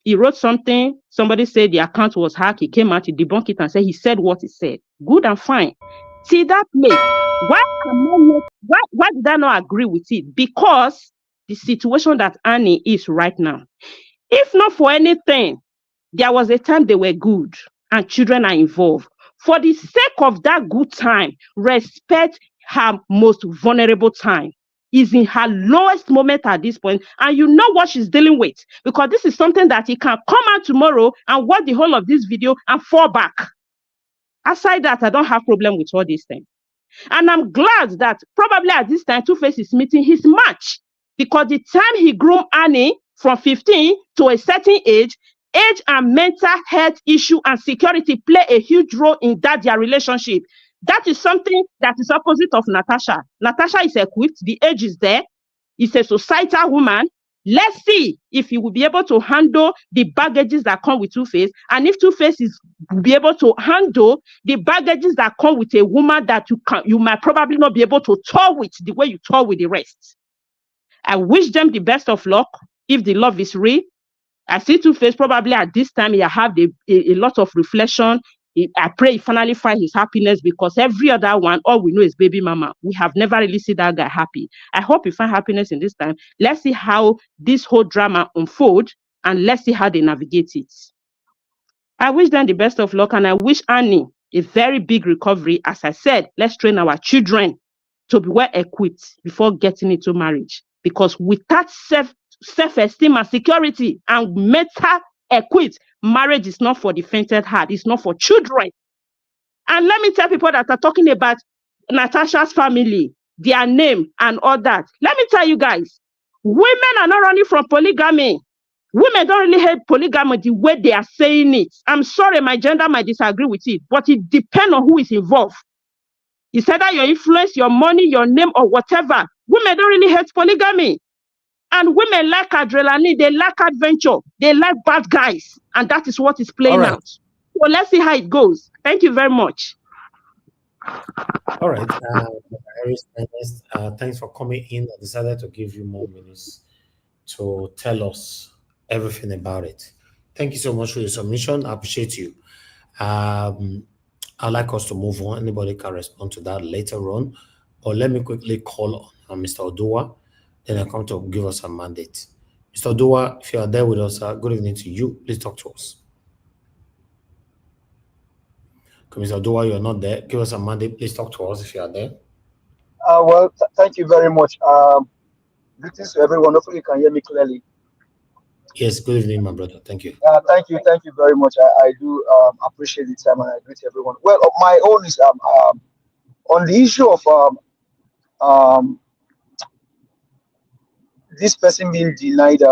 He wrote something, somebody said the account was hacked, he came out, he debunked it and said he said what he said. Good and fine. See that place, why did I not agree with it? Because the situation that Annie is right now. If not for anything, there was a time they were good and children are involved. For the sake of that good time, respect her most vulnerable time. Is in her lowest moment at this point, and you know what she's dealing with, because this is something that he can come out tomorrow and watch the whole of this video and fall back. Aside that, I don't have problem with all these things. And I'm glad that probably at this time, Two-Face is meeting his match, because the time he groomed Annie from 15 to a certain age and mental health issue and security play a huge role in their relationship. That is something that is opposite of Natasha. Natasha is equipped, the age is there, is a societal woman. Let's see if he will be able to handle the baggages that come with Two-Face, and if Two-Face will be able to handle the baggages that come with a woman that you might probably not be able to tour with the way you tour with the rest. I wish them the best of luck if the love is real. I see Two-Face probably at this time he have a lot of reflection. I pray he finally find his happiness, because every other one, all we know is baby mama. We have never really seen that guy happy. I hope he find happiness in this time. Let's see how this whole drama unfolds, and let's see how they navigate it. I wish them the best of luck, and I wish Annie a very big recovery. As I said, let's train our children to be well equipped before getting into marriage, because without self-esteem and security and mental equipped, marriage is not for the fainted heart. It's not for children. And let me tell people that are talking about Natasha's family, their name and all that. Let me tell you guys, women are not running from polygamy. Women don't really hate polygamy the way they are saying it. I'm sorry, my gender might disagree with it, but it depends on who is involved. It's either your influence, your money, your name, or whatever. Women don't really hate polygamy. And women like adrenaline, they like adventure, they like bad guys, and that is what is playing out. So let's see how it goes. Thank you very much. All right, thanks for coming in. I decided to give you more minutes to tell us everything about it. Thank you so much for your submission. I appreciate you. I'd like us to move on. Anybody can respond to that later on, or let me quickly call on Mr. Odua. Then I come to give us a mandate. Mr. Odua, if you are there with us, good evening to you. Please talk to us. Okay, Mr. Odua, you are not there. Give us a mandate. Please talk to us if you are there. Well, thank you very much. Greetings to everyone. Hopefully you can hear me clearly. Yes, good evening, my brother. Thank you. Thank you very much. I do appreciate the time and I greet everyone. Well, my own is on the issue of um, this person being denied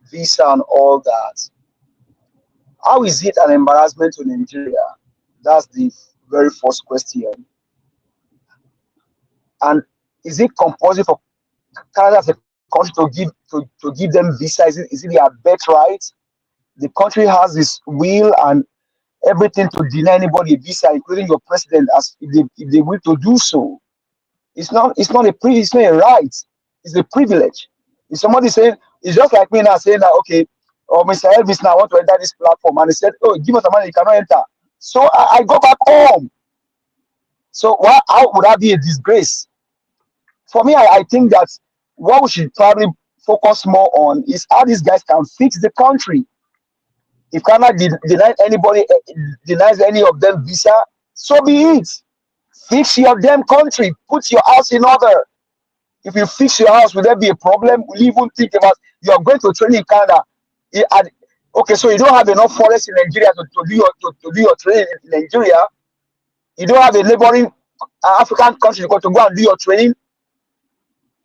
visa and all that. How is it an embarrassment to Nigeria? That's the very first question. And is it compulsory for Canada as a country to give them visa? Is it their birthright? The country has this will and everything to deny anybody a visa, including your president, as if they will to do so. It's not it's not it's not a right. It's a privilege. If somebody saying it's just like me now saying that okay, oh Mr. Elvis now I want to enter this platform and he said, oh give us the money, you cannot enter. So I go back home. So how would that be a disgrace? For me, I think that what we should probably focus more on is how these guys can fix the country. If Canada denies anybody, denies any of them visa, so be it. Fix your damn country. Put your house in order. If you fix your house, will there be a problem? Will you even think about you are going to train in Canada? Okay, so you don't have enough forest in Nigeria to do your training in Nigeria. You don't have a neighboring African country to go and do your training.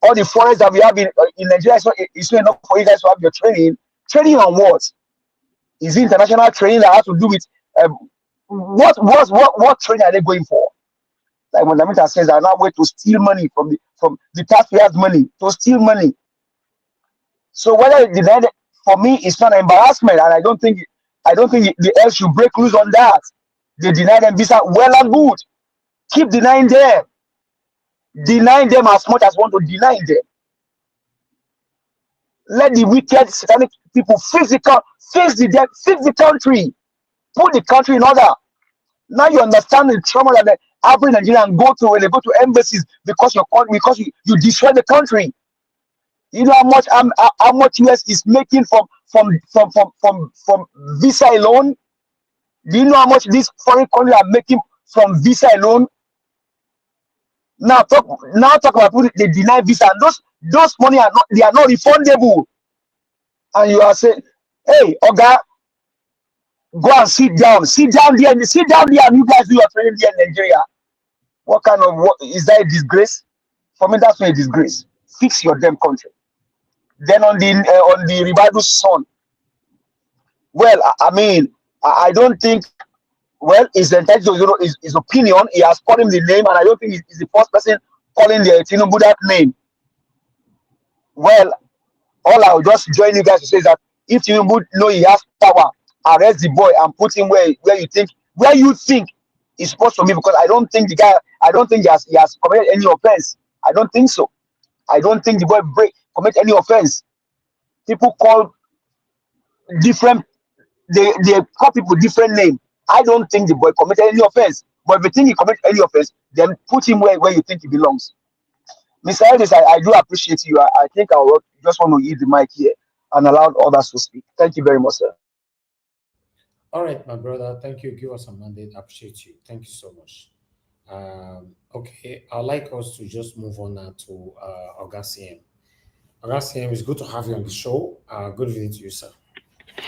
All the forests that we have in Nigeria is not enough for you guys to have your training. Training on what? Is it international training that has to do with what training are they going for? Like when Nnamdi says, "I now wait to steal money from the taxpayers' money to steal money." So whether it denied, for me, it's not an embarrassment, and I don't think the else should break loose on that. They deny them visa, well and good. Keep denying them. Deny them as much as want to deny them. Let the wicked satanic people fix the country, put the country in order. Now you understand the trauma that the average Nigerian go through when they go to embassies because you destroy the country. You know how much US is making from visa alone? Do you know how much these foreign countries are making from visa alone? Now talk about people they deny visa, and those money are not refundable. And you are saying, hey, Oga, go and sit down there, and you guys do your training there in Nigeria. What is that a disgrace? For me, that's not a disgrace. Fix your damn country. Then on the Ribadu son, well, I mean, I don't think. Well, he's entitled to his opinion. He has called him the name, and I don't think he's the first person calling the Tinubu that name. Well, all I'll just join you guys to say is that if Tinubu know he has power, arrest the boy and put him where you think he's supposed to be, because I don't think he has committed any offense. I don't think so. I don't think the boy commit any offense. People call different, they call people different name. I don't think the boy committed any offense. But if you think he committed any offense, then put him where you think he belongs. Mr. Ellis, I do appreciate you. I think I just want to yield the mic here and allow others to speak. Thank you very much, sir. All right, my brother. Thank you. Give us a mandate. Appreciate you. Thank you so much. Okay, I'd like us to just move on now to Augustine. Augustine, it's good to have you on the show. Good evening to you, sir.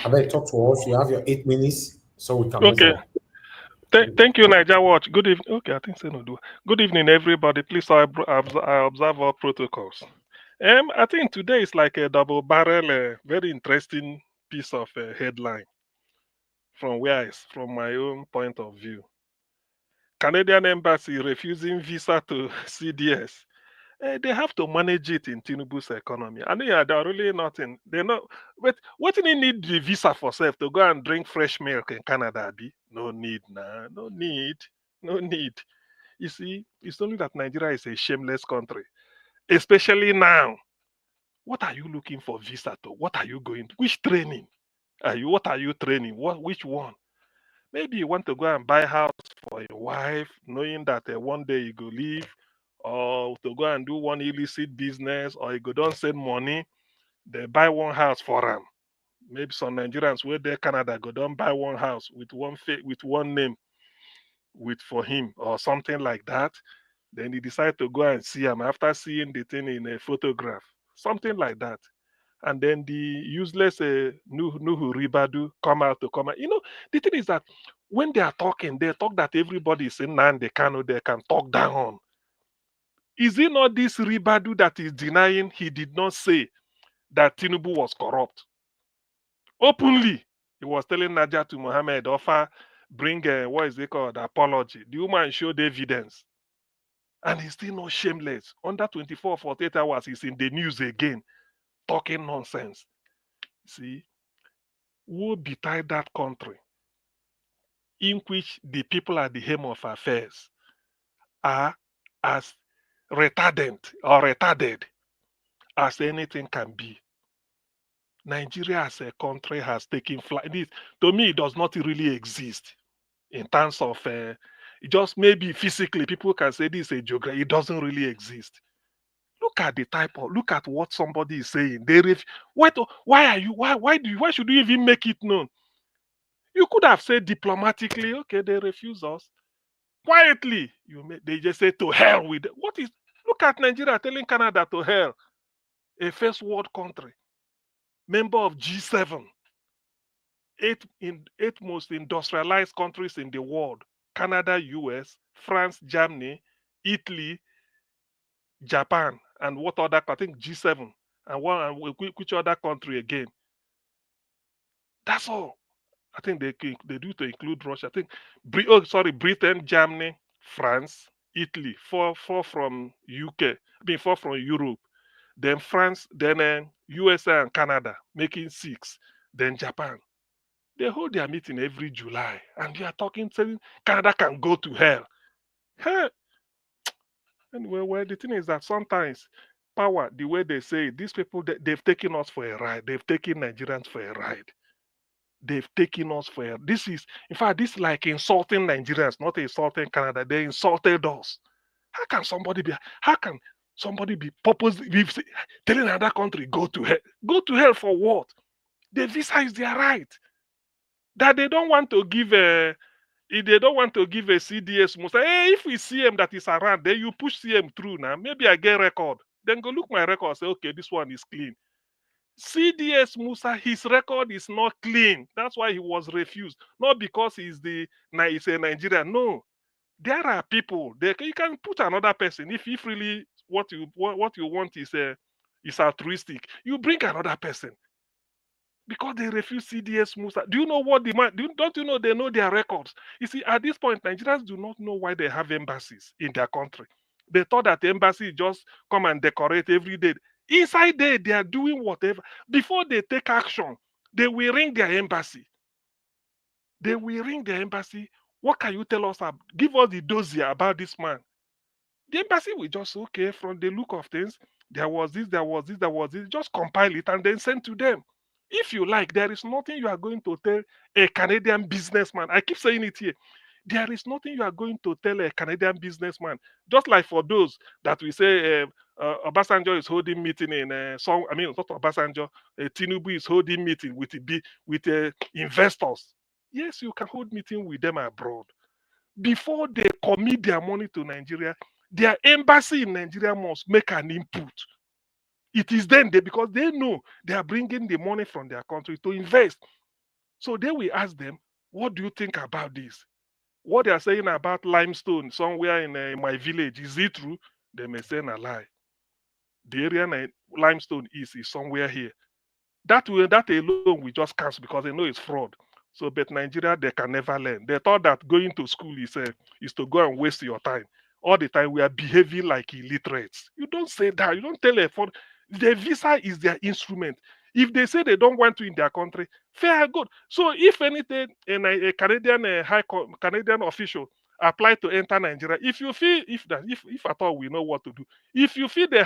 I better talk to us. You have your 8 minutes, so we can move on. Thank you, Niger Watch. Good evening. Okay, I think so. No, do. Good evening, everybody. Please, I observe all protocols. I think today is like a double barrel, very interesting piece of headline from my own point of view. Canadian embassy refusing visa to CDS. They have to manage it in Tinubu's economy. And yeah, they're really nothing. They're not. But what do they need the visa for self to go and drink fresh milk in Canada? No need, nah. No need. You see, it's only that Nigeria is a shameless country, especially now. What are you looking for visa to? What are you going to? Which training are you? What are you training? Which one? Maybe you want to go and buy a house for your wife, knowing that one day you go leave, or to go and do one illicit business, or you go don't send money, they buy one house for them. Maybe some Nigerians where they Canada go don't buy one house with one name for him or something like that. Then he decide to go and see him after seeing the thing in a photograph, something like that. and then the useless Nuhu Ribadu come out to come out. You know, the thing is that when they are talking, they talk that everybody is in Nnamdi Kanu, they can talk down. Is it not this Ribadu that is denying he did not say that Tinubu was corrupt? Openly, he was telling Nadia to Mohammed, offer, bring, what is it called, apology. The woman showed evidence. And he's still not shameless. Under 24, 48 hours, he's in the news again, talking nonsense. See, woe betide that country in which the people at the helm of affairs are as retarded as anything can be. Nigeria as a country has taken flight. To me, it does not really exist in terms of just maybe physically, people can say this is a geography. It doesn't really exist. Look at the type of, look at what somebody is saying. Why should you even make it known? You could have said diplomatically, okay, they refuse us. Quietly, they just say to hell with it. Look at Nigeria telling Canada to hell. A first world country, member of G7, eight most industrialized countries in the world: Canada, US, France, Germany, Italy, Japan, and what other? I think G7, and which other country again? That's all. I think they do to include Russia. I think Britain, Germany, France, Italy, four from UK. I mean 4 from Europe. Then France, then USA and Canada, making 6. Then Japan. They hold their meeting every July, and you are saying Canada can go to hell. Hey. Anyway, well, the thing is that sometimes power, the way they say it, these people, they've taken us for a ride. They've taken Nigerians for a ride. They've taken us for a, this is, in fact, this is like insulting Nigerians, not insulting Canada. They insulted us. How can somebody be purposely telling another country go to hell? Go to hell for what? The visa is their right. That they don't want to give if they don't want to give a CDS Musa, hey, if we see him that is around, then you push CM through now. Maybe I get record. Then go look my record and say, okay, this one is clean. CDS Musa, his record is not clean. That's why he was refused. Not because he's a Nigerian. No. There are people, you can put another person. If really what you want is altruistic, you bring another person. Because they refuse CDS Musa. Do you know what the man? Don't you know they know their records? You see, at this point, Nigerians do not know why they have embassies in their country. They thought that the embassy just come and decorate every day. Inside there, they are doing whatever. Before they take action, they will ring their embassy. They will ring their embassy. What can you tell us? Give us the dossier about this man. The embassy will just, okay, from the look of things, there was this. Just compile it and then send to them. If you like, there is nothing you are going to tell a Canadian businessman. I keep saying it here. There is nothing you are going to tell a Canadian businessman. Just like for those that we say Obasanjo is holding meeting in not Obasanjo, Tinubu is holding meeting with investors. Yes, you can hold meeting with them abroad. Before they commit their money to Nigeria, their embassy in Nigeria must make an input. It is then because they know they are bringing the money from their country to invest. So they will ask them, what do you think about this? What they are saying about limestone somewhere in my village, is it true? They may say a lie. The area limestone is somewhere here. That alone we just cancel because they know it's fraud. So, but Nigeria, they can never learn. They thought that going to school is to go and waste your time. All the time we are behaving like illiterates. You don't say that. You don't tell a phone. The visa is their instrument. If they say they don't want to in their country, fair good. So if anything, a Canadian Canadian official apply to enter Nigeria, if you feel if at all we know what to do, if you feel they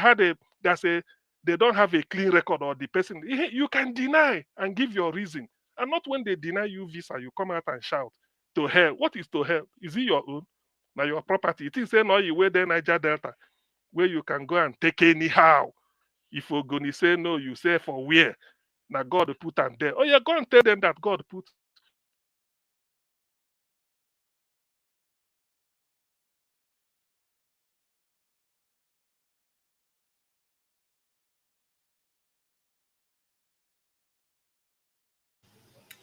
don't have a clean record or the person, you can deny and give your reason. And not when they deny you visa, you come out and shout to hell. What is to hell? Is it your own? Now your property. It is no you where the Niger Delta, where you can go and take anyhow. If you're gonna say no, you say for where? Now God put them there. Oh, yeah, go and tell them that God put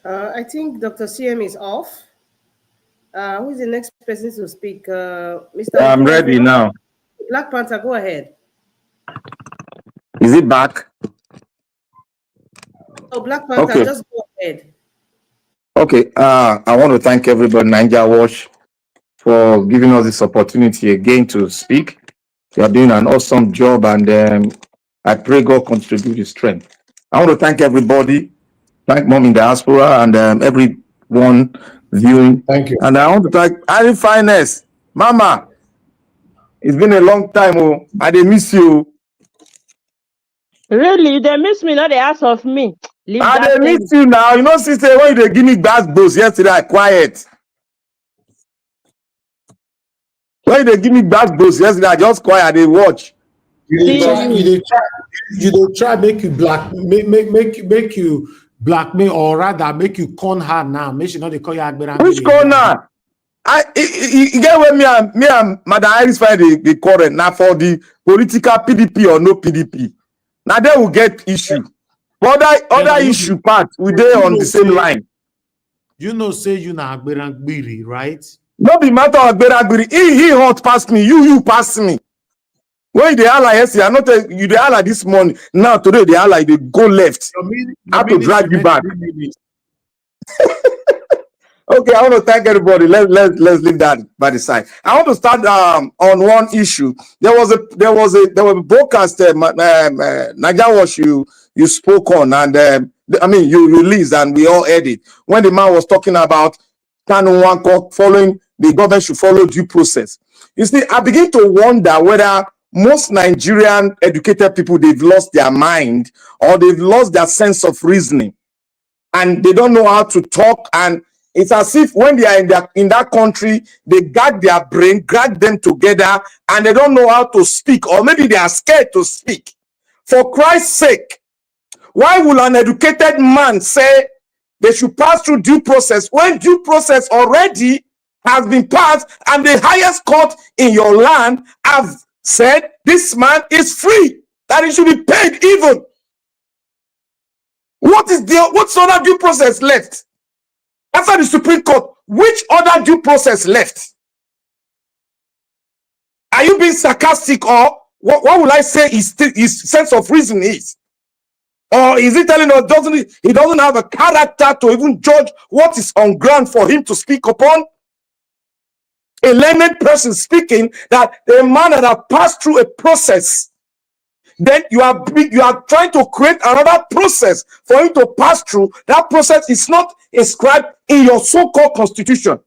I think Dr. CM is off. Who is the next person to speak? Mr. I'm ready now. Black Panther, go ahead. Is it back? Oh, Black Panther, Okay. just go ahead. Okay. I want to thank everybody, Niger Watch, for giving us this opportunity again to speak. You are doing an awesome job, and I pray God contribute His strength. I want to thank everybody, thank Mom in Diaspora, and everyone viewing. Thank you. And I want to thank Ari Finest, Mama. It's been a long time, oh, I dey miss you. Really? They miss me, not they ask of me. Leave I that dey thing. miss you now. You know, sister, when you dey give me bad boost yesterday, I quiet. When they give me bad boost yesterday, I just quiet, they watch. You try make you make you blackmail, or rather make you con her now. Make sure not they call you Agbera. Which corner? You get where me and Madam Iris find the current now for the political PDP or no PDP. Now they will get issue. Other issue part, we dey on the same line. You know, say you na Agbera Gbiri, right? No be matter of Agbera. He hot past me. You pass me. When they ally yesterday, I not you the ally this morning. Now today the ally they go left. I have to drag you back. Okay, I want to thank everybody. Let's leave that by the side. I want to start on one issue. There was a broadcast Niger Watch you spoke on, and I mean you released, and we all heard it when the man was talking about Kanu following the government should follow due process. You see, I begin to wonder whether most Nigerian educated people, they've lost their mind or they've lost their sense of reasoning, and they don't know how to talk. And it's as if when they are in that country, they gag their brain, drag them together, and they don't know how to speak, or maybe they are scared to speak. For Christ's sake, why will an educated man say they should pass through due process when due process already has been passed and the highest court in your land have said this man is free, that he should be paid even? What's other due process left? After the Supreme Court, which other due process left? Are you being sarcastic, or what will I say his sense of reason is? Or is he telling us he doesn't have a character to even judge what is on ground for him to speak upon? A learned person speaking that a man that has passed through a process, then you are trying to create another process for him to pass through. That process is not inscribed in your so-called constitution.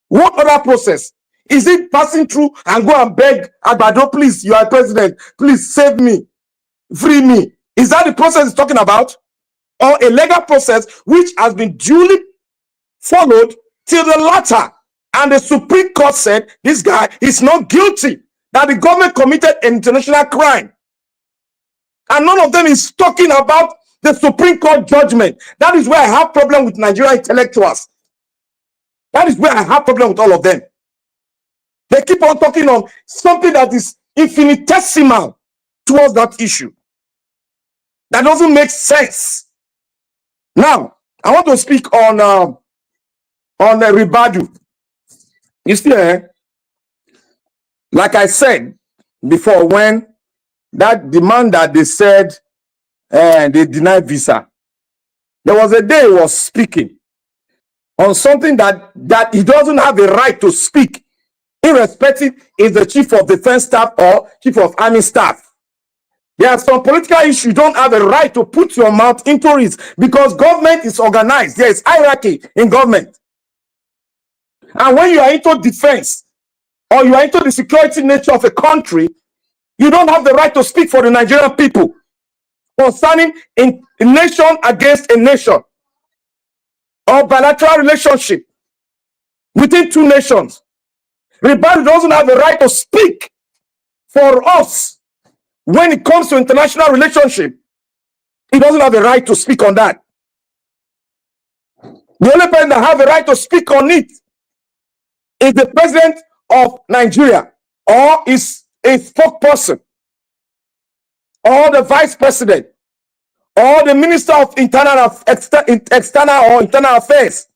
What other process? Is it passing through and go and beg Agbado, please, you are president, please save me, free me? Is that the process he's talking about? Or a legal process which has been duly followed till the latter, and the Supreme Court said this guy is not guilty, that the government committed an international crime? And none of them is talking about the Supreme Court judgment. That is where I have problem with Nigerian intellectuals. That is where I have problem with all of them. They keep on talking on something that is infinitesimal towards that issue. That doesn't make sense. Now, I want to speak on Ribadu. You see, like I said before, when that demand that they said they denied visa, there was a day he was speaking on something that he doesn't have a right to speak, irrespective is the chief of defense staff or chief of army staff. There are some political issues you don't have a right to put your mouth into it, because government is organized. There is hierarchy in government. And when you are into defense or you are into the security nature of a country, you don't have the right to speak for the Nigerian people concerning a nation against a nation or bilateral relationship within two nations. Ribadu doesn't have the right to speak for us. When it comes to international relationship, he doesn't have the right to speak on that. The only person that have the right to speak on it is the president of Nigeria, or is a spokesperson, or the vice president, or the Minister of External or Internal Affairs.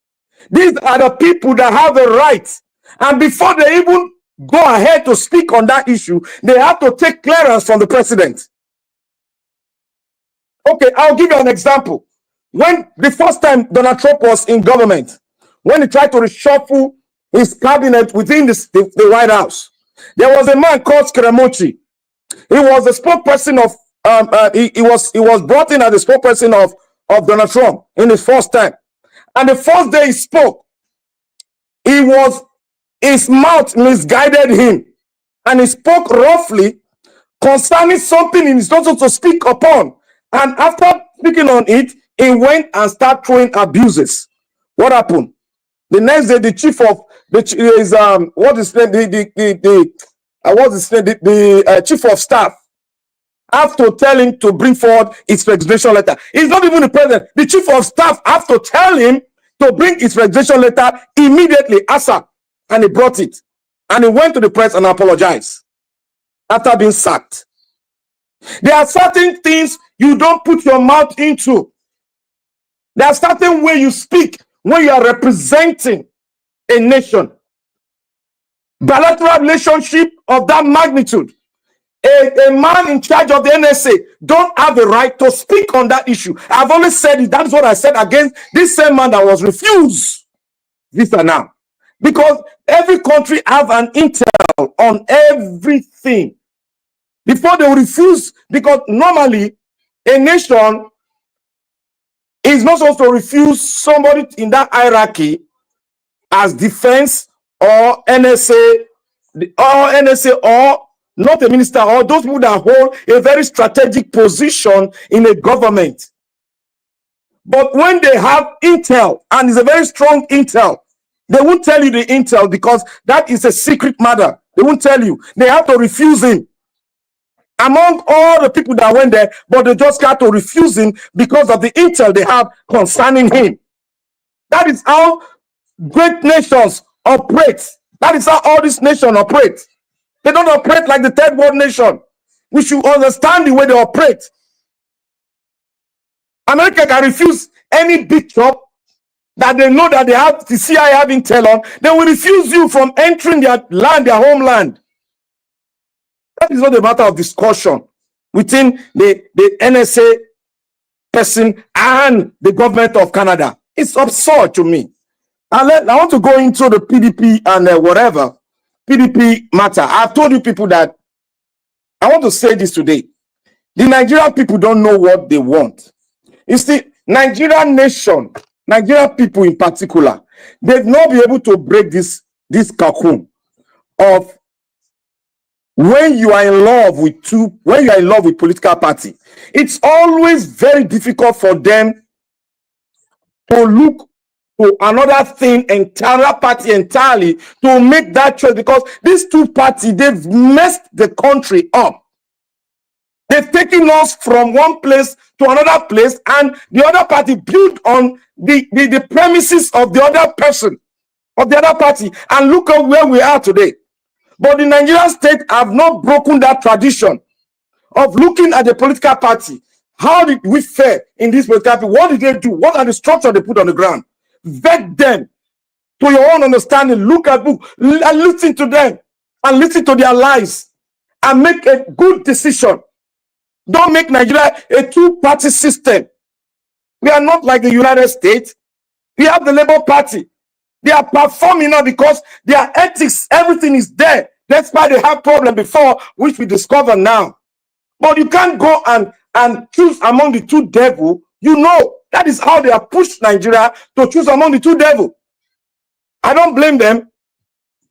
These are the people that have the right. And before they even go ahead to speak on that issue, they have to take clearance from the president. Okay, I'll give you an example. When the first time Donald Trump was in government, when he tried to reshuffle his cabinet within the White House, there was a man called Scaramucci. He was the spokesperson of he was brought in as the spokesperson of Donald Trump in his first time. And the first day he spoke, his mouth misguided him, and he spoke roughly concerning something he is not supposed to speak upon. And after speaking on it, he went and started throwing abuses. What happened? The next day, the chief of the chief of staff have to tell him to bring forward his resignation letter. He's not even the president. The chief of staff have to tell him to bring his resignation letter immediately, ASAP. And he brought it. And he went to the press and apologized after being sacked. There are certain things you don't put your mouth into. There are certain ways you speak when you are representing a nation. Bilateral relationship of that magnitude. A man in charge of the NSA don't have the right to speak on that issue. I've always said it. That's what I said against this same man that was refused visa now. Because every country have an intel on everything. Before they will refuse, because normally a nation is not supposed to refuse somebody in that hierarchy as defense or NSA or not a minister or those people that hold a very strategic position in a government. But when they have intel, and it's a very strong intel, they won't tell you the intel because that is a secret matter. They won't tell you. They have to refuse him. Among all the people that went there, but they just got to refuse him because of the intel they have concerning him. That is how great nations operate. That is how all these nations operate. They don't operate like the third world nation. We should understand the way they operate. America can refuse any bishop that they know that they have the CIA have intel on. They will refuse you from entering their land, their homeland. That is not a matter of discussion within the NSA person and the government of Canada. It's absurd to me. I want to go into the PDP and whatever PDP matter. I've told you people that I want to say this today. The Nigerian people don't know what they want. You see, Nigerian nation, Nigerian people in particular, they've not been able to break this cocoon of when you are in love with political party. It's always very difficult for them to look to another thing, entire party entirely, to make that choice, because these two parties, they've messed the country up. They've taken us from one place to another place, and the other party built on the premises of the other person, of the other party. And look at where we are today. But the Nigerian state have not broken that tradition of looking at the political party. How did we fare in this political party? What did they do? What are the structures they put on the ground? Vet them to your own understanding. Look at book and listen to them and listen to their lies and make a good decision. Don't make Nigeria a two-party system. We are not like the United States. We have the Labour Party. They are performing now because their ethics, everything is there. That's why they have problem before, which we discover now. But you can't go and choose among the two devils. You know, that is how they have pushed Nigeria to choose among the two devils. I don't blame them.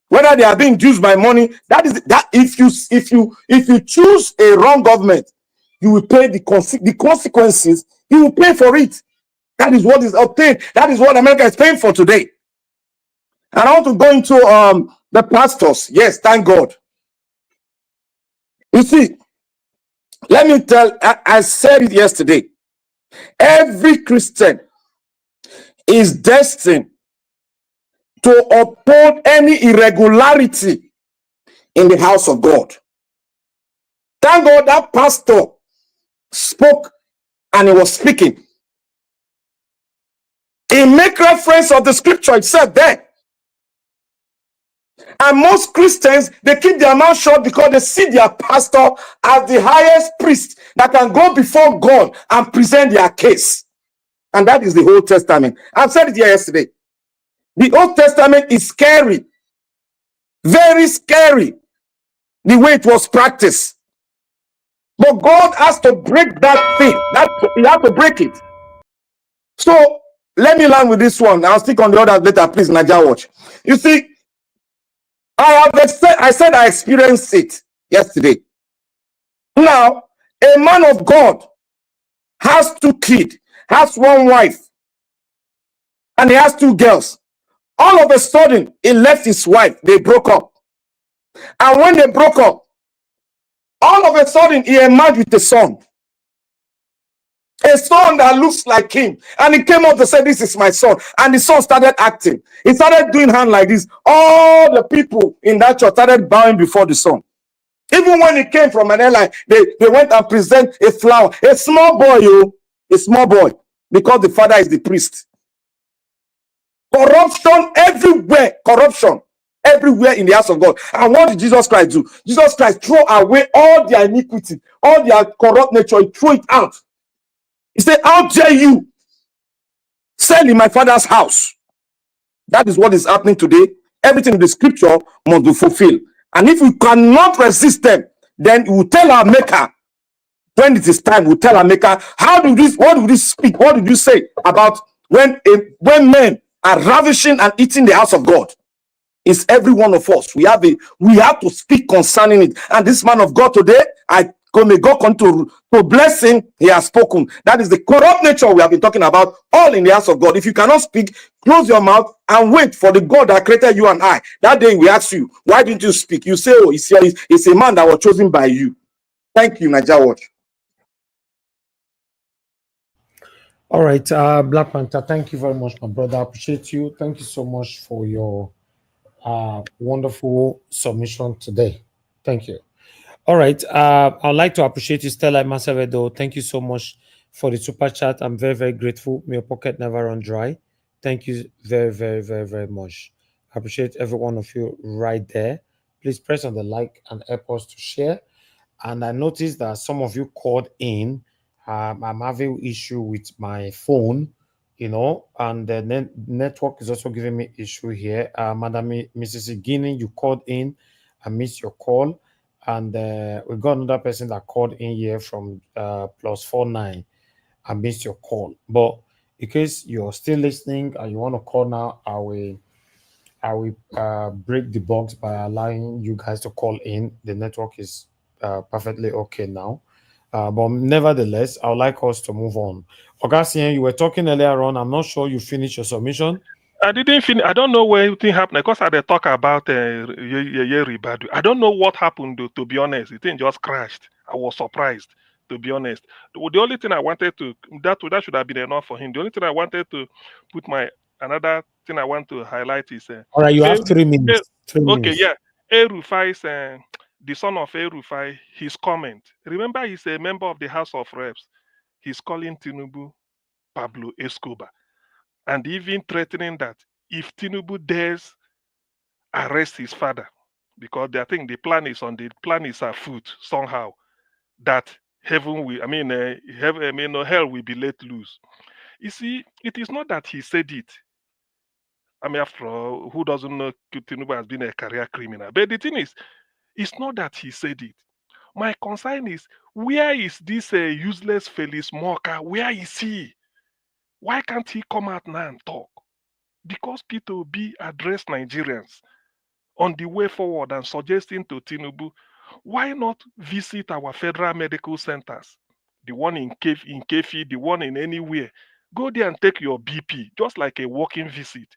Whether they are being used by money, that is that. If you choose a wrong government, you will pay the consequences. You will pay for it. That is what is obtained. That is what America is paying for today. And I want to go into the pastors. Yes, thank God. You see, let me tell, I said it yesterday. Every Christian is destined to uphold any irregularity in the house of God. Thank God that pastor spoke and he was speaking. He make reference of the scripture itself there. And most Christians, they keep their mouth shut because they see their pastor as the highest priest that can go before God and present their case. And that is the Old Testament. I've said it here yesterday. The Old Testament is scary. Very scary. The way it was practiced. But God has to break that thing. He has to break it. So let me land with this one. I'll stick on the others later, please, Naija Watch. You see, I said I experienced it yesterday. Now, a man of God has 2 kids, has 1 wife, and he has 2 girls. All of a sudden, he left his wife. They broke up. And when they broke up, all of a sudden, he emerged with a son. A son that looks like him. And he came up to say, this is my son. And the son started acting. He started doing hand like this. All the people in that church started bowing before the son. Even when he came from an airline, they went and present a flower. A small boy, a small boy. Because the father is the priest. Corruption everywhere. Corruption everywhere in the house of God. And what did Jesus Christ do? Jesus Christ threw away all their iniquity, all their corrupt nature. He threw it out. He said, how dare you sell in my father's house? That is what is happening today. Everything in the scripture must be fulfilled. And if we cannot resist them, then we will tell our maker, when it is time, we'll tell our maker, what did this speak? What did you say about when men are ravishing and eating the house of God? It's every one of us. We have to speak concerning it. And this man of God today, may God come to bless him. He has spoken. That is the corrupt nature we have been talking about, all in the house of God. If you cannot speak, close your mouth and wait for the God that created you and I. That day we ask you, why didn't you speak? You say, oh, it's a man that was chosen by you. Thank you, Naija Watch. All right, Black Panther, thank you very much, my brother. I appreciate you. Thank you so much for your wonderful submission today. Thank you. All right. I'd like to appreciate you, Stella Masavedo. Thank you so much for the super chat. I'm very, very grateful. May your pocket never run dry. Thank you very, very, very, very much. I appreciate every one of you right there. Please press on the like and help us to share. And I noticed that some of you called in. I'm having issue with my phone, and the network is also giving me issue here. Madam Mrs. Guinea, you called in. I missed your call. And we got another person that called in here from +49. I missed your call. But in case you're still listening and you want to call now, I will break the box by allowing you guys to call in. The network is perfectly okay now. But nevertheless, I would like us to move on. Augustine, you were talking earlier on. I'm not sure you finished your submission. I didn't finish. I don't know where anything happened because I had talk about Ribadu. I don't know what happened, though, to be honest. The thing just crashed. I was surprised, to be honest. The only thing I wanted to, that should have been enough for him. The only thing I wanted to put another thing I want to highlight is... all right, you have 3 minutes. Okay, yeah. El-Rufai's, the son of El-Rufai, his comment. Remember, he's a member of the House of Reps. He's calling Tinubu Pablo Escobar. And even threatening that if Tinubu dares arrest his father, because I think the plan is afoot somehow, that hell will be let loose. You see, it is not that he said it. I mean, after all, who doesn't know Tinubu has been a career criminal? But the thing is, it's not that he said it. My concern is, where is this useless Felix Moka? Where is he? Why can't he come out now and talk? Because P2B addressed Nigerians on the way forward and suggesting to Tinubu, why not visit our federal medical centers? The one in Kefi, the one in anywhere. Go there and take your BP, just like a walking visit.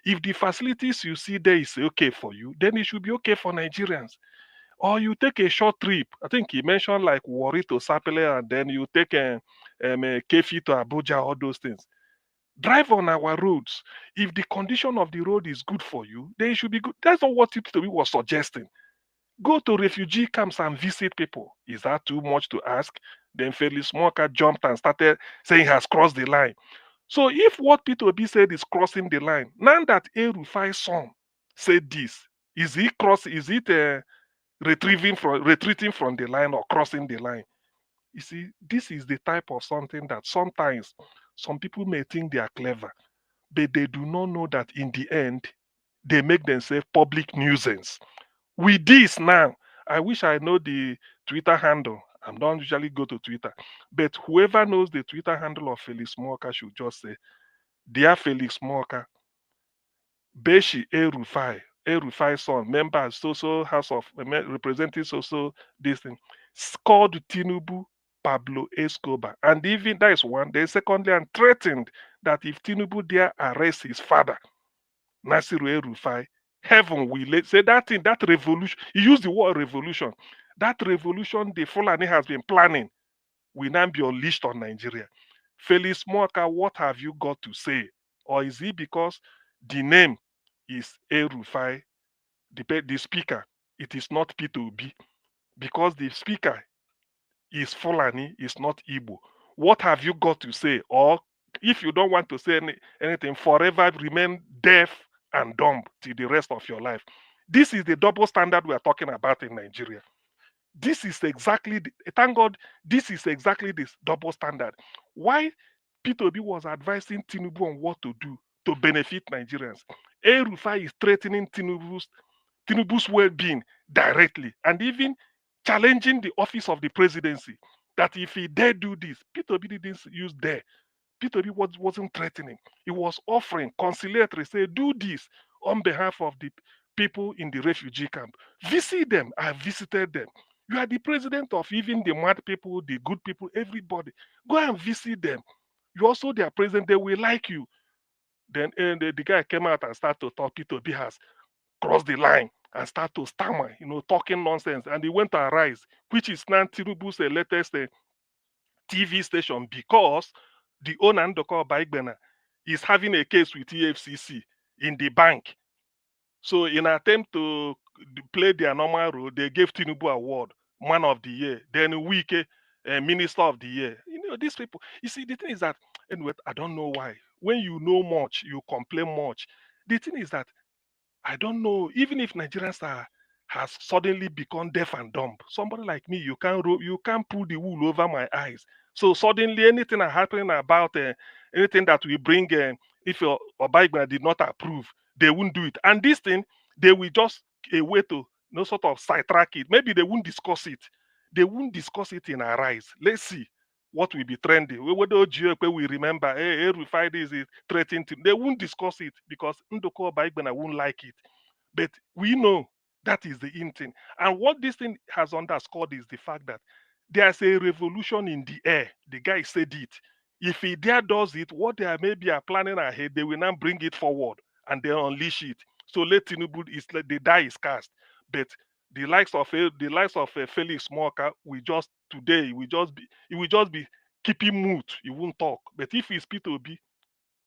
If the facilities you see there is okay for you, then it should be okay for Nigerians. Or you take a short trip. I think he mentioned like Warri to Sapele, and then you take a Kefi to Abuja, all those things. Drive on our roads. If the condition of the road is good for you, then it should be good. That's not what Tinubu was suggesting. Go to refugee camps and visit people. Is that too much to ask? Then Felix Smoker jumped and started saying he has crossed the line. So if what Peter Obi said is crossing the line, now that El-Rufai's son said this, is it retreating from the line or crossing the line? You see, this is the type of something that sometimes some people may think they are clever, but they do not know that in the end, they make themselves public nuisance. With this now, I wish I know the Twitter handle. I don't usually go to Twitter, but whoever knows the Twitter handle of Felix Smoker should just say, "Dear Felix Smoker, Beshi El-Rufai son, member social House of representing social this thing, called Tinubu Pablo Escobar, and even that is one. Then secondly, and threatened that if Tinubu dare arrest his father, Nasiru El-Rufai, heaven will say that thing, that revolution. He used the word revolution. That revolution the Fulani has been planning will now be unleashed on Nigeria. Felix Smoker, what have you got to say? Or is it because the name is El-Rufai, the speaker, it is not P2B? Because the speaker is Fulani, is not Igbo. What have you got to say? Or if you don't want to say anything, forever remain deaf and dumb till the rest of your life. This is the double standard we are talking about in Nigeria. This is exactly, thank God, this is exactly this double standard. Why P2B was advising Tinubu on what to do to benefit Nigerians. El-Rufai is threatening Tinubu's well-being directly, and even challenging the office of the presidency, that if he dare do this, P2B didn't use dare. P2B wasn't threatening. He was offering conciliatory, say, do this on behalf of the people in the refugee camp. Visit them. I visited them. You are the president of even the mad people, the good people, everybody. Go and visit them. You also their president, they will like you. Then the guy came out and started to talk. P2B has crossed the line and start to stammer, talking nonsense. And he went to Arise, which is now Tinubu's latest TV station, because the owner, Ndoko Baigbena, is having a case with EFCC in the bank. So in an attempt to play their normal role, they gave Tinubu award, Man of the Year. Then Wike, Minister of the Year. These people, you see, the thing is that, anyway, I don't know why. When you know much, you complain much. The thing is that, I don't know, even if Nigerians has suddenly become deaf and dumb, somebody like me, you can't pull the wool over my eyes. So suddenly anything happening about anything that we bring, if Obaigba did not approve, they won't do it. And this thing, they will just a way to sort of sidetrack it. Maybe they won't discuss it. They won't discuss it in our eyes. Let's see what will be trending. We remember, hey, El-Rufai is threatening to. They won't discuss it because Ndoko Baigbena won't like it. But we know that is the in thing. And what this thing has underscored is the fact that there's a revolution in the air. The guy said it. If he dare does it, what they maybe are planning ahead, they will now bring it forward and they unleash it. So let Tinubu the die is cast. But the likes of Felix Smoker, he will just be keeping mute. He won't talk. But if it's P2B,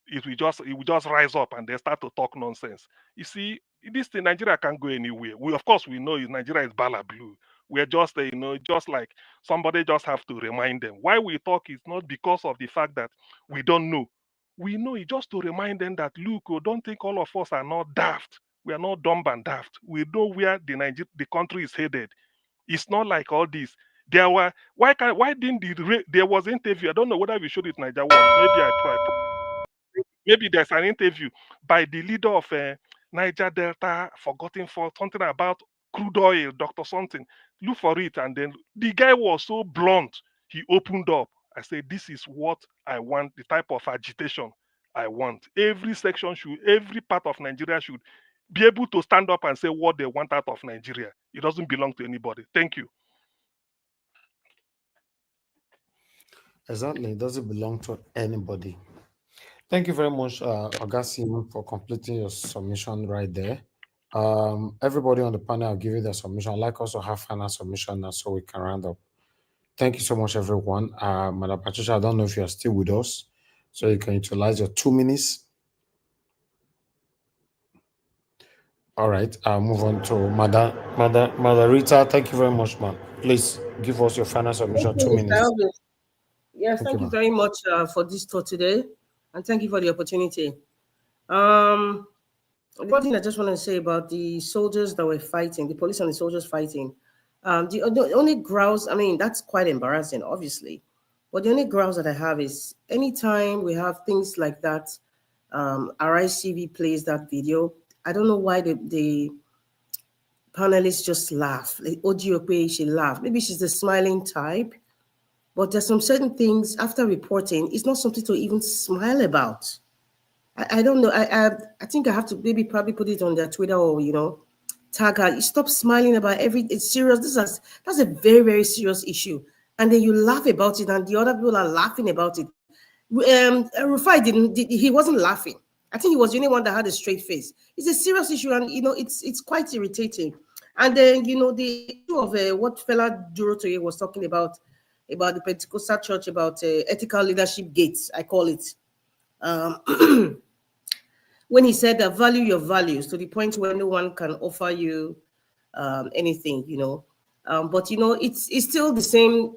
it will just rise up and they start to talk nonsense. You see, this thing, Nigeria can't go anywhere. Of course we know Nigeria is Bala Blue. We're just just like somebody just have to remind them. Why we talk is not because of the fact that we don't know. We know it just to remind them that, look, don't think all of us are not daft. We are not dumb and daft. We know where the country is headed. It's not like all this. There were why didn't there was interview? I don't know whether we showed it Niger Watch. Maybe I tried. Maybe there's an interview by the leader of Niger Delta, forgotten for something about crude oil, Dr. Something. Look for it. And then the guy was so blunt. He opened up. I said, this is what I want, the type of agitation I want. Every part of Nigeria should be able to stand up and say what they want out of Nigeria. It doesn't belong to anybody. Thank you. Exactly. It doesn't belong to anybody. Thank you very much, Agassi, for completing your submission right there. Everybody on the panel, I'll give you their submission. I'd like also have final submission now so we can round up. Thank you so much, everyone. Madam Patricia, I don't know if you are still with us, so you can utilize your 2 minutes. All right, I'll move on to Madam Rita. Thank you very much, ma'am. Please give us your final submission. Thank you, 2 Mr. minutes. Elvis. Yes, Thank you, thank you ma'am. very much for this talk today, and thank you for the opportunity. One thing I just want to say about the soldiers that were fighting, the police and the soldiers fighting, the only grouse, I mean, that's quite embarrassing, obviously. But the only grouse that I have is anytime we have things like that, RICV plays that video. I don't know why the panelists just laugh. Like Ojiope, she laughed. Maybe she's the smiling type. But there's some certain things after reporting, it's not something to even smile about. I don't know. I think I have to maybe probably put it on their Twitter or tag her. You stop smiling about it's serious. That's a very, very serious issue. And then you laugh about it, and the other people are laughing about it. Rufai he wasn't laughing. I think he was the only one that had a straight face. It's a serious issue, and it's quite irritating. And then the issue of what fella Durotoye was talking about the Pentecostal church, about ethical leadership gates, I call it. When he said that value your values to the point where no one can offer you anything, but it's still the same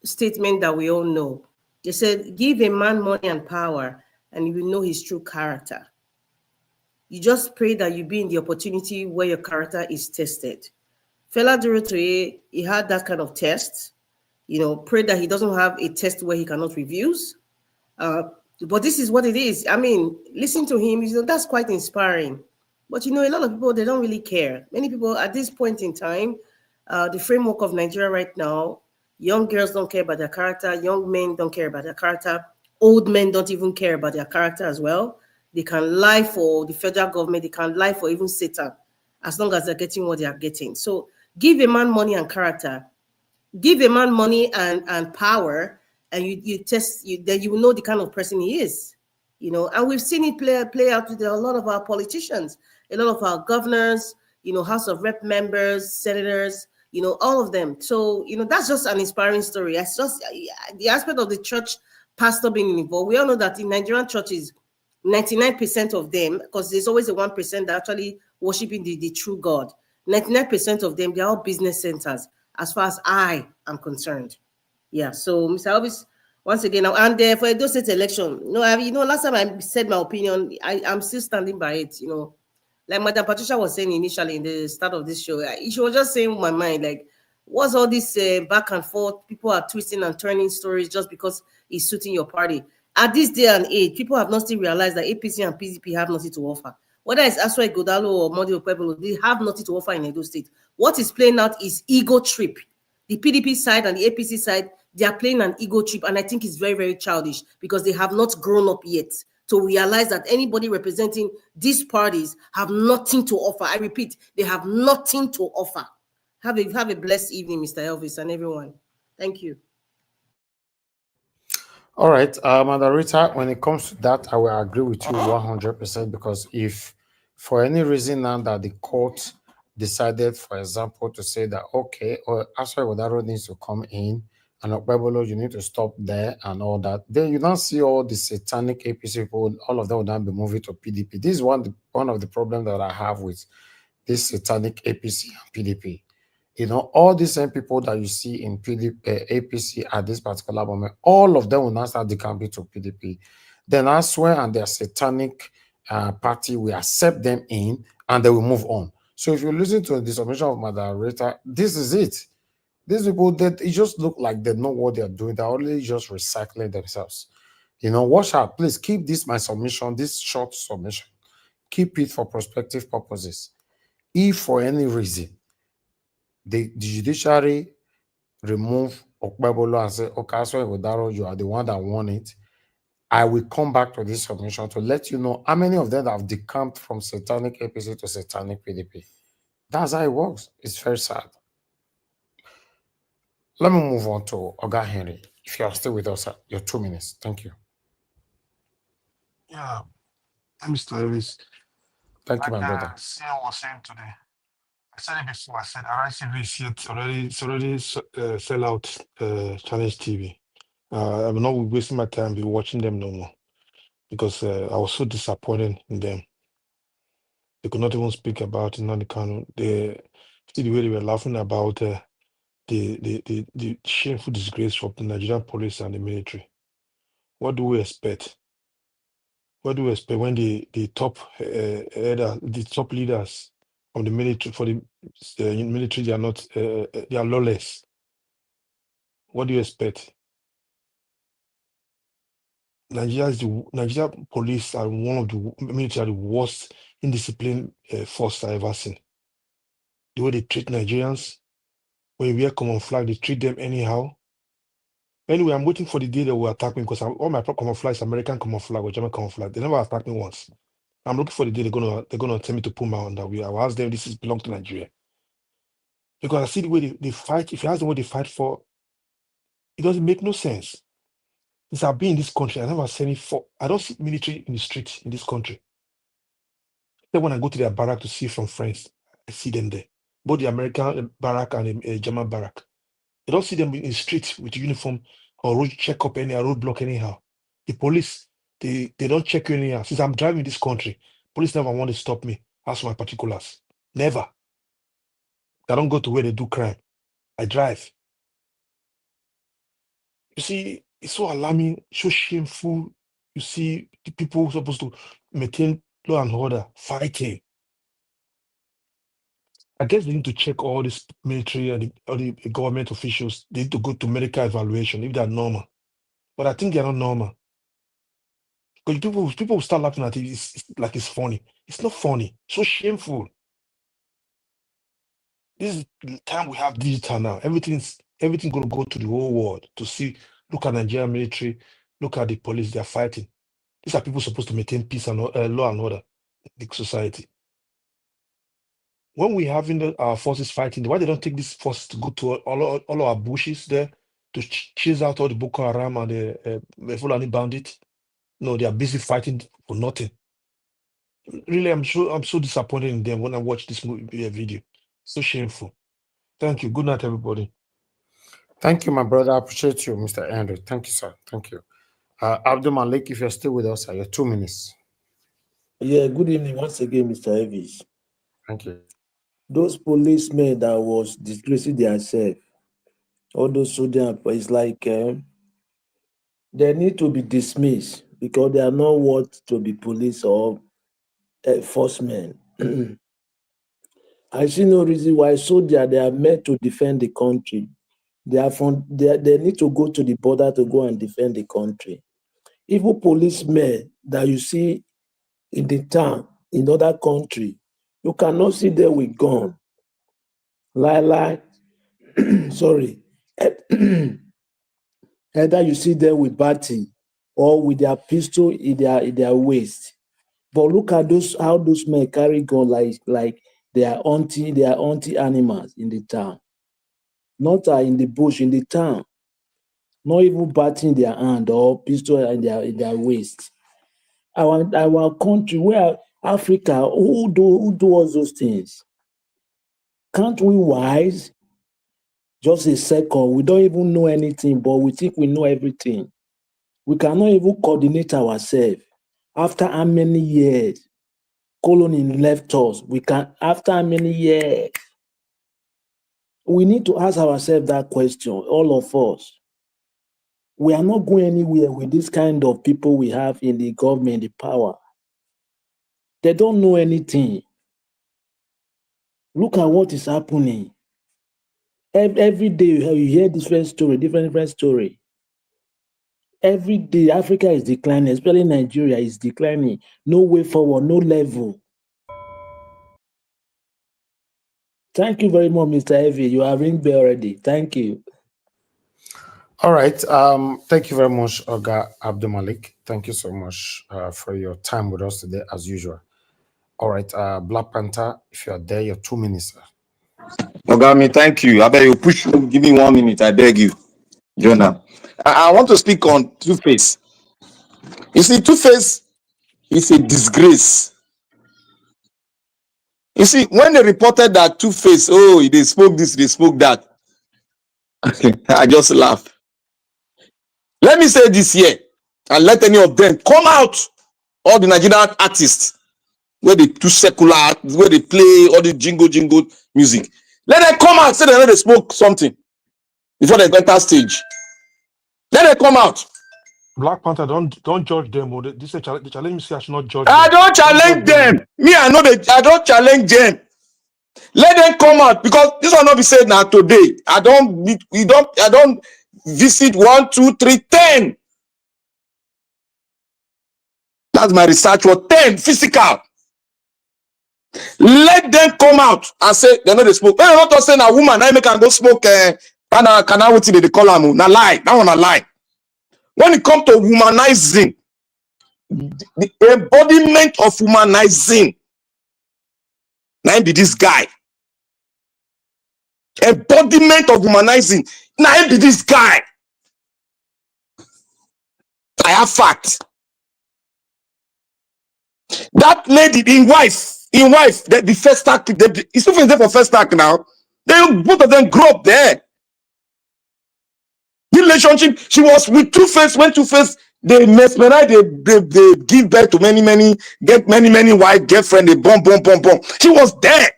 statement that we all know. They said, give a man money and power, and you will know his true character. You just pray that you be in the opportunity where your character is tested. Fela Durotoye, he had that kind of test. Pray that he doesn't have a test where he cannot refuse. But this is what it is. I mean, listen to him, that's quite inspiring. But a lot of people, they don't really care. Many people at this point in time, the framework of Nigeria right now, young girls don't care about their character, young men don't care about their character, old men don't even care about their character as well. They can lie for the federal government, they can lie for even Satan, as long as they're getting what they are getting. So give a man money and character, give a man money and power, and then you will know the kind of person he is, and we've seen it play out with a lot of our politicians, a lot of our governors, House of Rep members, senators, all of them. So, that's just an inspiring story. It's just the aspect of the church pastor being involved. We all know that in Nigerian churches, 99% of them, because there's always a 1% that actually worshiping the true God. 99% of them, they're all business centers, as far as I am concerned. So Mr. Elvis, once again, and for Edo State election, last time I said my opinion, I'm still standing by it. Like Madam Patricia was saying initially in the start of this show, she was just saying my mind, like, what's all this back and forth? People are twisting and turning stories just because it's suiting your party. At this day and age, people have not still realized that APC and PDP have nothing to offer. Whether it's Aswai Godalo or Modi Pebble, they have nothing to offer in Edo State. What is playing out is ego trip. The PDP side and the APC side, they are playing an ego trip, and I think it's very, very childish because they have not grown up yet to realize that anybody representing these parties have nothing to offer. I repeat, they have nothing to offer. Have a blessed evening, Mr. Elvis, and everyone. Thank you. All right, Rita, when it comes to that, I will agree with you 100% because if for any reason now that the court decided, for example, to say that, okay, or Aswai Wadaro needs to come in and Okpebolo, you need to stop there and all that, then you don't see all the satanic APC people, all of them will now be moving to PDP. This is one of the problems that I have with this satanic APC and PDP. All these same people that you see in APC at this particular moment, all of them will now start decamping to PDP. Then I swear, and their satanic party will accept them in, and they will move on. So if you listen to the submission of Madam Rita, this is it. These people, it just look like they know what they're doing. They're only just recycling themselves. Watch out. Please keep this my submission, this short submission. Keep it for prospective purposes. If for any reason the judiciary remove Okpebolo and say, okay, Aswai Godaro, you are the one that won it, I will come back to this submission to let you know how many of them have decamped from satanic APC to satanic PDP. That's how it works. It's very sad. Let me move on to Oga Henry. If you are still with us, your 2 minutes. Thank you. Yeah, Mr. Elvis. Thank you, my brother. CEO was saying today. I said it before. I said RICV is yet it's already sell out Challenge TV. I'm not wasting my time be watching them no more because I was so disappointed in them. They could not even speak about Nnamdi Kanu. See the way they were laughing about the shameful disgrace of the Nigerian police and the military. What do we expect? What do we expect when the top the top leaders of the military for the military, they are not they are lawless? What do you expect? Nigeria police are one of the military worst indisciplined force I ever seen. The way they treat Nigerians, when we wear common flag, they treat them anyhow. Anyway, I'm waiting for the day they will attack me because all my common flag is American common flag or German common flag. They never attacked me once. I'm looking for the day they're gonna tell me to put my underwear. I will ask them this is belong to Nigeria. Because I see the way they fight. If you ask them what they fight for, it doesn't make no sense. Since I've been in this country, I never seen it for. I don't see military in the street in this country. Then when I go to their barrack to see from friends, I see them there. Both the American barrack and the German barrack. You don't see them in the street with uniform or road check up any roadblock anyhow. The police, they don't check you anyhow. Since I'm driving this country, police never want to stop me, ask for my particulars. Never. I don't go to where they do crime. I drive. You see, it's so alarming, so shameful. You see the people supposed to maintain law and order, fighting. I guess they need to check all this military and all the government officials. They need to go to medical evaluation if they're normal. But I think they're not normal. Because people will start laughing at it. It's like it's funny. It's not funny. So shameful. This is the time we have digital now. Everything gonna go to the whole world to see. Look at Nigerian military. Look at the police. They're fighting. These are people supposed to maintain peace and law and order in the society. When we having our forces fighting, why they don't take these forces to go to all our bushes there to chase out all the Boko Haram and the Fulani bandits? No, they are busy fighting for nothing. Really, I'm so disappointed in them when I watch this video. So shameful. Thank you. Good night, everybody. Thank you, my brother. I appreciate you, Mr. Andrew. Thank you, sir. Thank you. Abdul Malik, if you're still with us, your 2 minutes. Yeah, good evening once again, Mr. Evis. Thank you. Those policemen that was disgracing themselves, all those soldiers, it's like they need to be dismissed because they are not worth to be police or enforcement. I see no reason why soldiers, they are meant to defend the country. They need to go to the border to go and defend the country. Even policemen that you see in the town, in other country, you cannot see them with gun. Sorry. Either you see them with batting or with their pistol in their waist. But look at how those men carry gun like they are auntie animals in the town. Not in the bush, in the town. Not even batting their hand or pistol in their waist. Our country, where Africa, who do all those things? Can't we wise? Just a second, we don't even know anything, but we think we know everything. We cannot even coordinate ourselves. After how many years colony left us? After how many years? We need to ask ourselves that question, all of us. We are not going anywhere with this kind of people we have in the government, the power. They don't know anything. Look at what is happening. Every day you hear different story. Every day Africa is declining, especially Nigeria is declining. No way forward, no level. Thank you very much, Mr. Evie. You are ring bell already. Thank you. All right. Thank you very much, Oga Abdul Malik. Thank you so much for your time with us today, as usual. All right, Black Panther, if you are there, your 2 minutes, sir. Ogami, thank you. I beg you, give me 1 minute. I beg you, Jonah. I want to speak on Two-Face. You see, Two-Face is a disgrace. You see, when they reported that Two-Face, they spoke this, they spoke that, I just laugh. Let me say this here, and let any of them come out, all the Nigerian artists, where they do secular, where they play all the jingle music. Let them come out and say they know they spoke something. before they enter stage. Then they come out. Black Panther, don't judge them. This is the challenge. Me say I should not judge I them. don't challenge them. Me, I know that I don't challenge them. Let them come out because this will not be said now today. I don't visit 1, 2, 3, 10. That's my research for 10 physical. Let them come out and say they know they smoke. They're not saying a woman I make her go smoke can I what they call them? Na lie. That one a lie. When it comes to humanizing, the embodiment of humanizing, now be this guy. Embodiment of humanizing, now be this guy. I have facts. That lady in wife, the first stack, it's still there for first stack now. They both of them grew up there. Relationship, she was with Two-Face. When Two-Face, they mesmerize, they give birth to many, get many wife, girlfriend, they bomb. She was there.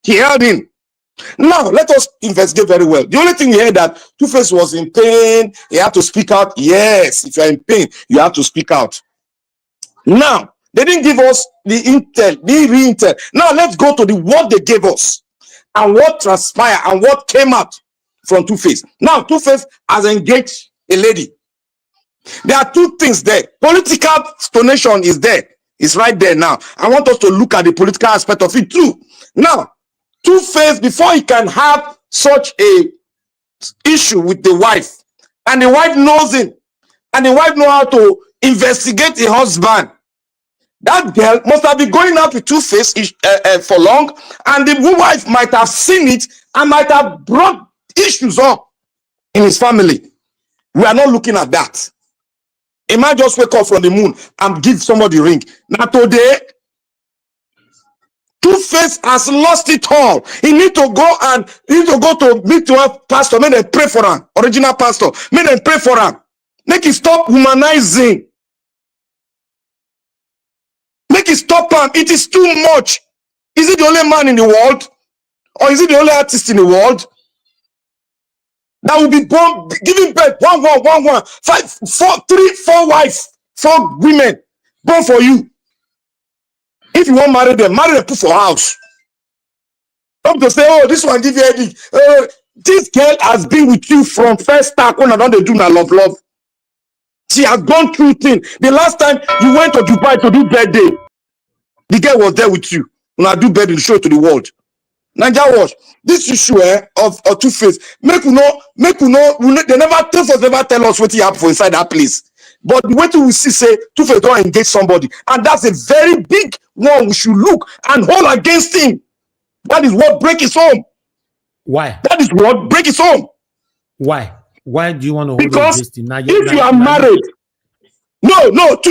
He held in. Now, let us investigate very well. The only thing we heard that Two-Face was in pain, he had to speak out. Yes, if you're in pain, you have to speak out. Now, they didn't give us the intel, the re-intel. Now, let's go to the what they gave us and what transpired and what came out from Two-Face. Now, Two-Face has engaged a lady. There are two things there. Political donation is there. It's right there now. I want us to look at the political aspect of it too. Now, Two-Face, before he can have such a issue with the wife, and the wife knows him, and the wife knows how to investigate the husband, that girl must have been going out with Two-Face for long, and the wife might have seen it and might have brought issues up in his family. We are not looking at that. A man just wake up from the moon and give somebody a ring. Now today, Two-Face has lost it all. He need to go to meet to a pastor. Make them pray for him. Original pastor. Make them pray for him. Make it stop humanizing. Make it stop him. It is too much. Is he the only man in the world? Or is he the only artist in the world that will be born, giving birth, one, 5, 4, 3, 4 wives, 4 women born for you? If you want to marry them, put for house. Come to say, oh, this one give you headache. This girl has been with you from first start when I don't do my love. She has gone through things. The last time you went to Dubai to do birthday, the girl was there with you. When I do birthday, show it to the world. Nigeria watch this issue of Two-Face. Make we know. They never tell us what happened for inside that place. But the way we see say Two-Face don't engage somebody, and that's a very big one. We should look and hold against him. That is what break his home. Why? That is what break his home. Why? Why do you want to hold because against him? If you are married,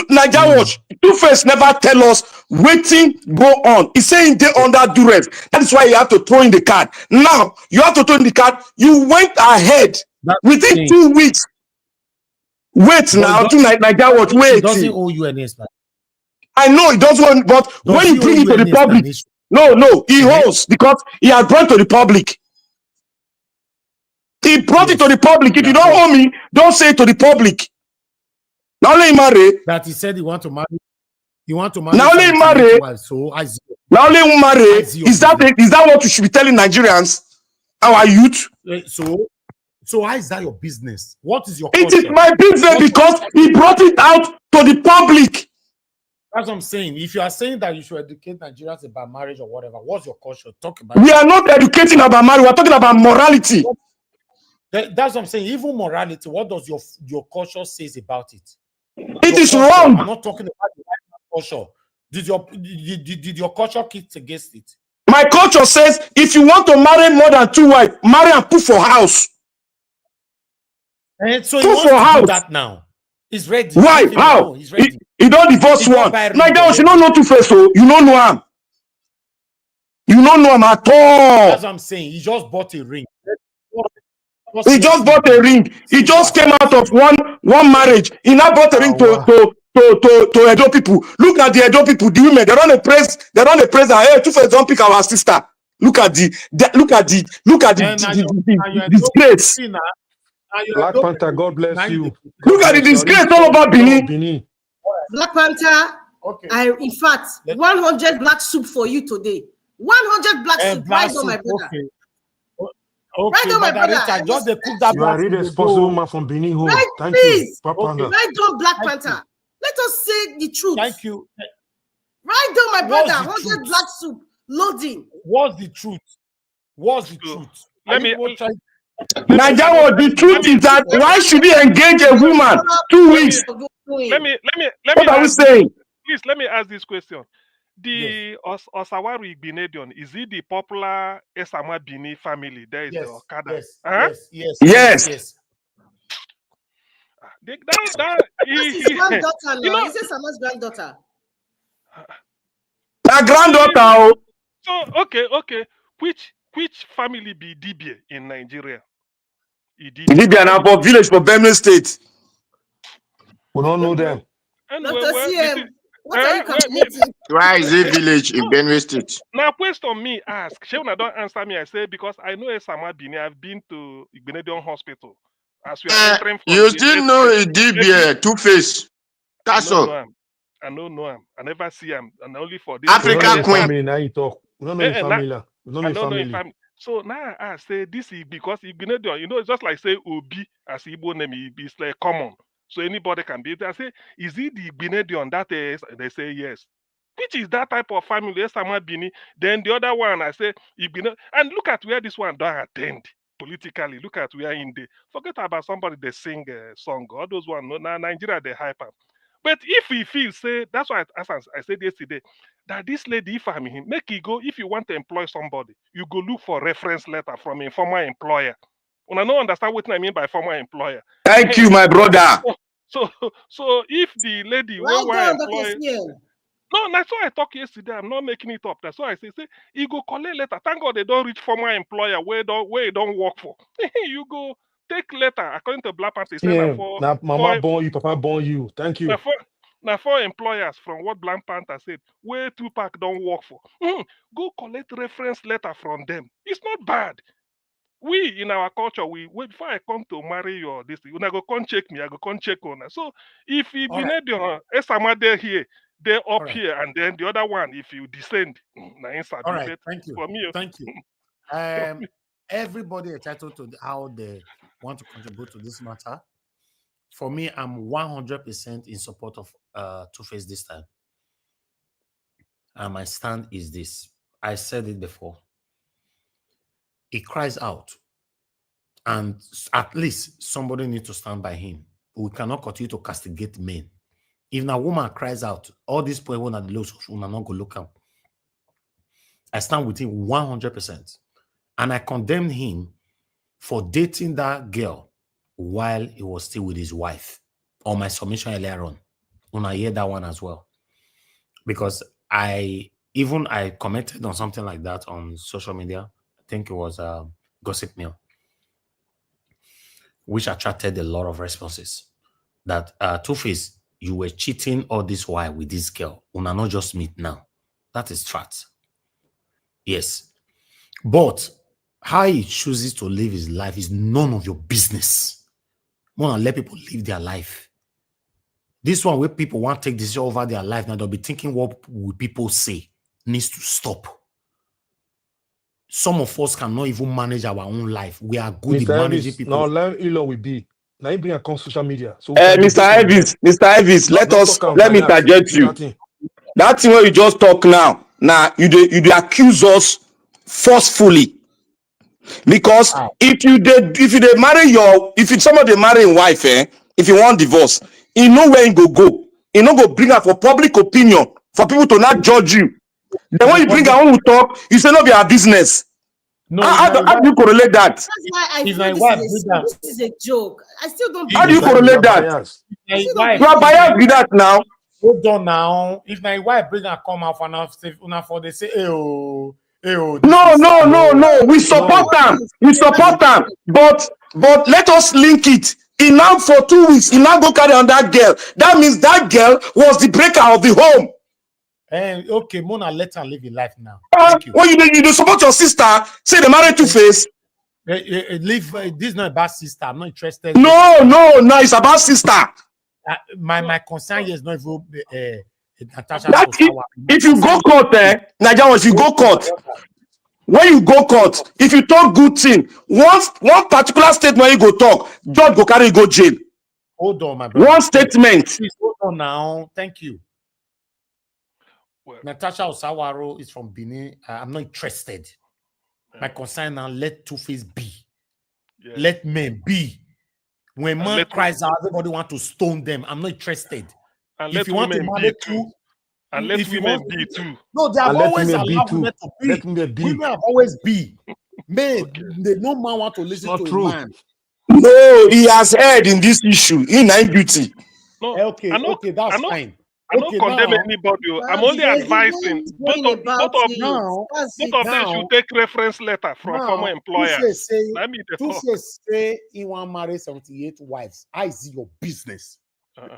Nigeria watch. Two-Face never tell us waiting go on. He's saying they under duress. That is why you have to throw in the card. Now you have to throw in the card. You went ahead within 2 weeks. Wait now, to Nigeria watch. Wait. It doesn't owe you any explanation. I know it doesn't, but when you bring it to the public, no, he holds because he has brought to the public. He brought it to the public. If you don't owe me, don't say it to the public. Now let him marry. That he said he want to marry. You want to marry. Now let him marry. Now let him marry. Is that what you should be telling Nigerians, our youth? So how is that your business? What is your? It is my business because he brought it out to the public. That's what I'm saying. If you are saying that you should educate Nigerians about marriage or whatever, what's your culture? Talk about. We are not educating about marriage. We're talking about morality. That's what I'm saying. Even morality. What does your culture says about it? It is wrong. I'm not talking about the culture. Did your culture kick against it? My culture says if you want to marry more than 2 wives, marry and put for house. And so put for house. Do that now. He's ready. Why? How? He's ready. He don't divorce one. My God, you don't know Two-Face, so you don't know him. You don't know him at all. That's what I'm saying. He just bought a ring. He just bought a ring. He just came out of one marriage. He now bought a ring to Edo people. Look at the Edo people, the women. They don't praise that. Hey, Two-Face don't pick our sister. Look at the disgrace. Black Panther, God bless you. Look at the disgrace all over Benin. Black Panther. Okay. In fact, 100 black soup for you today. 100 black soup. Right on, my brother. Okay. Right on, my brother. Just they cook that. You are really responsible man from Benin home. Right, Thank please. you, Black Panther. Right on, Black Panther. Let us say the truth. Thank you. Right on, my brother. 100 black soup loading. What's the truth? What's the truth? Let me. Nigeria, the truth is that why should he engage a woman 2 weeks? Let me. What are we saying? Please let me ask this question. The Osawari Binedion, is it the popular Esama Bini family? There is the Okada. Yes. That's his granddaughter now. Is it Sama's granddaughter? Her granddaughter. So okay. Which family be Dibie in Nigeria? Dibie now for village for Benue State. We don't know them. What are you calculating? Why is it village in Benue State? Now, question me ask. Shevna don't answer me. I say because I know Esama Bini. I've been to Igbenedion Hospital. As we are entering from you still know a DBA, Two-Face. That's all. I don't know him. I never see him. And only for this Africa Queen. Now you talk. We don't know his family. We don't know his family. So now I say this is because Igbenedion, it's just like say Obi as Igbo name is like common. So anybody can be it. I say, is it the Igbenedion that is? They say yes. Which is that type of family? Esama Bini. Then the other one, I say, Igbenedion. And look at where this one don't attend politically. Look at where in the forget about somebody they sing a song. All those ones, now Nigeria they hype up. But if he feels, say, that's why as I said yesterday, that this lady, if I'm him, make it go. If you want to employ somebody, you go look for reference letter from a former employer. When I don't understand what I mean by former employer. Thank you, my brother. So if the lady well done, no, that's why I talked yesterday. I'm not making it up. That's why I say you go collect letter. Thank God they don't reach former employer where you don't work for. You go take letter according to Black Panther. Yeah, now mama born you, papa born you. Thank you. Now for employers from what Black Panther said, where Tupac don't work for. Go collect reference letter from them. It's not bad. We in our culture, before I come to marry you or this, you go come check me, I go come check on her. So if you need your Esama there here, they're up here, and then the other one, if you descend, all right, thank you. For me, thank you. Everybody entitled to how they want to contribute to this matter. For me, I'm 100% in support of Two-Face this time. And my stand is this. I said it before. He cries out, and at least somebody needs to stand by him. We cannot continue to castigate men. If a woman cries out, all these people at the lows will not go look up. I stand with him 100%. And I condemn him for dating that girl while he was still with his wife. On my submission earlier on. When I hear that one as well. Because I commented on something like that on social media. I think it was Gossip Mill, which attracted a lot of responses. That Two-Face, you were cheating all this while with this girl. Una not just meet now. That is fact. Yes. But how he chooses to live his life is none of your business. Wanna let people live their life. This one where people want to take decision over their life, now they'll be thinking what will people say needs to stop. Some of us cannot even manage our own life. We are good at managing people. Now, let Elon will be. Now, you bring a social media. So Mr. Evans, let me interject you. That thing where you just talk now, you accuse us forcefully. Because if somebody marry a wife, if you want divorce, you know where you go. You know go bring her for public opinion, for people to not judge you. Then when you bring her own talk, you say no be our business. No, how do you correlate that? That's why I feel this is a joke. I still don't. How do you correlate that? You are biased with that now. Hold on now. If my wife bring her come out for they say, no. We support them. But let us link it. He now for 2 weeks, he now go carry on that girl. That means that girl was the breaker of the home. Okay, Mona, let her live in life now. Thank you. When you support your sister, say they married Two-Face. Leave. This is not about sister. I'm not interested. No, it's about sister. My concern here is not even Natasha. If you go court, Nigeria, if you go court, when you go court, if you talk good thing, one particular statement you go talk, judge go carry you go jail. Hold on, my brother. One statement. Please hold on now. Thank you. Natasha Osawaro is from Benin. I'm not interested. My concern now, let Two-Face be. Yeah. Let men be. When man cries out, everybody want to stone them. I'm not interested. And if you want to marry two, and let women be too. No, they have always allowed women to be. Let me be. Women have always be. Men, no man want to listen to a man. No, he has heard in this issue in duty. No, okay, that's fine. I don't condemn anybody. I'm only advising both of them should take reference letter from former employers. Two-Face say he want to marry 78 wives. I see your business.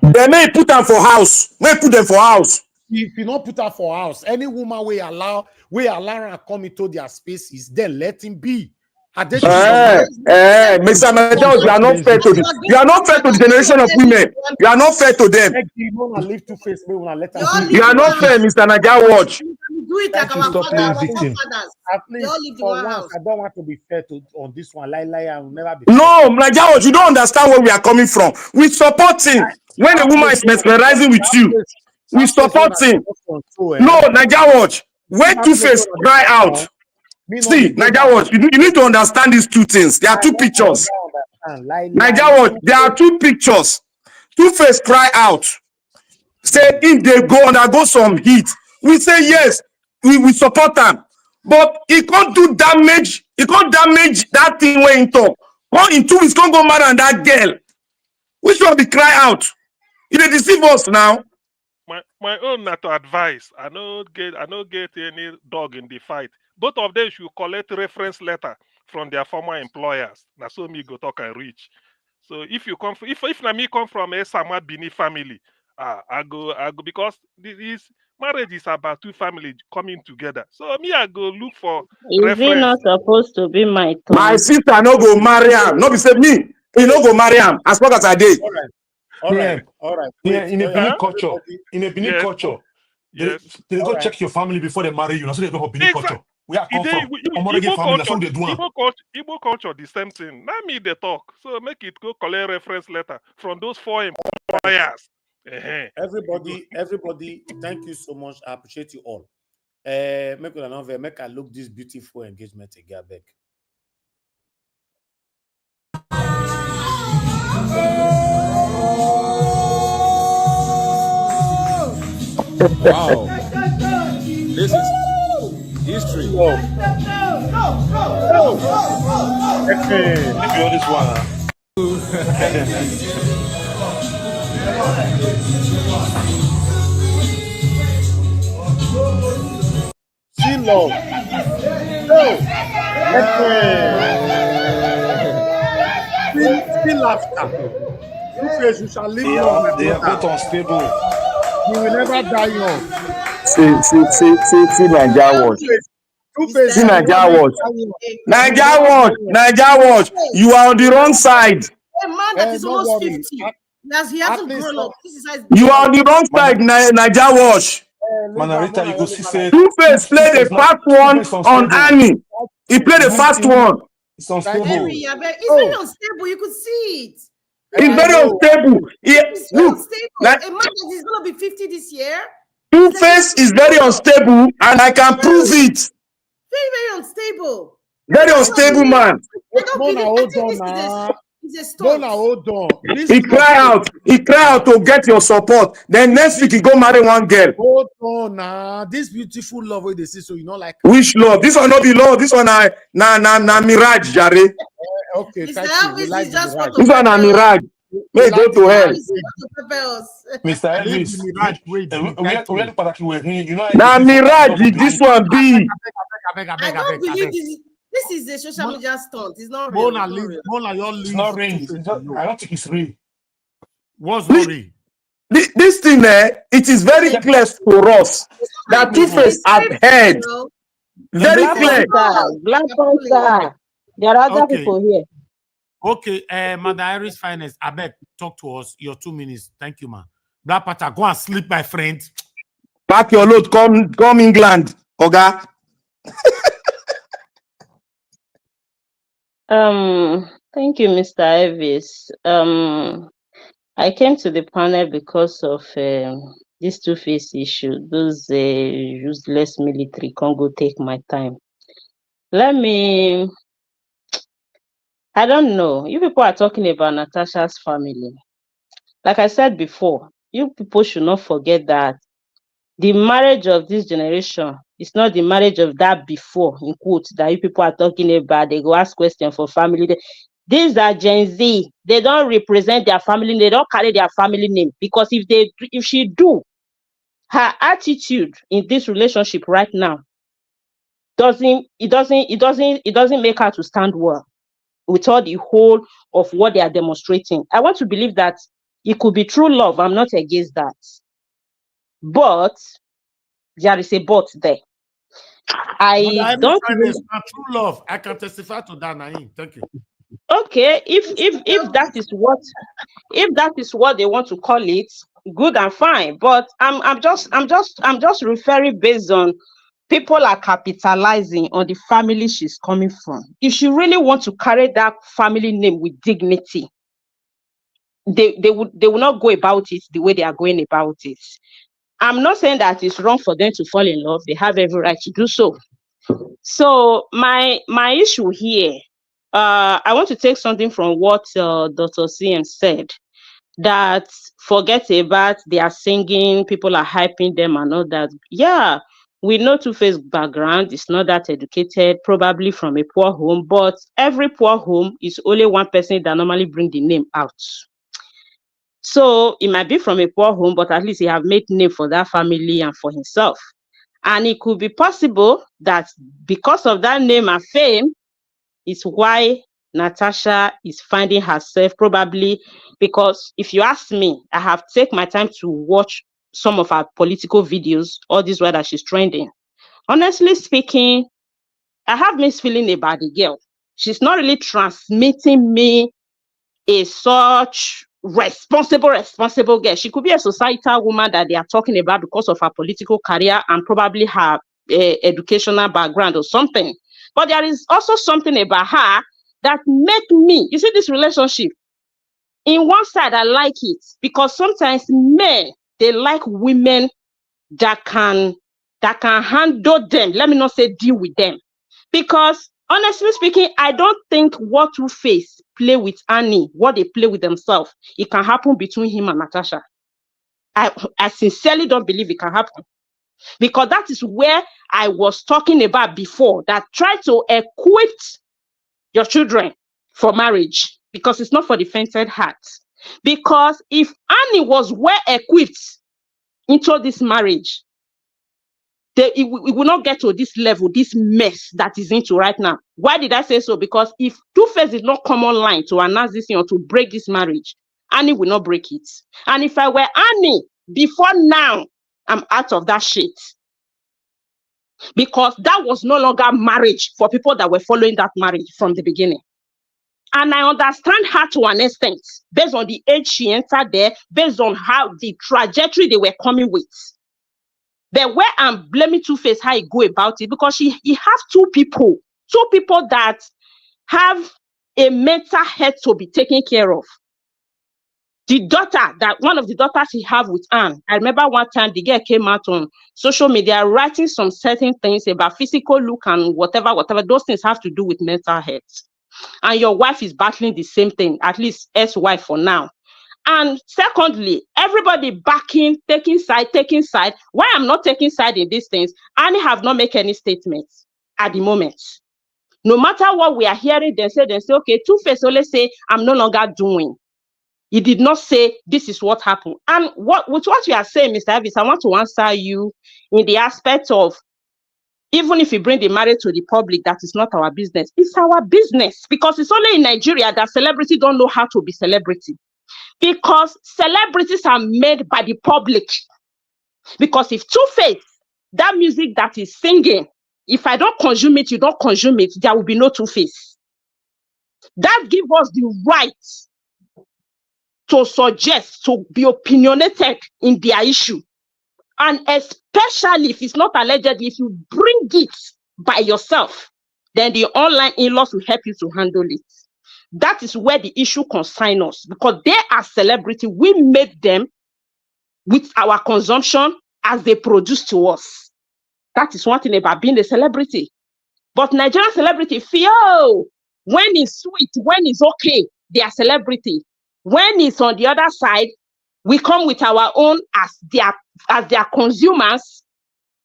They may put them for house. May put them for house. If you not put her for house, any woman we allow her come into their spaces, then let him be. Mr. Major, you are not fair to them. You are not fair to the generation of women. You are not fair to them. You are not fair, Mr. Naija Watch. Do it like our fathers. At least for once, I don't want to be fair on this one. I will never be. No, Naija Watch, you don't understand where we are coming from. We supporting when a woman is mesmerizing with you. We supporting. No, Naija Watch, when Two-Face cry out. See, Naija Watch, you need to understand these two things. There are two pictures. Naija Watch, there are two pictures. Two-Face cry out. Say if they go undergo some heat, we say yes, we support them. But he can't do damage. He can't damage that thing when he talk. In 2 weeks, can't go mad on that girl. Which one be cry out? You dey deceive us now. My own not to advise. I no get any dog in the fight. Both of them should collect reference letter from their former employers. That's so me go talk and reach. So if you come, if me come from a Sama Bini family, I go because this marriage is about two families coming together. So me I go look for. Is it not supposed to be my turn? My sister no go marry him. No be say me. He no go marry him as long as I did. All right. Yeah, in a Benin culture, they go check your family before they marry you. That's what they go for Benin culture. We are come from Igbo culture, the same thing. Now me they talk. So make it go collect reference letter from those 4 employers. Everybody, thank you so much. I appreciate you all. Make I look this beautiful engagement again back. Wow. This is history. This one. See love. See laughter. Two-Face, you shall live long. They are both unstable. You will never die young. See Naija Watch. See Naija Watch. Naija Watch. You are on the wrong side. A man that is almost 50. He hasn't grown up. You are on the wrong side, Naija Watch. Manarita, you go see say Two-Face played the fast one on Annie. He played the fast one. It's unstable. It's very unstable. You could see it. It's very unstable. It's unstable. A man that is going to be 50 this year. Two-Face is very unstable, and I can prove it. Very, very unstable. Very unstable man. I don't believe this is a stunt. Hold on. He cry out to get your support. Then next week he go marry one girl. Hold on now. This beautiful love wey they see, so you know like. Which love? This one not be love. This one na mirage, Jare. Okay, thank you. Like this one na mirage. May go to hell. Mr. Elvis, na mirage. This one be. I don't believe this is a social media stunt. It's not real. Mona, it's not real. I don't think it's real. What's not real? this thing, it is very clear for us that Two-Face have heard. Very Black clear. Panther. There are other people here. Okay, Madam Iris Finance, I beg, talk to us. Your 2 minutes. Thank you, man. Black Panther, go and sleep, my friend. Pack your load, come England, Oga. Thank you, Mr. Elvis. I came to the panel because of this Two-Face issue. Those useless military can't go take my time. I don't know. You people are talking about Natasha's family. Like I said before, you people should not forget that the marriage of this generation is not the marriage of that before, in quotes, that you people are talking about. They go ask questions for family. These are Gen Z. They don't represent their family. They don't carry their family name. Because if she do, her attitude in this relationship right now doesn't make her to stand well with all the whole of what they are demonstrating. I want to believe that it could be true love. I'm not against that. But there is a but there. I don't really... true love. I can testify to that, Naim. Thank you. Okay, if that is what they want to call it, good and fine. But I'm just referring based on people are capitalizing on the family she's coming from. If she really wants to carry that family name with dignity, they will not go about it the way they are going about it. I'm not saying that it's wrong for them to fall in love. They have every right to do so. So my issue here, I want to take something from what Dr. CM said, that forget about they are singing, people are hyping them and all that. Yeah, we know Two-Face background is not that educated, probably from a poor home, but every poor home is only one person that normally bring the name out. So it might be from a poor home, but at least he have made name for that family and for himself. And it could be possible that because of that name and fame is why Natasha is finding herself, probably because if you ask me, I have taken my time to watch some of her political videos, all this while that she's trending. Honestly speaking, I have mixed feeling about the girl. She's not really transmitting me a such responsible girl. She could be a societal woman that they are talking about because of her political career and probably her educational background or something. But there is also something about her that make me, you see this relationship, in one side I like it because sometimes men, they like women that can handle them. Let me not say deal with them. Because honestly speaking, I don't think what Two-Face play with Annie, what they play with themselves, it can happen between him and Natasha. I sincerely don't believe it can happen. Because that is where I was talking about before, that try to equip your children for marriage, because it's not for the fainted heart. Because if Annie was well equipped into this marriage, it will not get to this level, this mess that is into right now. Why did I say so? Because if Two-Face did not come online to announce this thing or to break this marriage, Annie will not break it. And if I were Annie, before now, I'm out of that shit. Because that was no longer marriage for people that were following that marriage from the beginning. And I understand her to an extent, based on the age she entered there, based on how the trajectory they were coming with. But where I'm blaming Two-Face how he go about it, because he has two people that have a mental health to be taken care of. The daughter, that one of the daughters he have with Anne, I remember one time the girl came out on social media writing some certain things about physical look and whatever, those things have to do with mental health. And your wife is battling the same thing, at least ex-wife for now. And secondly, everybody backing, taking side. Why I'm not taking side in these things, Annie have not made any statements at the moment. No matter what we are hearing, they say, okay, Two-Face only say, I'm no longer doing. He did not say, this is what happened. And with what you are saying, Mr. Elvis, I want to answer you in the aspect of, even if we bring the marriage to the public, that is not our business. It's our business, because it's only in Nigeria that celebrity don't know how to be celebrity. Because celebrities are made by the public. Because if Two-Face, that music that is singing, if I don't consume it, you don't consume it, there will be no Two-Face. That gives us the right to suggest, to be opinionated in their issue. And especially if it's not allegedly, if you bring it by yourself, then the online in-laws will help you to handle it. That is where the issue concerns us, because they are celebrity. We made them with our consumption as they produce to us. That is one thing about being a celebrity. But Nigerian celebrity feel when it's sweet, when it's okay, they are celebrity. When it's on the other side, we come with our own as their consumers.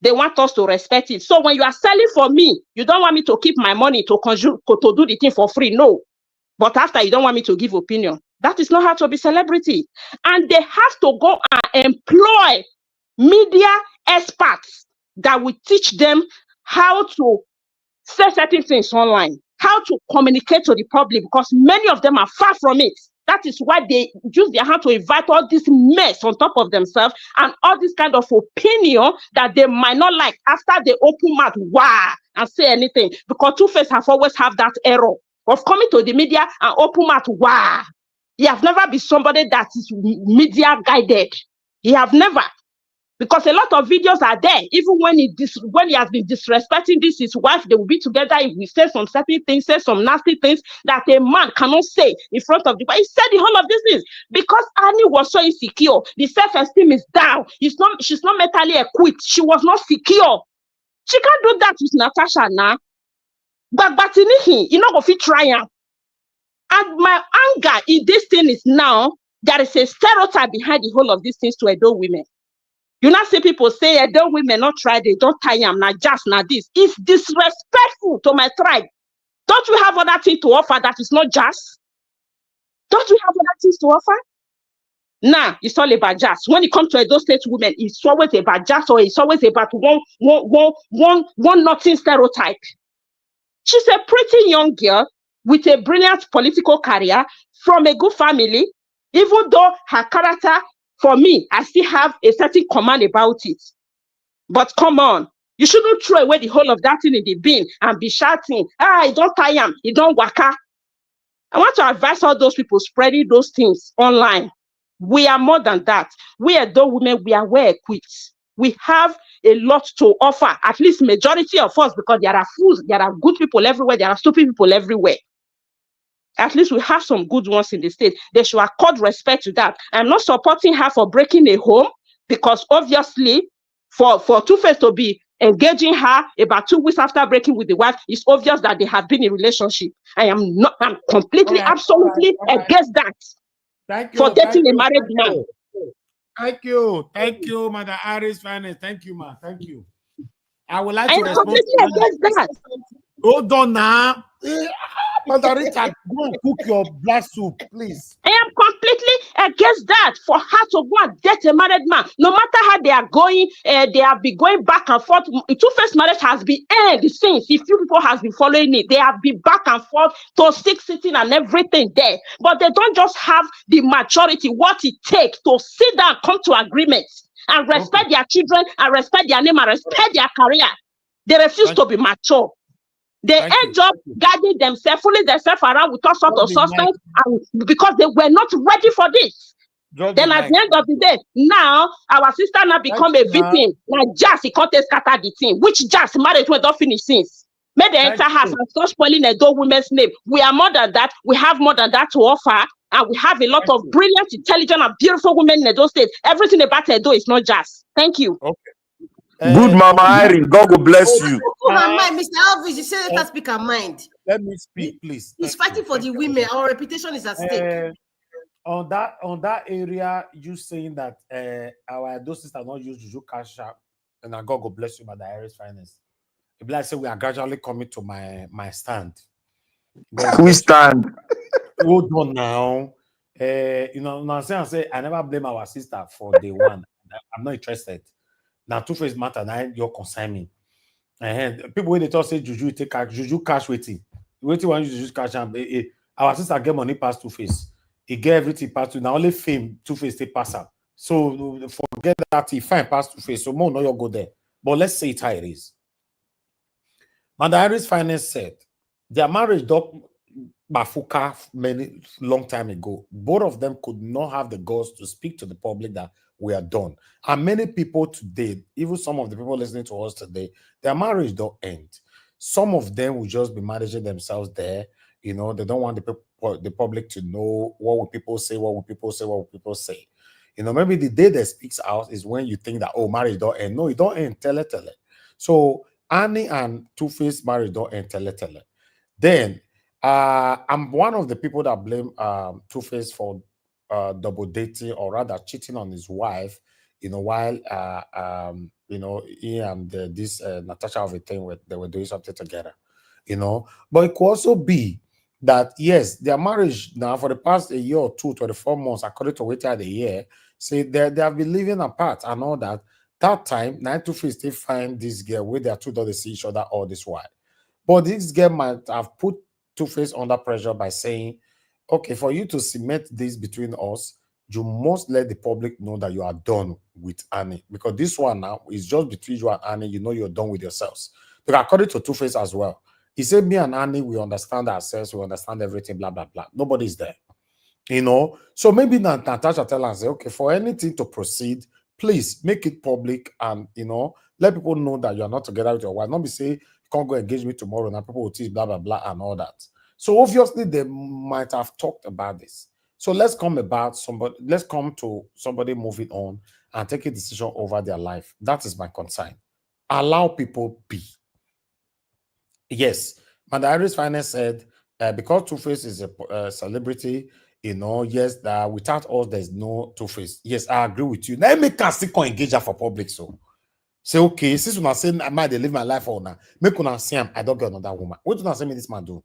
They want us to respect it. So when you are selling for me, you don't want me to keep my money to consume, to do the thing for free. No. But after, you don't want me to give opinion. That is not how to be celebrity. And they have to go and employ media experts that will teach them how to say certain things online, how to communicate to the public, because many of them are far from it. That is why they use their hand to invite all this mess on top of themselves and all this kind of opinion that they might not like after they open mouth, wow, and say anything. Because Two-Face have always have that error of coming to the media and open mouth, wow. He have never been somebody that is media guided. He have never. Because a lot of videos are there, even when he has been disrespecting his wife, they will be together. If we say some certain things, say some nasty things that a man cannot say in front of the wife. He said the whole of these things because Annie was so insecure. The self-esteem is down. She's not mentally equipped. She was not secure. She can't do that with Natasha now. But you know, if you try him. And my anger in this thing is now there is a stereotype behind the whole of these things to adult women. You not see people say, adult women not try, they don't tie them, not just, not this. It's disrespectful to my tribe. Don't you have other things to offer that is not just? Don't you have other things to offer? Nah, it's all about just. When it comes to those state women, it's always about just, or it's always about one nothing stereotype. She's a pretty young girl with a brilliant political career from a good family, even though her character, for me, I still have a certain command about it. But come on, you shouldn't throw away the whole of that thing in the bin and be shouting, you don't tie him, you don't waka. I want to advise all those people spreading those things online. We are more than that. We adult women, we are well equipped. We have a lot to offer, at least majority of us, because there are fools, there are good people everywhere, there are stupid people everywhere. At least we have some good ones in the state. They should accord respect to that. I'm not supporting her for breaking a home, because obviously for Two-Face to be engaging her about 2 weeks after breaking with the wife, it's obvious that they have been in a relationship. I'm completely, absolutely against that. Thank you. For dating a married man. Thank you, Mother Harris Finance. Thank you, ma. Thank you. I would like I to am respond completely to against that. Hold on now. Mother Richard, go and cook your black soup, please. I am completely against that. For her to go and date a married man, no matter how they are going, they have been going back and forth. Two-Face marriage has been ended since. If you people has been following it, they have been back and forth to sitting and everything there. But they don't just have the maturity, what it takes to sit down, come to agreements, and respect their children, and respect their name, and respect their career. They refuse to be mature. They end up guarding themselves, fooling themselves around with all sorts of substance, and because they were not ready for this. Then at the end of the day, now our sister now become a victim. Now just he can't scatter the team, which just marriage will not finish since. May they enter house and start spoiling a adult women's name. We are more than that. We have more than that to offer, and we have a lot of brilliant, intelligent, and beautiful women in those states. Everything about Edo is not just. Thank you. Good Mama Irene, God will bless you. Mr. Elvis, you say let us speak our mind. Let me speak, please. He's fighting for the women. Our reputation is at stake. On that area, you saying that our doses are not used Juju Cash App, and God will bless you by the Irish Finance. If I say we are gradually coming to my stand. We stand. Hold on now. You know, I say I never blame our sister for day one. I'm not interested. Now, Two-Face matter, now you're consigning. And people when they talk say Juju take Juju cash waiting. Waiting when you Juju cash, our sister get money past Two-Face. he get everything past you. Now only fame Two-Face they pass out. So forget that he fine past Two-Face. So more no you go there. But let's say it how it is. Madam Harris Finance said their marriage doc Bafuka many long time ago. Both of them could not have the guts to speak to the public that we are done. And many people today, even some of the people listening to us today, their marriage don't end. Some of them will just be managing themselves there. You know, they don't want the public to know what will people say, what will people say, what will people say. You know, maybe the day that speaks out is when you think that, oh, marriage don't end. No, it don't end. Tell it. So Annie and Two-Face marriage don't end. Tell it. Then I'm one of the people that blame Two-Face for double dating, or rather cheating on his wife, you know, while you know, he and this Natasha of a thing they were doing something together, you know. But it could also be that yes, their marriage now for the past a year or two, 24 months, according to what the year, say they have been living apart and all that. That time, now Two-Face they find this girl where they are two they see each other all this while. But this girl might have put Two-Face under pressure by saying, okay, for you to cement this between us, you must let the public know that you are done with Annie. Because this one now is just between you and Annie, you know you're done with yourselves. Because according to Two-Face as well, he said, me and Annie, we understand ourselves, we understand everything, blah, blah, blah. Nobody's there. You know? So maybe Natasha tell us, okay, for anything to proceed, please make it public and, you know, let people know that you are not together with your wife. Not be say, you can't go engage me tomorrow, and people will teach blah, blah, blah, and all that. So obviously they might have talked about this. So let's come to somebody moving on and take a decision over their life. That is my concern. Allow people be. Yes, Madam Harris Finance said because Two-Face is a celebrity, you know, yes, that without us there's no Two-Face. Yes, I agree with you. Now make us still engage her for public. So say okay, since when I say I might live my life for now, make una see him, I don't get another woman. What do I say me this man do?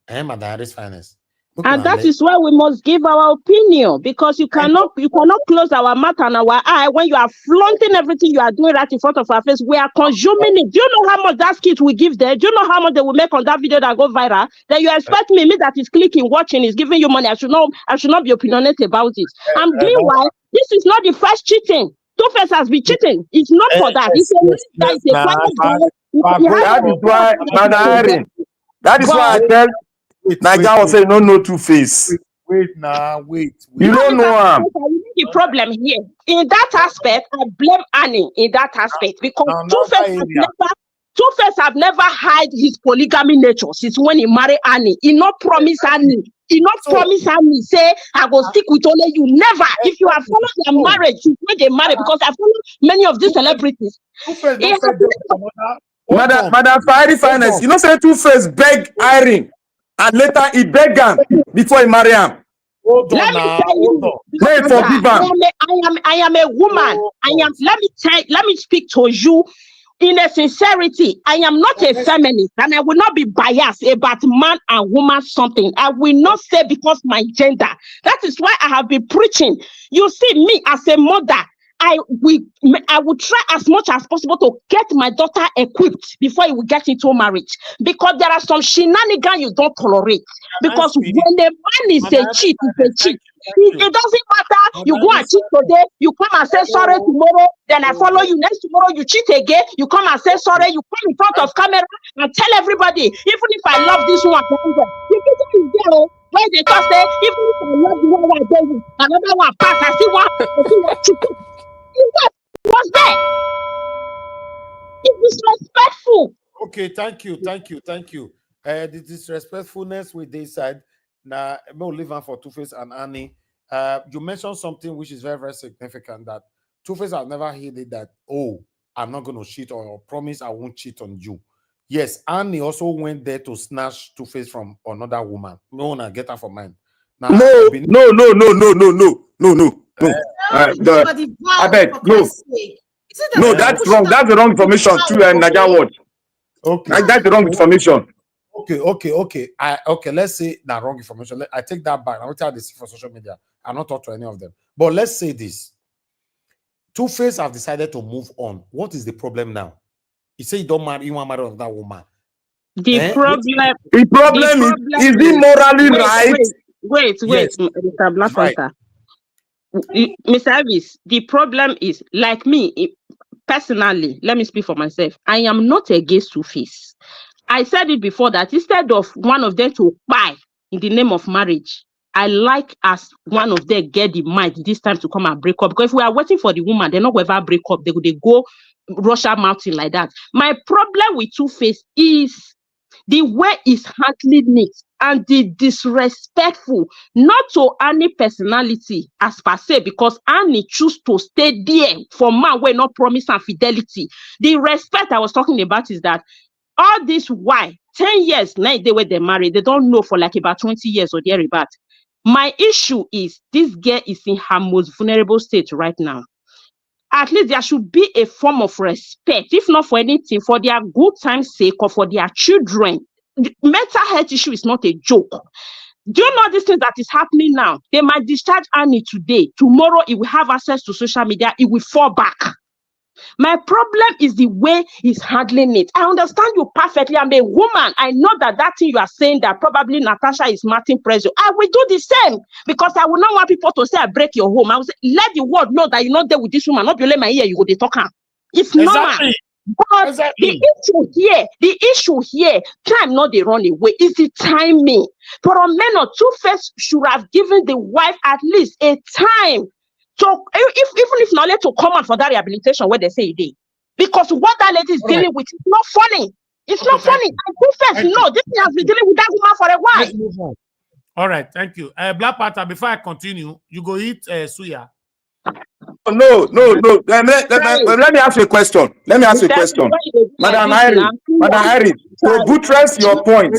Madam Harris Finance. And that is why we must give our opinion, because you cannot close our mouth and our eye when you are flaunting everything you are doing right in front of our face. We are consuming it. Do you know how much that skit we give there? Do you know how much they will make on that video that go viral? Then you expect me that is clicking, watching, is giving you money. I should not be opinionated about it. And meanwhile, this is not the first cheating. Two-Face has been cheating. It's not for that. It's a that is why, Madam Harry, that is why I tell Naija was saying no Two-Face. Wait. You don't know him. The problem here in that aspect, I blame Annie in that aspect, because Two-Face have never hide his polygamy nature since when he married Annie. He not promise Annie. He not promise Annie say I go stick with only you. Never. If you have followed their marriage, when they marry, because I follow many of these celebrities. Madam Finance, you know, say Two-Face beg Irene, and later he beg him before he marry him. Let me tell you, I am a woman. Let me speak to you in a sincerity. I am not a feminist, and I will not be biased about man and woman something. I will not say because my gender. That is why I have been preaching. You see, me as a mother, I will try as much as possible to get my daughter equipped before you will get into marriage, because there are some shenanigans you don't tolerate. Because when the man is a cheat, it's a cheat. It doesn't matter. You go and cheat today, you come and say sorry tomorrow, then I follow you next tomorrow, you cheat again, you come and say sorry, you come in front of camera and tell everybody, even if I love this one, the people is there when they just say, even if I love the one I did with, another one pass, I see one. What's that? It's disrespectful. Okay, thank you. The disrespectfulness with this side. Now, we'll leave on for Two-Face and Annie. You mentioned something which is very, very significant, that Two-Face have never heard that, oh, I'm not going to cheat, or promise I won't cheat on you. Yes, Annie also went there to snatch Two-Face from another woman. No one will get her for mine. Now, No. I beg, no. No, that's wrong. That's the wrong information too, and Naija Watch. Okay, that's the wrong information. Okay. Let's say that wrong information. I take that back. I will tell this for social media. I'm not talk to any of them. But let's say this: Two-Face have decided to move on. What is the problem now? He said you don't marry, you want to marry that woman. The problem is he morally right Wait, Yes, Mr. Black right. Panther. Mr. Elvis, the problem is, like me, personally, let me speak for myself. I am not against Two-Face. I said it before that instead of one of them to buy in the name of marriage, I like as one of them get the mind this time to come and break up. Because if we are waiting for the woman, they're not going to ever break up. They go Russia mountain like that. My problem with Two-Face is the way he's handling it and the disrespectful, not to any personality as per se, because Annie choose to stay there for man where not promise and fidelity. The respect I was talking about is that all this why 10 years now they were married, they don't know for like about 20 years or thereabout. My issue is this girl is in her most vulnerable state right now. At least there should be a form of respect, if not for anything, for their good time's sake or for their children. The mental health issue is not a joke. Do you know this thing that is happening now? They might discharge Annie today. Tomorrow, it will have access to social media. It will fall back. My problem is the way he's handling it. I understand you perfectly. I'm a woman. I know that thing you are saying that probably Natasha is marting pressure. I will do the same because I will not want people to say I break your home. I will say, let the world know that you're not there with this woman. Not you let my ear, you go to talk her. It's normal. But the issue here, time not they run away. Is the timing. For a man or Two-Face should have given the wife at least a time. So even if not let to come out for that rehabilitation where they say it did. Because what that lady is dealing with is not funny. It's not funny. And Two-Face, no, this has been dealing with that woman for a while. Let's move on. All right, thank you. Black Panther, before I continue, you go eat suya. No. Let me ask you a question. Madam Irene, to buttress your point.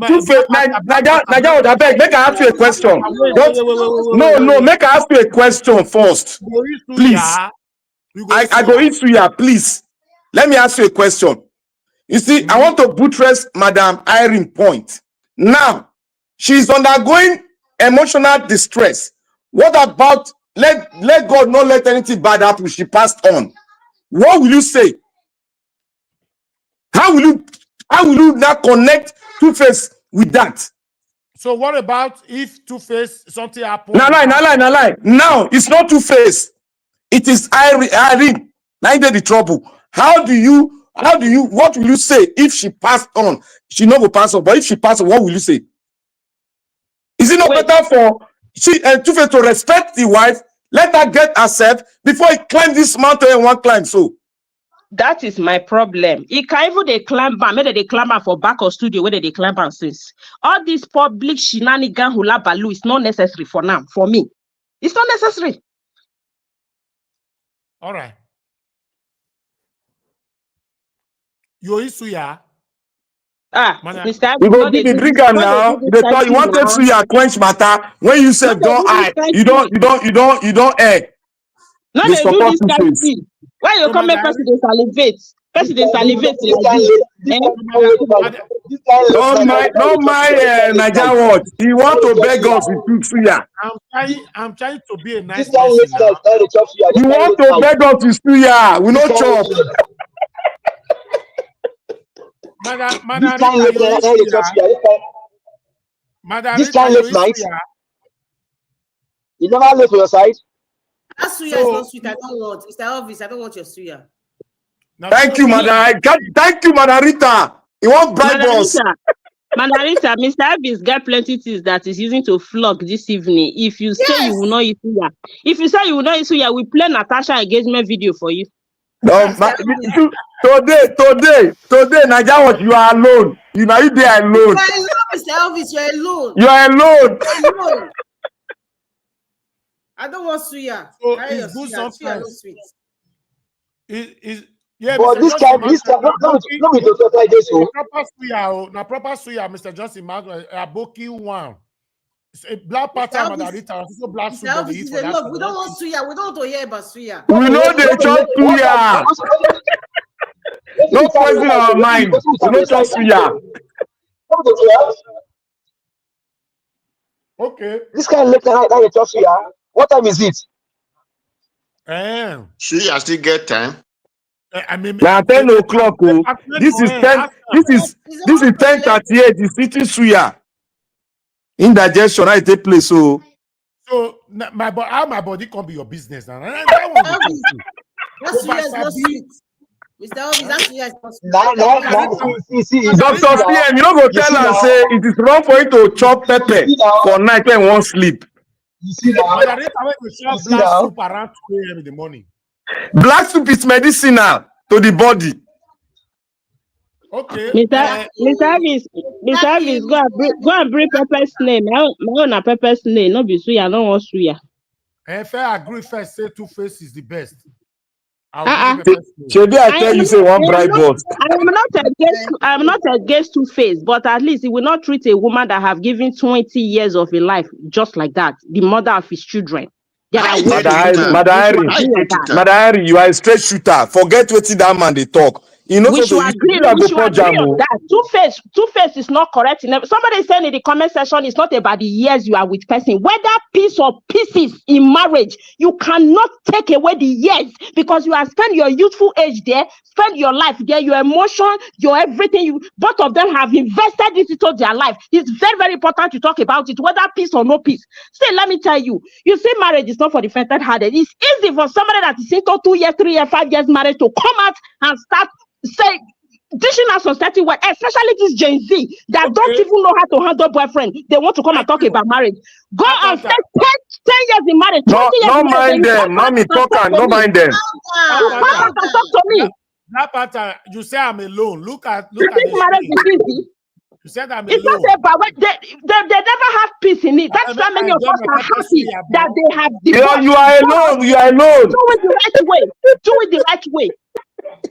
Two-Face, Naja, I beg, make I ask you a question. No, make I ask you a question first. Please. I go eat suya, please. Let me ask you a question. You see, I want to buttress Madam Irene point. Now, she's undergoing emotional distress. What about let God not let anything bad happen? She passed on. What will you say? How will you now connect Two-Face with that? So what about if Two-Face something happens? No lie. Now it's not Two-Face. It is Irene. Now did the trouble. What will you say if she passed on? She not go pass on, but if she passed on, what will you say? Is it not better for Two-Face to respect the wife, let her get herself before he climb this mountain and one climb? So that is my problem. He can even they climb back, maybe they climb back for back of studio where they climb back since. All this public shenanigan hula baloo is not necessary for now. For me, it's not necessary. All right. You eat suya. Mr. We go do the drinker now. They thought you want to see your quench matter when you said don't eye. You don't air. No, they do this kind of thing. Why you come make president salivate? President salivate like this. Don't mind Naija watch. He want to beg us with suya. I'm trying to be a nice person now. You want to beg us with suya. We no chop. This kind late night. You never late for your side. That suya is not sweet. I don't want. Mr. Elvis, I don't want your suya. Thank you, Madam. Thank you, Madam Rita. You want bribe us. Madam Rita, Mr. Elvis got plenty things that he's using to flog this evening. If you say you will not eat suya, we play Natasha engagement video for you. No, today, Naija watch, you are alone. You there alone. You are alone, Mr. Elvis. You are alone. You are alone. I don't want suya. So it's good sometimes. Yeah, but this time, not be to talk like this. Now proper suya, Mr. Johnson, Aboki one. Black Panther, Madam Rita, also black suya. Look, we don't want suya. We don't want to hear about suya. We know they chop suya. No poison our mind. We don't chop suya. Okay. This kind of late night they chop suya. What time is it? Suya still get time. I mean, now 10 o'clock. This is 10. This is 10:38. It's eating suya. Indigestion, I take place. So how my body can be your business now? That one that's serious, not sweet. Mr. Elvis, that's serious. Dr. CM, you don't go tell and say it is wrong for you to chop pepper for night when one sleep. You see now? But I need to shop black soup around 2 a.m. in the morning. Black soup is medicinal to the body. Okay. Mr. Elvis, go and bring pepper's name. My own pepper's name. No be suya, no one suya. If I agree first, say Two-Face is the best. Shebi, I tell you, say one bright boss. I'm not against Two-Face, but at least he will not treat a woman that have given 20 years of a life just like that, the mother of his children. Madam Irene, you are a straight shooter. Forget what that man they talk. You know, we should agree on that. Two-Face is not correct. Somebody saying in the comment section, it's not about the years you are with person. Whether piece or pieces in marriage, you cannot take away the years because you have spent your youthful age there, spend your life there, your emotion, your everything. Both of them have invested it into their life. It's very, very important to talk about it, whether peace or no peace. See, let me tell you, you see, marriage is not for the fainted-hearted. It's easy for somebody that is into 2 years, 3 years, 5 years marriage to come out and start say dishing out society well, especially this Gen Z that don't even know how to handle boyfriend. They want to come and talk about marriage. Go and stay 10 years in marriage. No mind them. Mommy talk and no mind them. Talk to me. That part, you say I'm alone. Look at this marriage is easy. You said I'm it's alone. Not about they never have peace in it. That's why many of us are happy that they have divorced. You are alone. You are alone. Do it the right way. Do it the right way.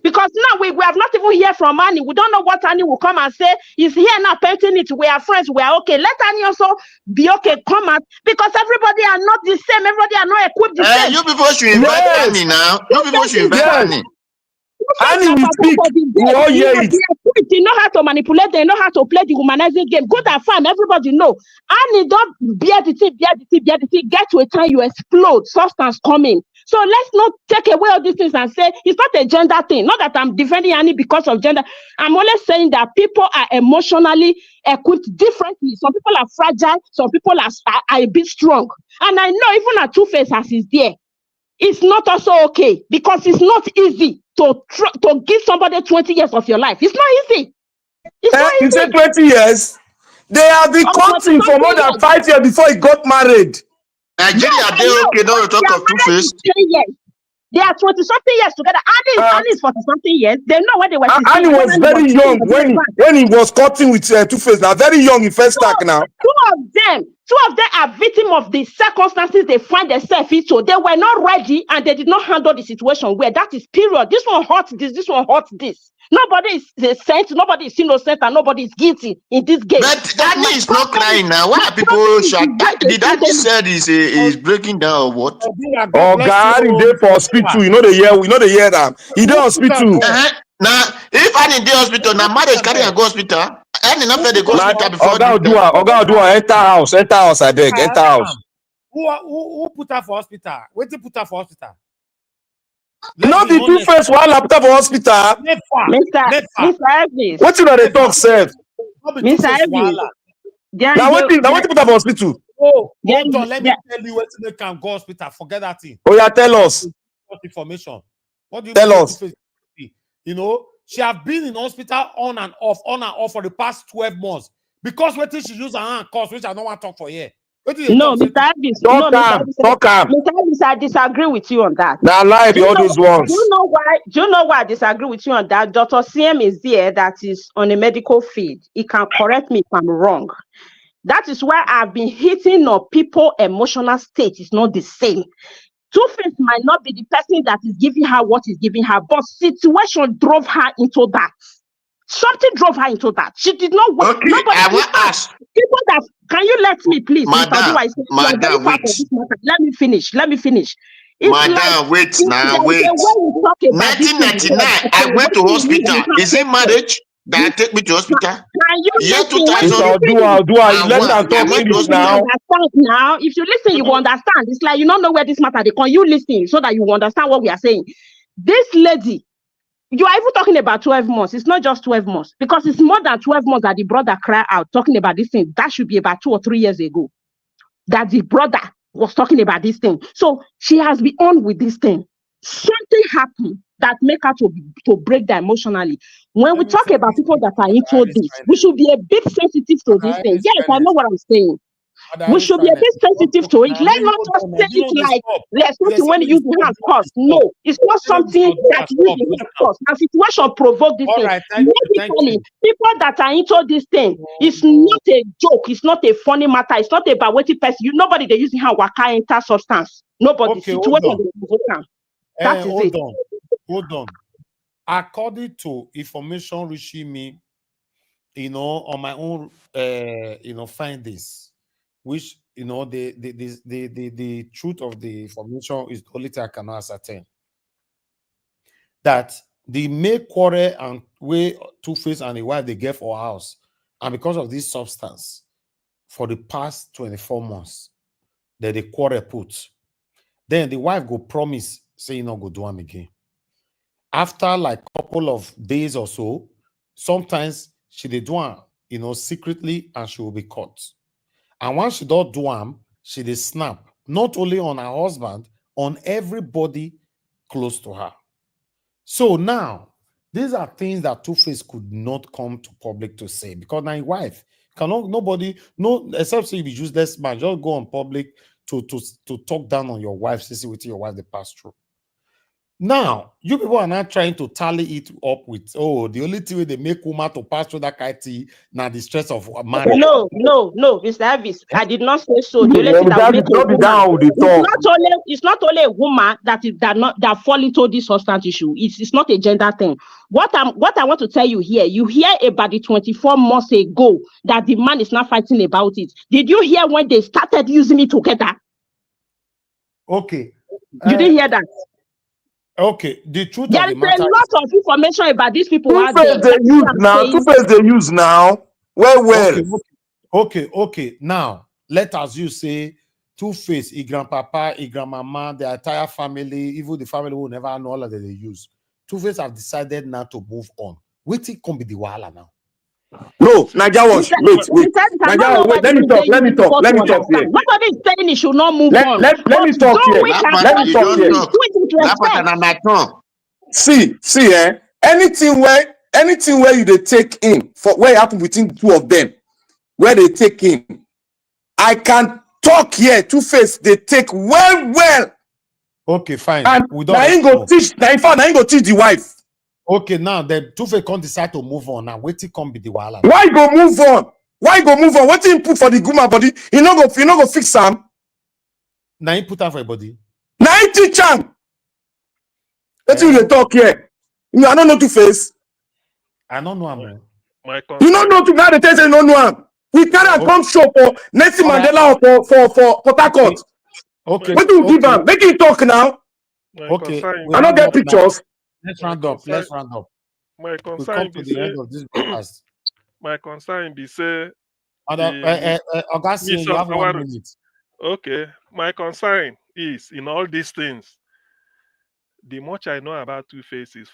Because now we have not even heard from Annie. We don't know what Annie will come and say. He's here now painting it. We are friends. We are okay. Let Annie also be okay. Come out. Because everybody are not the same. Everybody are not equipped the same. You people should invite Annie now. You people should invite Annie. Annie will speak. Oh, yeah. They know how to manipulate. They know how to play the humanizing game. Good and fine. Everybody know. Annie, don't bear the thing. Get to a time you explode. Substance coming. So let's not take away all these things and say it's not a gender thing. Not that I'm defending Annie because of gender. I'm only saying that people are emotionally equipped differently. Some people are fragile. Some people are a bit strong. And I know even a Two-Face as is there, it's not also okay because it's not easy to give somebody 20 years of your life. It's not easy. It's not easy. You said 20 years? They have been courting for more than 5 years before he got married. Nigeria, they okay now to talk of Two-Face. They are 20-something years together. Annie is 40-something years. They know when they were. Annie was very young when he was courting with Two-Face. Now, very young in first stack now. Two of them are victims of the circumstances they find themselves into. They were not ready and they did not handle the situation well. That is period. This one hurt this one hurt this. Nobody is saint, nobody is innocent, and nobody is guilty in this game. But Annie is not crying now. Why are people shocked? The daddy said is breaking down or what? Oh God, he there for hospital. You know the year that he there hospital. Now, if Annie in the hospital, now marriage carry her go hospital. Annie not they go hospital before. Oga do enter house, I beg, enter house. Who put her for hospital? Where did put her for hospital? Not the Two-Face one laptop for hospital. Mr. Evans. What you know they talk, sir? Mr. Evans. Now what you put her for hospital? Oh, hold on, let me tell you what they can go hospital. Forget that thing. Oh yeah, tell us. Information. What do you tell us? You know, she have been in hospital on and off for the past 12 months because what she use her hand cause, which I don't want to talk for here. No, Mr. Evans. Talk am. Mr. Evans, I disagree with you on that. Now lie be all those ones. Do you know why I disagree with you on that? Dr. CM is there that is on a medical field. He can correct me if I'm wrong. That is why I've been hitting on people emotional state is not the same. Two-Face might not be the person that is giving her what is giving her, but situation drove her into that. Something drove her into that. She did not want. Okay, I will ask. People that can you let me please? Madam, wait. Let me finish. It's Madam, wait now, wait. 1999, I went to hospital. Is it marriage that take me to hospital? Year 2000. Do I let them talk English now? Now, if you listen, you will understand. It's like you don't know where this matter. They can you listen so that you understand what we are saying. This lady You are even talking about 12 months. It's not just 12 months because it's more than 12 months that the brother cried out talking about this thing. That should be about 2 or 3 years ago that the brother was talking about this thing. So she has been on with this thing. Something happened that make her to break down emotionally. When we talk about people that are into this, we should be a bit sensitive to this thing. Yes, I know what I'm saying. We should be a bit sensitive to it. Let's not just say it like there's something when you use the hand cause. No, it's not something that you use the hand cause. The situation provoked this thing. Medically, people that are into this thing, it's not a joke, it's not a funny matter, it's not about what person. Nobody they use the hand waka enter substance. Nobody. Okay, Situation that is it. Hold on. According to information reaching me, on my own, findings, which the truth of the information is the only thing I can ascertain. That the main quarrel and way Two-Face and the wife they get for house, and because of this substance, for the past 24 months, that the quarrel put. Then the wife go promise, say go do them again. After like couple of days or so, sometimes she dey do them, secretly, and she will be caught. And once she don't do them, she dey snap, not only on her husband, on everybody close to her. So now, these are things that Two-Face could not come to public to say, because my wife cannot, except say if you useless man, just go on public to talk down on your wife, see what your wife they pass through. Now, you people are not trying to tally it up with, the only thing they make woman to pass through that kind of now the stress of marriage. No, Mr. Avis, I did not say so. The only thing that make it's not only a woman that fall into this substance issue. It's not a gender thing. What I want to tell you here, you hear about the 24 months ago that the man is not fighting about it. Did you hear when they started using it together? Okay. You didn't hear that? Okay, the truth there of the matter is a lot of information about these people out there. Two-Face they use now. Well. Okay. Now, let us you say Two-Face, his grandpapa, his grandmama, the entire family, even the family will never know all of that they use. Two-Face have decided now to move on. Wait till come be the wahala now. No, Naija Watch. Wait. Naija, wait. Let me talk here. Nobody is saying he should not move on. Let me talk here. Let me talk here. See, anything where you they take in for where it happened between two of them, where they take in, I can talk here. Two-Face they take well. Okay, fine. And I ain't go teach. In fact, I ain't go teach the wife. Okay, now the Two-Face can't decide to move on. Now wait till come be the wahala. Why go move on? What he put for the Guma body? He no go fix him. Now he put out for everybody. Now he teach him. Let's see they talk here. I don't know Two-Face. I don't know him. You don't know to now the test you don't know him. We cannot come show for Nelson Mandela or for Port Harcourt. Okay. What do you give him? Make him talk now. Okay. I don't get pictures. Let's round up. My concern come to the end of this broadcast. My concern be say. Augustine, you have 1 minute. Okay. My concern is in all these things. The much I know about Two-Face is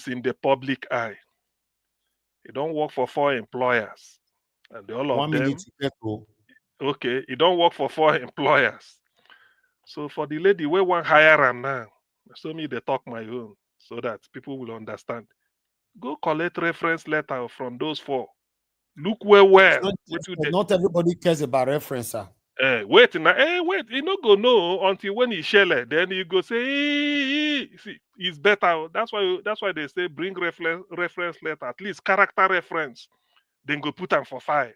in the public eye. He don't work for 4 employers, and all of 1 them. minute. Okay, he don't work for 4 employers. So for the lady, we want hire him now. So me they talk my own, so that people will understand. Go collect reference letter from those 4. Look well. Not everybody cares about reference, sir. Wait, you no go know until when he share it. Then you go say, see, it's better. That's why they say bring reference letter, at least character reference. Then go put them for file.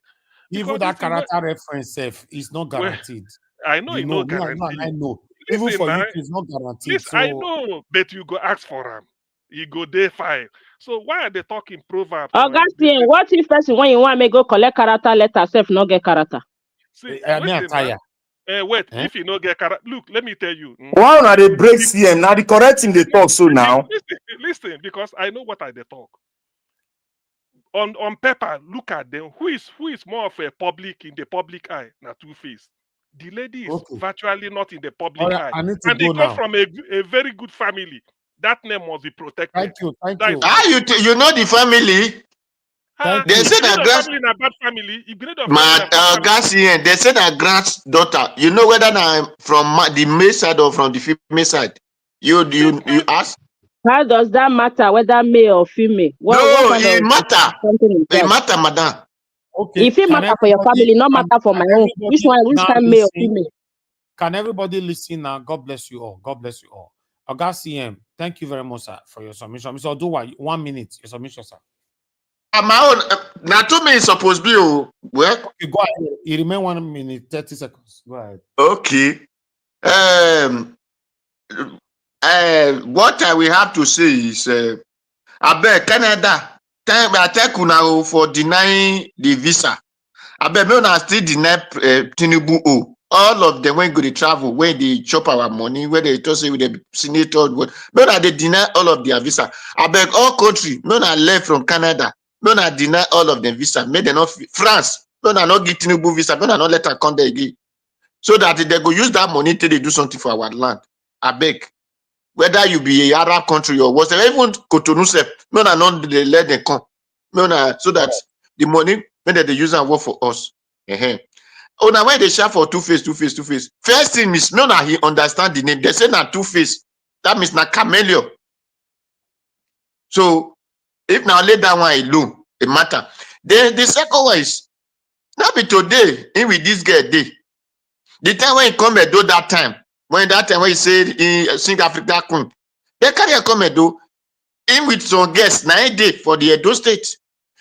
Even that character reference is not guaranteed. I know it's not guaranteed. I know. Even for you, it's not guaranteed. So... I know, but you go ask for them. You go there file. So why are they talking proverbs? Augustine, what if person when you want me go collect character letter, self not get character? See, if you not get character, look, let me tell you. Why are they break CM? Now the correct thing they talk so now. Listen, because I know what they talk. On paper, look at them. Who is more of a public in the public eye? Now Two-Face. The lady is virtually not in the public eye. And they come from a very good family. That name must be protected. Thank you. Thank That you. is You know the family? Thank They you. said that family na bad family. Garcian, they said that granddaughter. You know whether I'm from the male side or from the female side? You ask? How does that matter whether male or female? What kind it of matter. something is It that? matter, madam. Okay. If it Can matter for your family, not matter for my own. Which now kind male or listen? female? Can everybody listen now? God bless you all. God bless you all. Oga CM, thank you very much, sir, for your submission. Mr. Oduwa, 1 minute, your submission, sir. My own, now 2 minutes supposed to be. Well, okay, go ahead. You remain 1 minute, 30 seconds. Go ahead. Okay. What I will have to say is, I beg Canada, thank you now for denying the visa. I bet me una still deny Tinubu. All of them when go to travel, when they chop our money, when they talk say with the senator, no, they deny all of their visa. I beg all country, no, left from Canada, no, deny all of them visa. Make them not France, no, not give Tinubu visa, no, not let her come there again. So that they go use that money till they do something for our land. I beg. Whether you be a Arab country or whatever, even Cotonou, no, not they let them come. No, so that the money when they use and work for us. Oh, now when they share for two-face. First thing is no, he understand the name. They say na two-face. That means na chameleon. So if now let that one alone, it matter. Then the second one is not be today in with this girl day. The time when he come and do that time, when he said in South Africa queen, they carry a come and do in with some guests 9 days for the Edo state.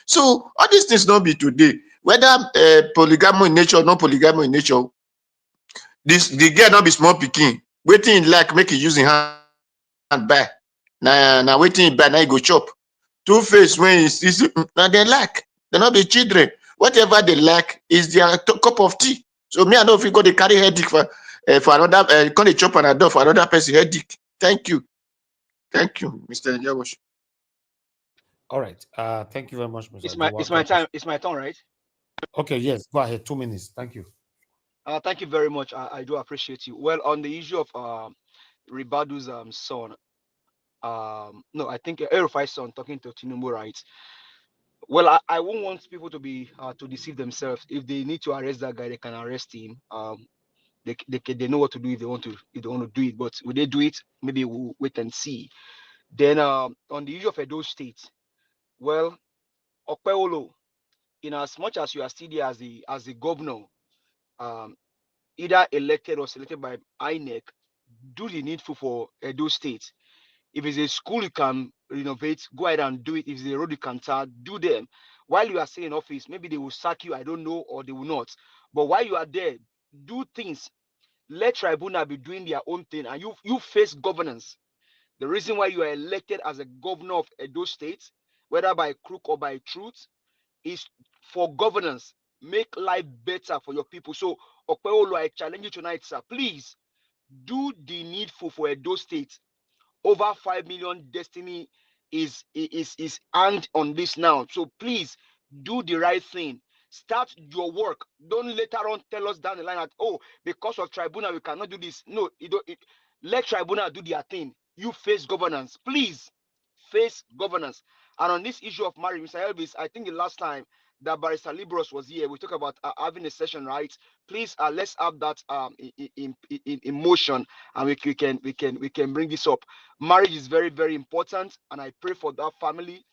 So all these things don't be today. Whether polygamy in nature or not polygamy in nature, the girl not be small picking. Waiting like make it using hand buy. Now waiting buy now you go chop. Two-face when is now they like. They not be children. Whatever they like is their cup of tea. So me I know if you go to carry headache for another can they chop another for another person headache. Thank you, Mr. Njawash. All right. Thank you very much, Mr. It's my time. It's my turn, right? Okay, yes. Go ahead. 2 minutes. Thank you. Thank you very much. I do appreciate you. Well, on the issue of Ribadu's son, no, I think El-Rufai's son talking to Tinubu, right? Well, I won't want people to be to deceive themselves. If they need to arrest that guy, they can arrest him. They know what to do if they want to do it. But will they do it? Maybe we'll wait and see. Then on the issue of Edo State, well, Okpeolo, in as much as you are still there as the governor, either elected or selected by INEC, do the needful for Edo State. If it's a school you can renovate, go ahead and do it. If it's a road you can tar, do them. While you are still in office, maybe they will sack you, I don't know, or they will not. But while you are there, do things. Let Tribunal be doing their own thing, and you face governance. The reason why you are elected as a governor of Edo State, whether by crook or by truth, is for governance. Make life better for your people. So, Okpeolo, I challenge you tonight, sir. Please do the needful for Edo State. Over 5 million destiny is hanged on this now. So please do the right thing. Start your work. Don't later on tell us down the line that, oh, because of Tribunal we cannot do this. No, let Tribunal do their thing. You face governance. Please face governance. And on this issue of marriage, Mr. Elvis, I think the last time that Barrister Libros was here, we talked about having a session, right? Please, let's have that in motion, and we can bring this up. Marriage is very, very important, and I pray for that family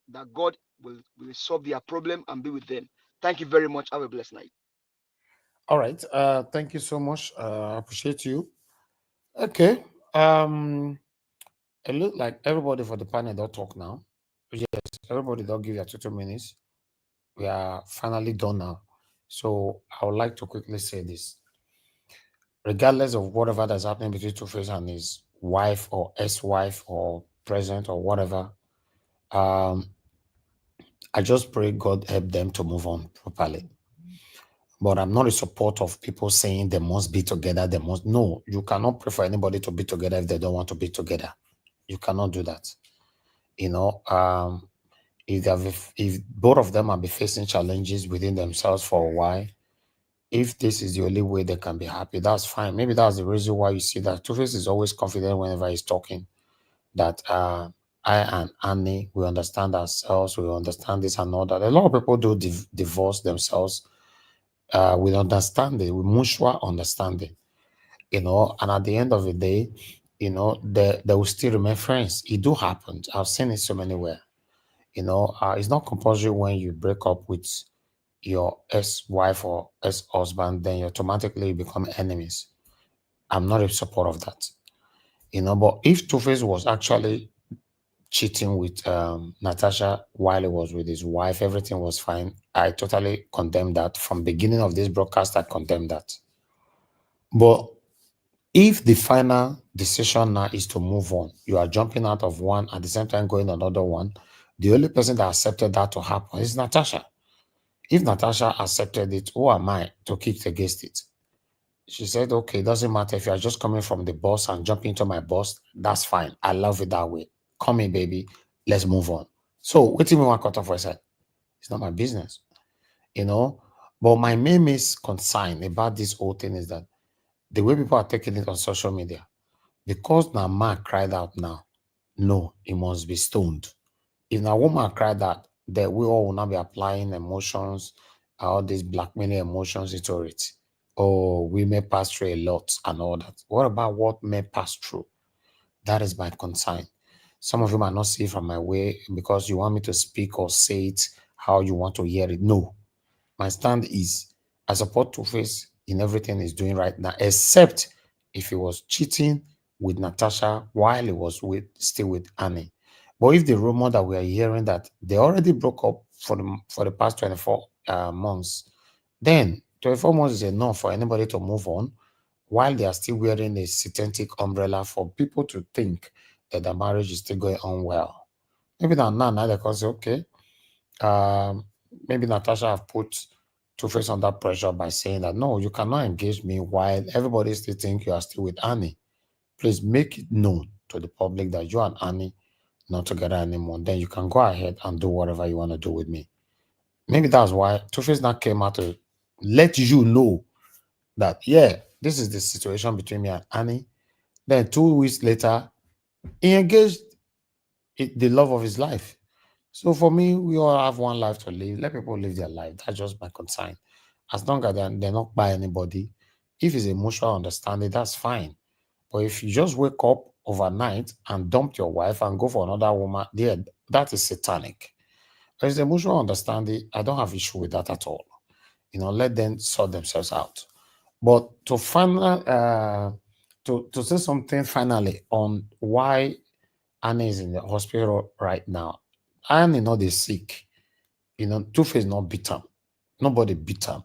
that God will solve their problem and be with them. Thank you very much. Have a blessed night. All right. Thank you so much. I appreciate you. Okay. It looks like everybody for the panel don't talk now. Yes, everybody don't give you 2 minutes. We are finally done now. So I would like to quickly say this. Regardless of whatever that's happening between Two-Face and his wife or ex-wife or president or whatever, I just pray God help them to move on properly. But I'm not in support of people saying they must be together. No, you cannot pray for anybody to be together if they don't want to be together. You cannot do that. You know, if both of them are be facing challenges within themselves for a while, if this is the only way they can be happy, that's fine. Maybe that's the reason why you see that Two-Face is always confident whenever he's talking, that I and Annie, we understand ourselves, we understand this and all that. A lot of people do divorce themselves with understanding, with mutual understanding, you know, and at the end of the day, you know, they will still remain friends. It do happen. I've seen it so many where, you know, it's not compulsory when you break up with your ex-wife or ex-husband, then you automatically become enemies. I'm not in support of that, you know. But if Two-Face was actually cheating with Natasha while he was with his wife, everything was fine, I totally condemn that. From beginning of this broadcast, I condemn that. But if the final decision now is to move on, you are jumping out of one at the same time going another one, the only person that accepted that to happen is Natasha. If Natasha accepted it, who am I to kick against it? She said, okay, it doesn't matter if you are just coming from the boss and jumping into my boss, that's fine. I love it that way. Come in, baby. Let's move on. So, what do you mean I cut off my side? It's not my business, you know? But my main concern about this whole thing is that the way people are taking it on social media, because now man cried out now, no, he must be stoned. If a woman cried out, that we all will not be applying emotions, all these blackmailing emotions into it. Oh, we may pass through a lot and all that. What about what may pass through? That is my concern. Some of you might not see it from my way because you want me to speak or say it how you want to hear it. No. My stand is I support Two-Face in everything he's doing right now, except if he was cheating with Natasha while he was still with Annie. But if the rumor that we are hearing that they already broke up for the past 24 months, then 24 months is enough for anybody to move on while they are still wearing a synthetic umbrella for people to think that the marriage is still going on well. Maybe now they can say, okay, maybe Natasha have put Two-Face under pressure by saying that, no, you cannot engage me while everybody still think you are still with Annie. Please make it known to the public that you and Annie not together anymore. Then you can go ahead and do whatever you want to do with me. Maybe that's why Two-Face now came out to let you know that, yeah, this is the situation between me and Annie. Then 2 weeks later, he engaged the love of his life. So for me, we all have one life to live. Let people live their life. That's just my concern. As long as they're not by anybody, if it's a mutual understanding, that's fine. But if you just wake up overnight and dump your wife and go for another woman, yeah, that is satanic. If it's a mutual understanding, I don't have issue with that at all. You know, let them sort themselves out. But to to say something finally on why Annie is in the hospital right now. Annie not the sick. You know, Two-Face not beat him. Nobody beat him.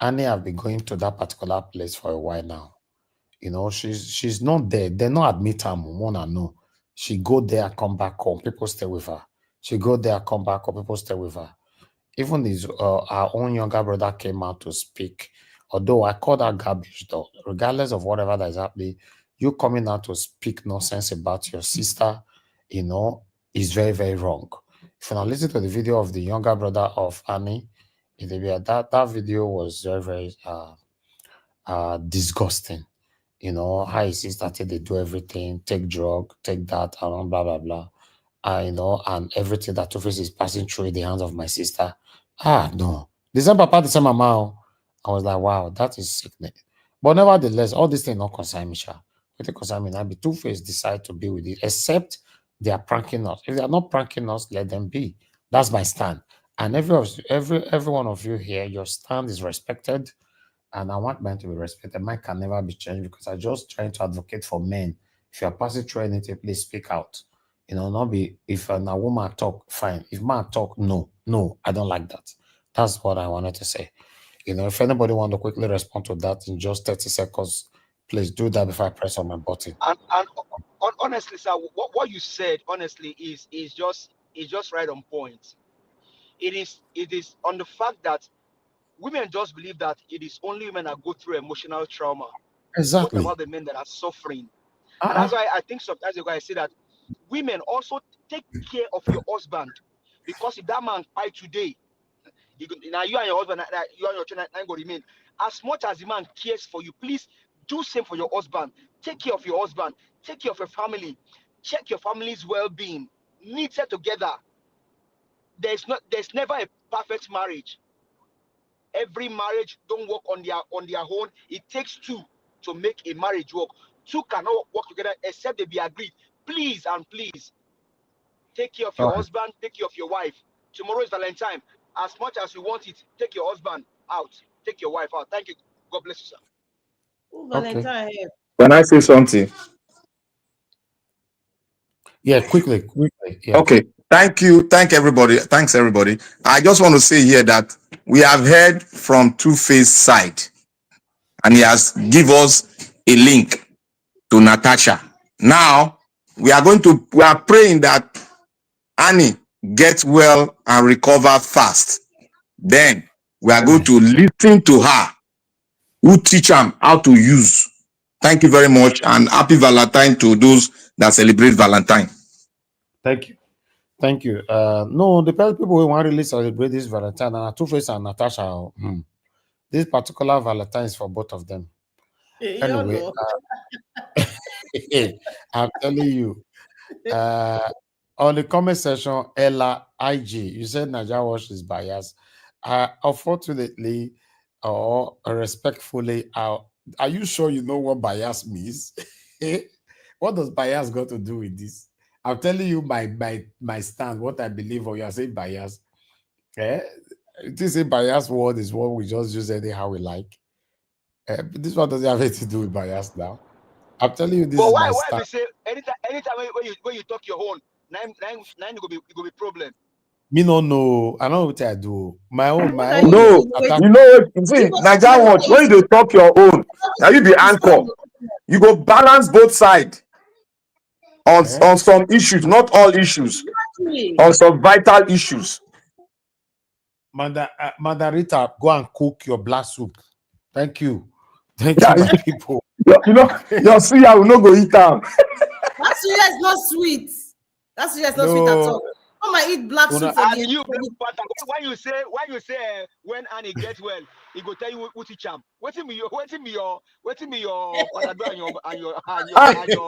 Annie have been going to that particular place for a while now. You know, she's not there. They not admit her, Mona, no. She go there, come back home. People stay with her. She go there, come back home. People stay with her. Even his our own younger brother came out to speak. Although I call that garbage, though. Regardless of whatever that is happening, you coming out to speak nonsense about your sister, you know, is very, very wrong. If you now listen to the video of the younger brother of Annie, that video was very, very disgusting. You know, how his sister they do everything, take drug, take that, and blah blah blah. You know, and everything that Two-Face is passing through in the hands of my sister. No. The same papa, the same mama. I was like, wow, that is sickening. But nevertheless, all these things not concern me, sha. It concern me now. Be Two-Face decide to be with it, except they are pranking us. If they are not pranking us, let them be. That's my stand. And every one of you here, your stand is respected. And I want men to be respected. Mine can never be changed because I just trying to advocate for men. If you're passing through anything, please speak out. You know, not be if a woman talk, fine. If man talk, no, I don't like that. That's what I wanted to say. You know, if anybody want to quickly respond to that in just 30 seconds, please do that before I press on my button. And honestly, sir, what you said honestly is just right on point. It is on the fact that women just believe that it is only women that go through emotional trauma. What Exactly. about the men that are suffering? And that's why I think sometimes I say that women also take care of your husband, because if that man fight today, now you and your husband, you and your children go remain. As much as the man cares for you, please do same for your husband. Take care of your husband. Take care of your family. check your family's well-being, knit together. There's never a perfect marriage. Every marriage don't work on their own. It takes two to make a marriage work. Two cannot work together except they be agreed. Please and please take care of your husband, take care of your wife. Tomorrow is Valentine. As much as you want it, take your husband out, take your wife out. Thank you. God bless you, sir. Valentine here. Can I say something? Yeah, quickly. Yeah. Okay. Thank you. Thank everybody. Thanks everybody. I just want to say here that we have heard from Two-Face side, and he has give us a link to Natasha. Now we are praying that Annie gets well and recover fast. Then we are going to listen to her, who teach them how to use. Thank you very much, and happy Valentine to those that celebrate Valentine. Thank you. Thank you. No, the people who want to really celebrate this Valentine are Two-Face and Natasha. This particular Valentine is for both of them. Anyway, I'm telling you, on the comment section, Ella IG, you said Naija Watch is biased. Unfortunately, or respectfully, are you sure you know what bias means? What does bias got to do with this? I'm telling you my stand, what I believe, or you are saying bias. This a bias word is what we just use anyhow we like. This one doesn't have anything to do with bias now. I'm telling you, this But is why my stand. we say anytime when you talk your own, nine it go be problem. Me no, I know what I do. My own. No, you know what? See, Naija Watch, when you talk your own, now you be anchor. You go balance both sides on some issues, not all issues, on some vital issues. Mandarita, go and cook your black soup. Thank you. Thank you, my people. You know, your suya will not go eat them. That suya is not sweet. That suya is not sweet at all. Come and eat black soup for And the you, when you say when Annie gets well, he go tell you what he champ. Waiting me your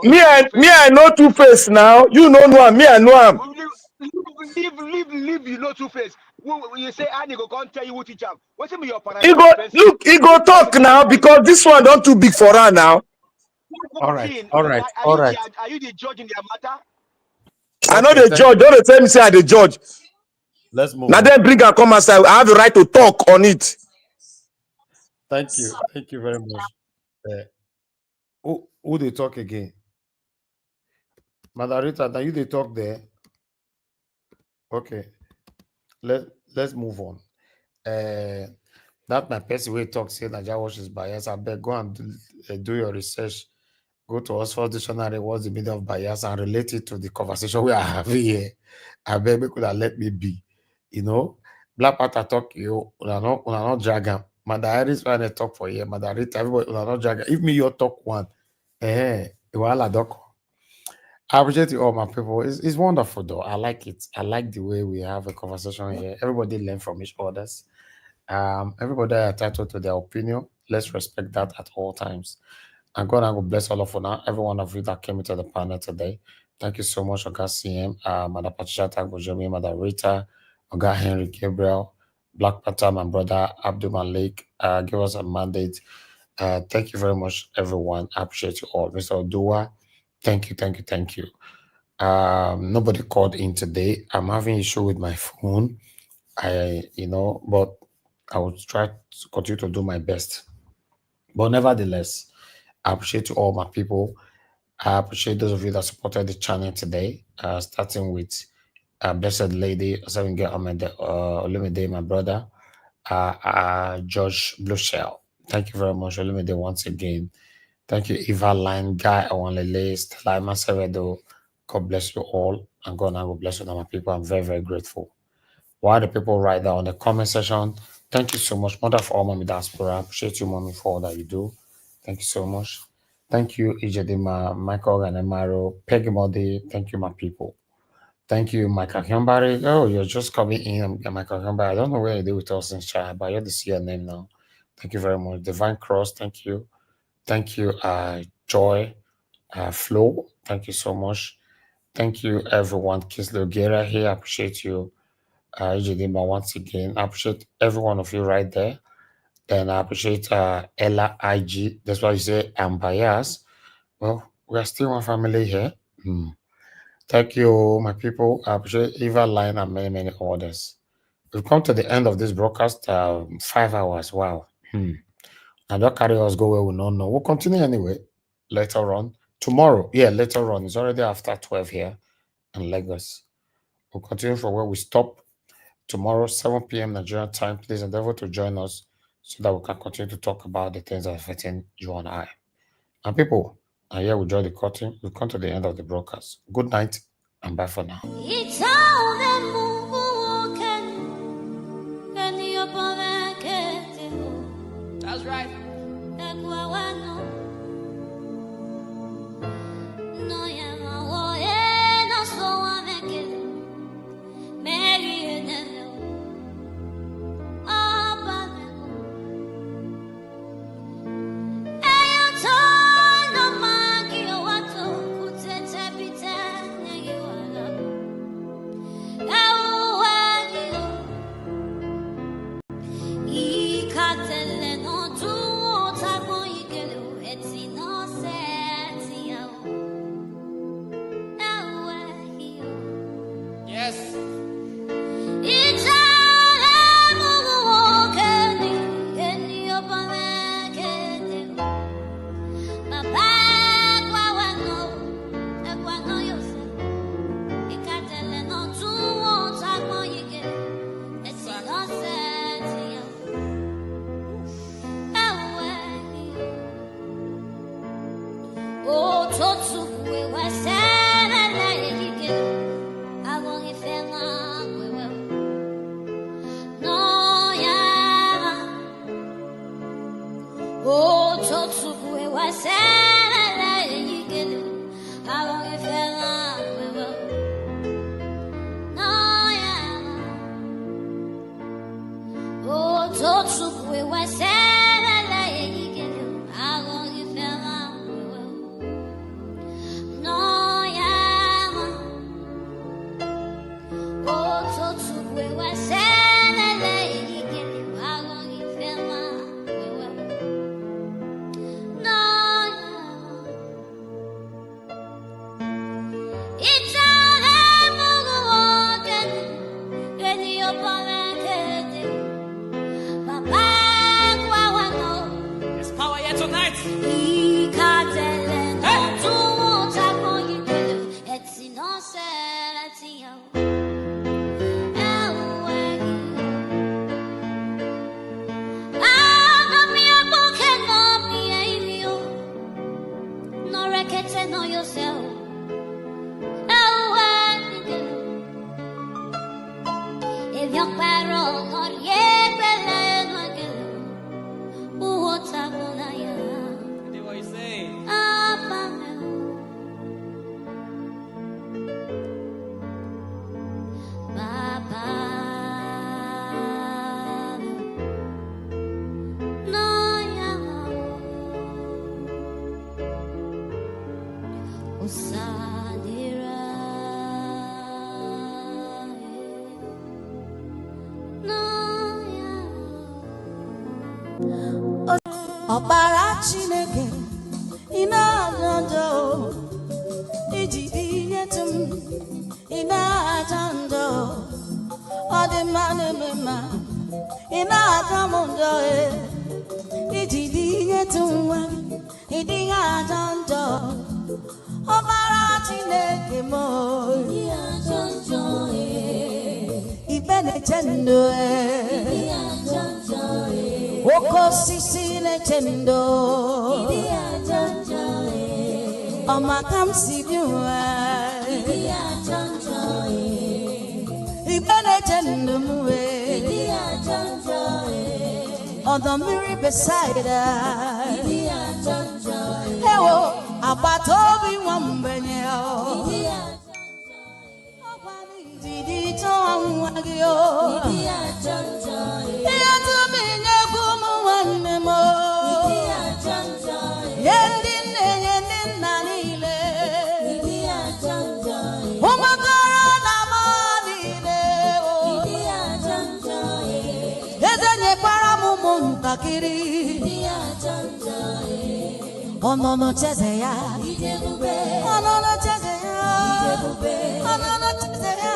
Me I know Two-Face now. You know him. Me I know him. Leave you know Two-Face. You say Annie go come tell you what he champ. Waiting me your He go talk now because this one don't too big for her now. All right. Are you the judge in their matter? I know the judge. Don't they tell me say I the judge. Let's move. Now then bring her come outside. I have the right to talk on it. Thank you. Thank you very much. Who they talk again? Madarita, now you they talk there. Okay. Let's move on. That my person will talk say Naija Watch is bias. I beg go and do your research. Go to Oxford Dictionary, what's the meaning of bias, and relate it to the conversation we are having here. I beg me could have let me be. You know, Black Panther talk you, not dragon. Madaris when I talk for you, Madarita, everybody not dragon. If me your talk one, I appreciate you all, my people. It's wonderful though. I like it. I like the way we have a conversation here. Everybody learn from each others. Everybody are entitled to their opinion. Let's respect that at all times. And God, I will bless all of you now. Every one of you that came into the panel today. Thank you so much, Oga CM, Mother Patricia Tagojomi, Mother Rita, Oga Henry Gabriel, Black Panther, my brother Abdul Malik. Give us a mandate. Thank you very much, everyone. I appreciate you all. Mr. Odua, thank you. Nobody called in today. I'm having issue with my phone. But I will try to continue to do my best. But nevertheless, I appreciate you all, my people. I appreciate those of you that supported the channel today, starting with Blessed Lady, Olumide, my brother, George Blueshell. Thank you very much, Olumide, once again. Thank you, Eva Line, Guy Awanlele, Stella Maseredo. God bless you all, and God will bless you, my people. I'm very, very grateful. Why the people write that on the comment section? Thank you so much, Mother, for all Mommy Diaspora. I appreciate you, Mommy, for all that you do. Thank you so much. Thank you, Ijedima, Michael and Emaro, Peggy Modi. Thank you, my people. Thank you, Michael Kambari. Oh, you're just coming in, Michael Kambari. I don't know where you did with us since child, but I have to see your name now. Thank you very much. Divine Cross, thank you. Thank you, Joy, Flo. Thank you so much. Thank you, everyone. Kislo Gera here. I appreciate you. Ejidima once again. I appreciate every one of you right there. Then I appreciate Ella IG. That's why you say I'm biased. Well, we are still one family here. Thank you, my people. I appreciate Eva Line and many, many others. We've come to the end of this broadcast. 5 hours. Wow. And that carry us go where we don't know. We'll continue anyway later on. Tomorrow, later on. It's already after 12 here in Lagos. We'll continue from where we stop tomorrow, 7 p.m. Nigerian time. Please endeavor to join us so that we can continue to talk about the things that are affecting you and I. And people, and here we draw the curtain. We've come to the end of the broadcast. Good night and bye for now. That's right. Ọbara Chineke ị na-aja njọ iji inyetụ m ị na-aja njọ ọ dị mma na-eme mma ị na-aja m njọ iji inyetụ nwa ị dịghị aja njọ ọbara Chineke m ị aja njọ ikpe na-eche ndụ Oko sisi lechendo Idi ajanja Omakam sibiwa Idi ajanja Ibene chendo muwe Idi ajanja Odomiri beside Idi ajanja Ewo abatobi wambenye Idi ajanja Didi toa mwagyo Idi ajanja Iyatumine Nemo Idi ajanja Yendine nanile Idi ajanja nyekwara m ụmụntakịrị ọnụnụ cheze ya ọnụnụ cheze ya ọnụnụ cheze ya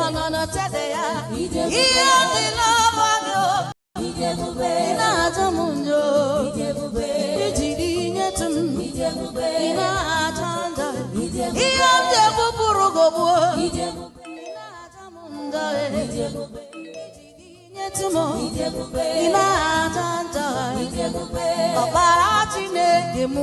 ọnụnụ cheze ya ihe dị n'ọgbọ gị na-atụ m njọ ijiri nyetụ m ị na-acha njọ ihe m ji ebupụrụ gogbuo ị na-acha m njọ nyetụ m ị na-acha njọ ọkpara Chineke m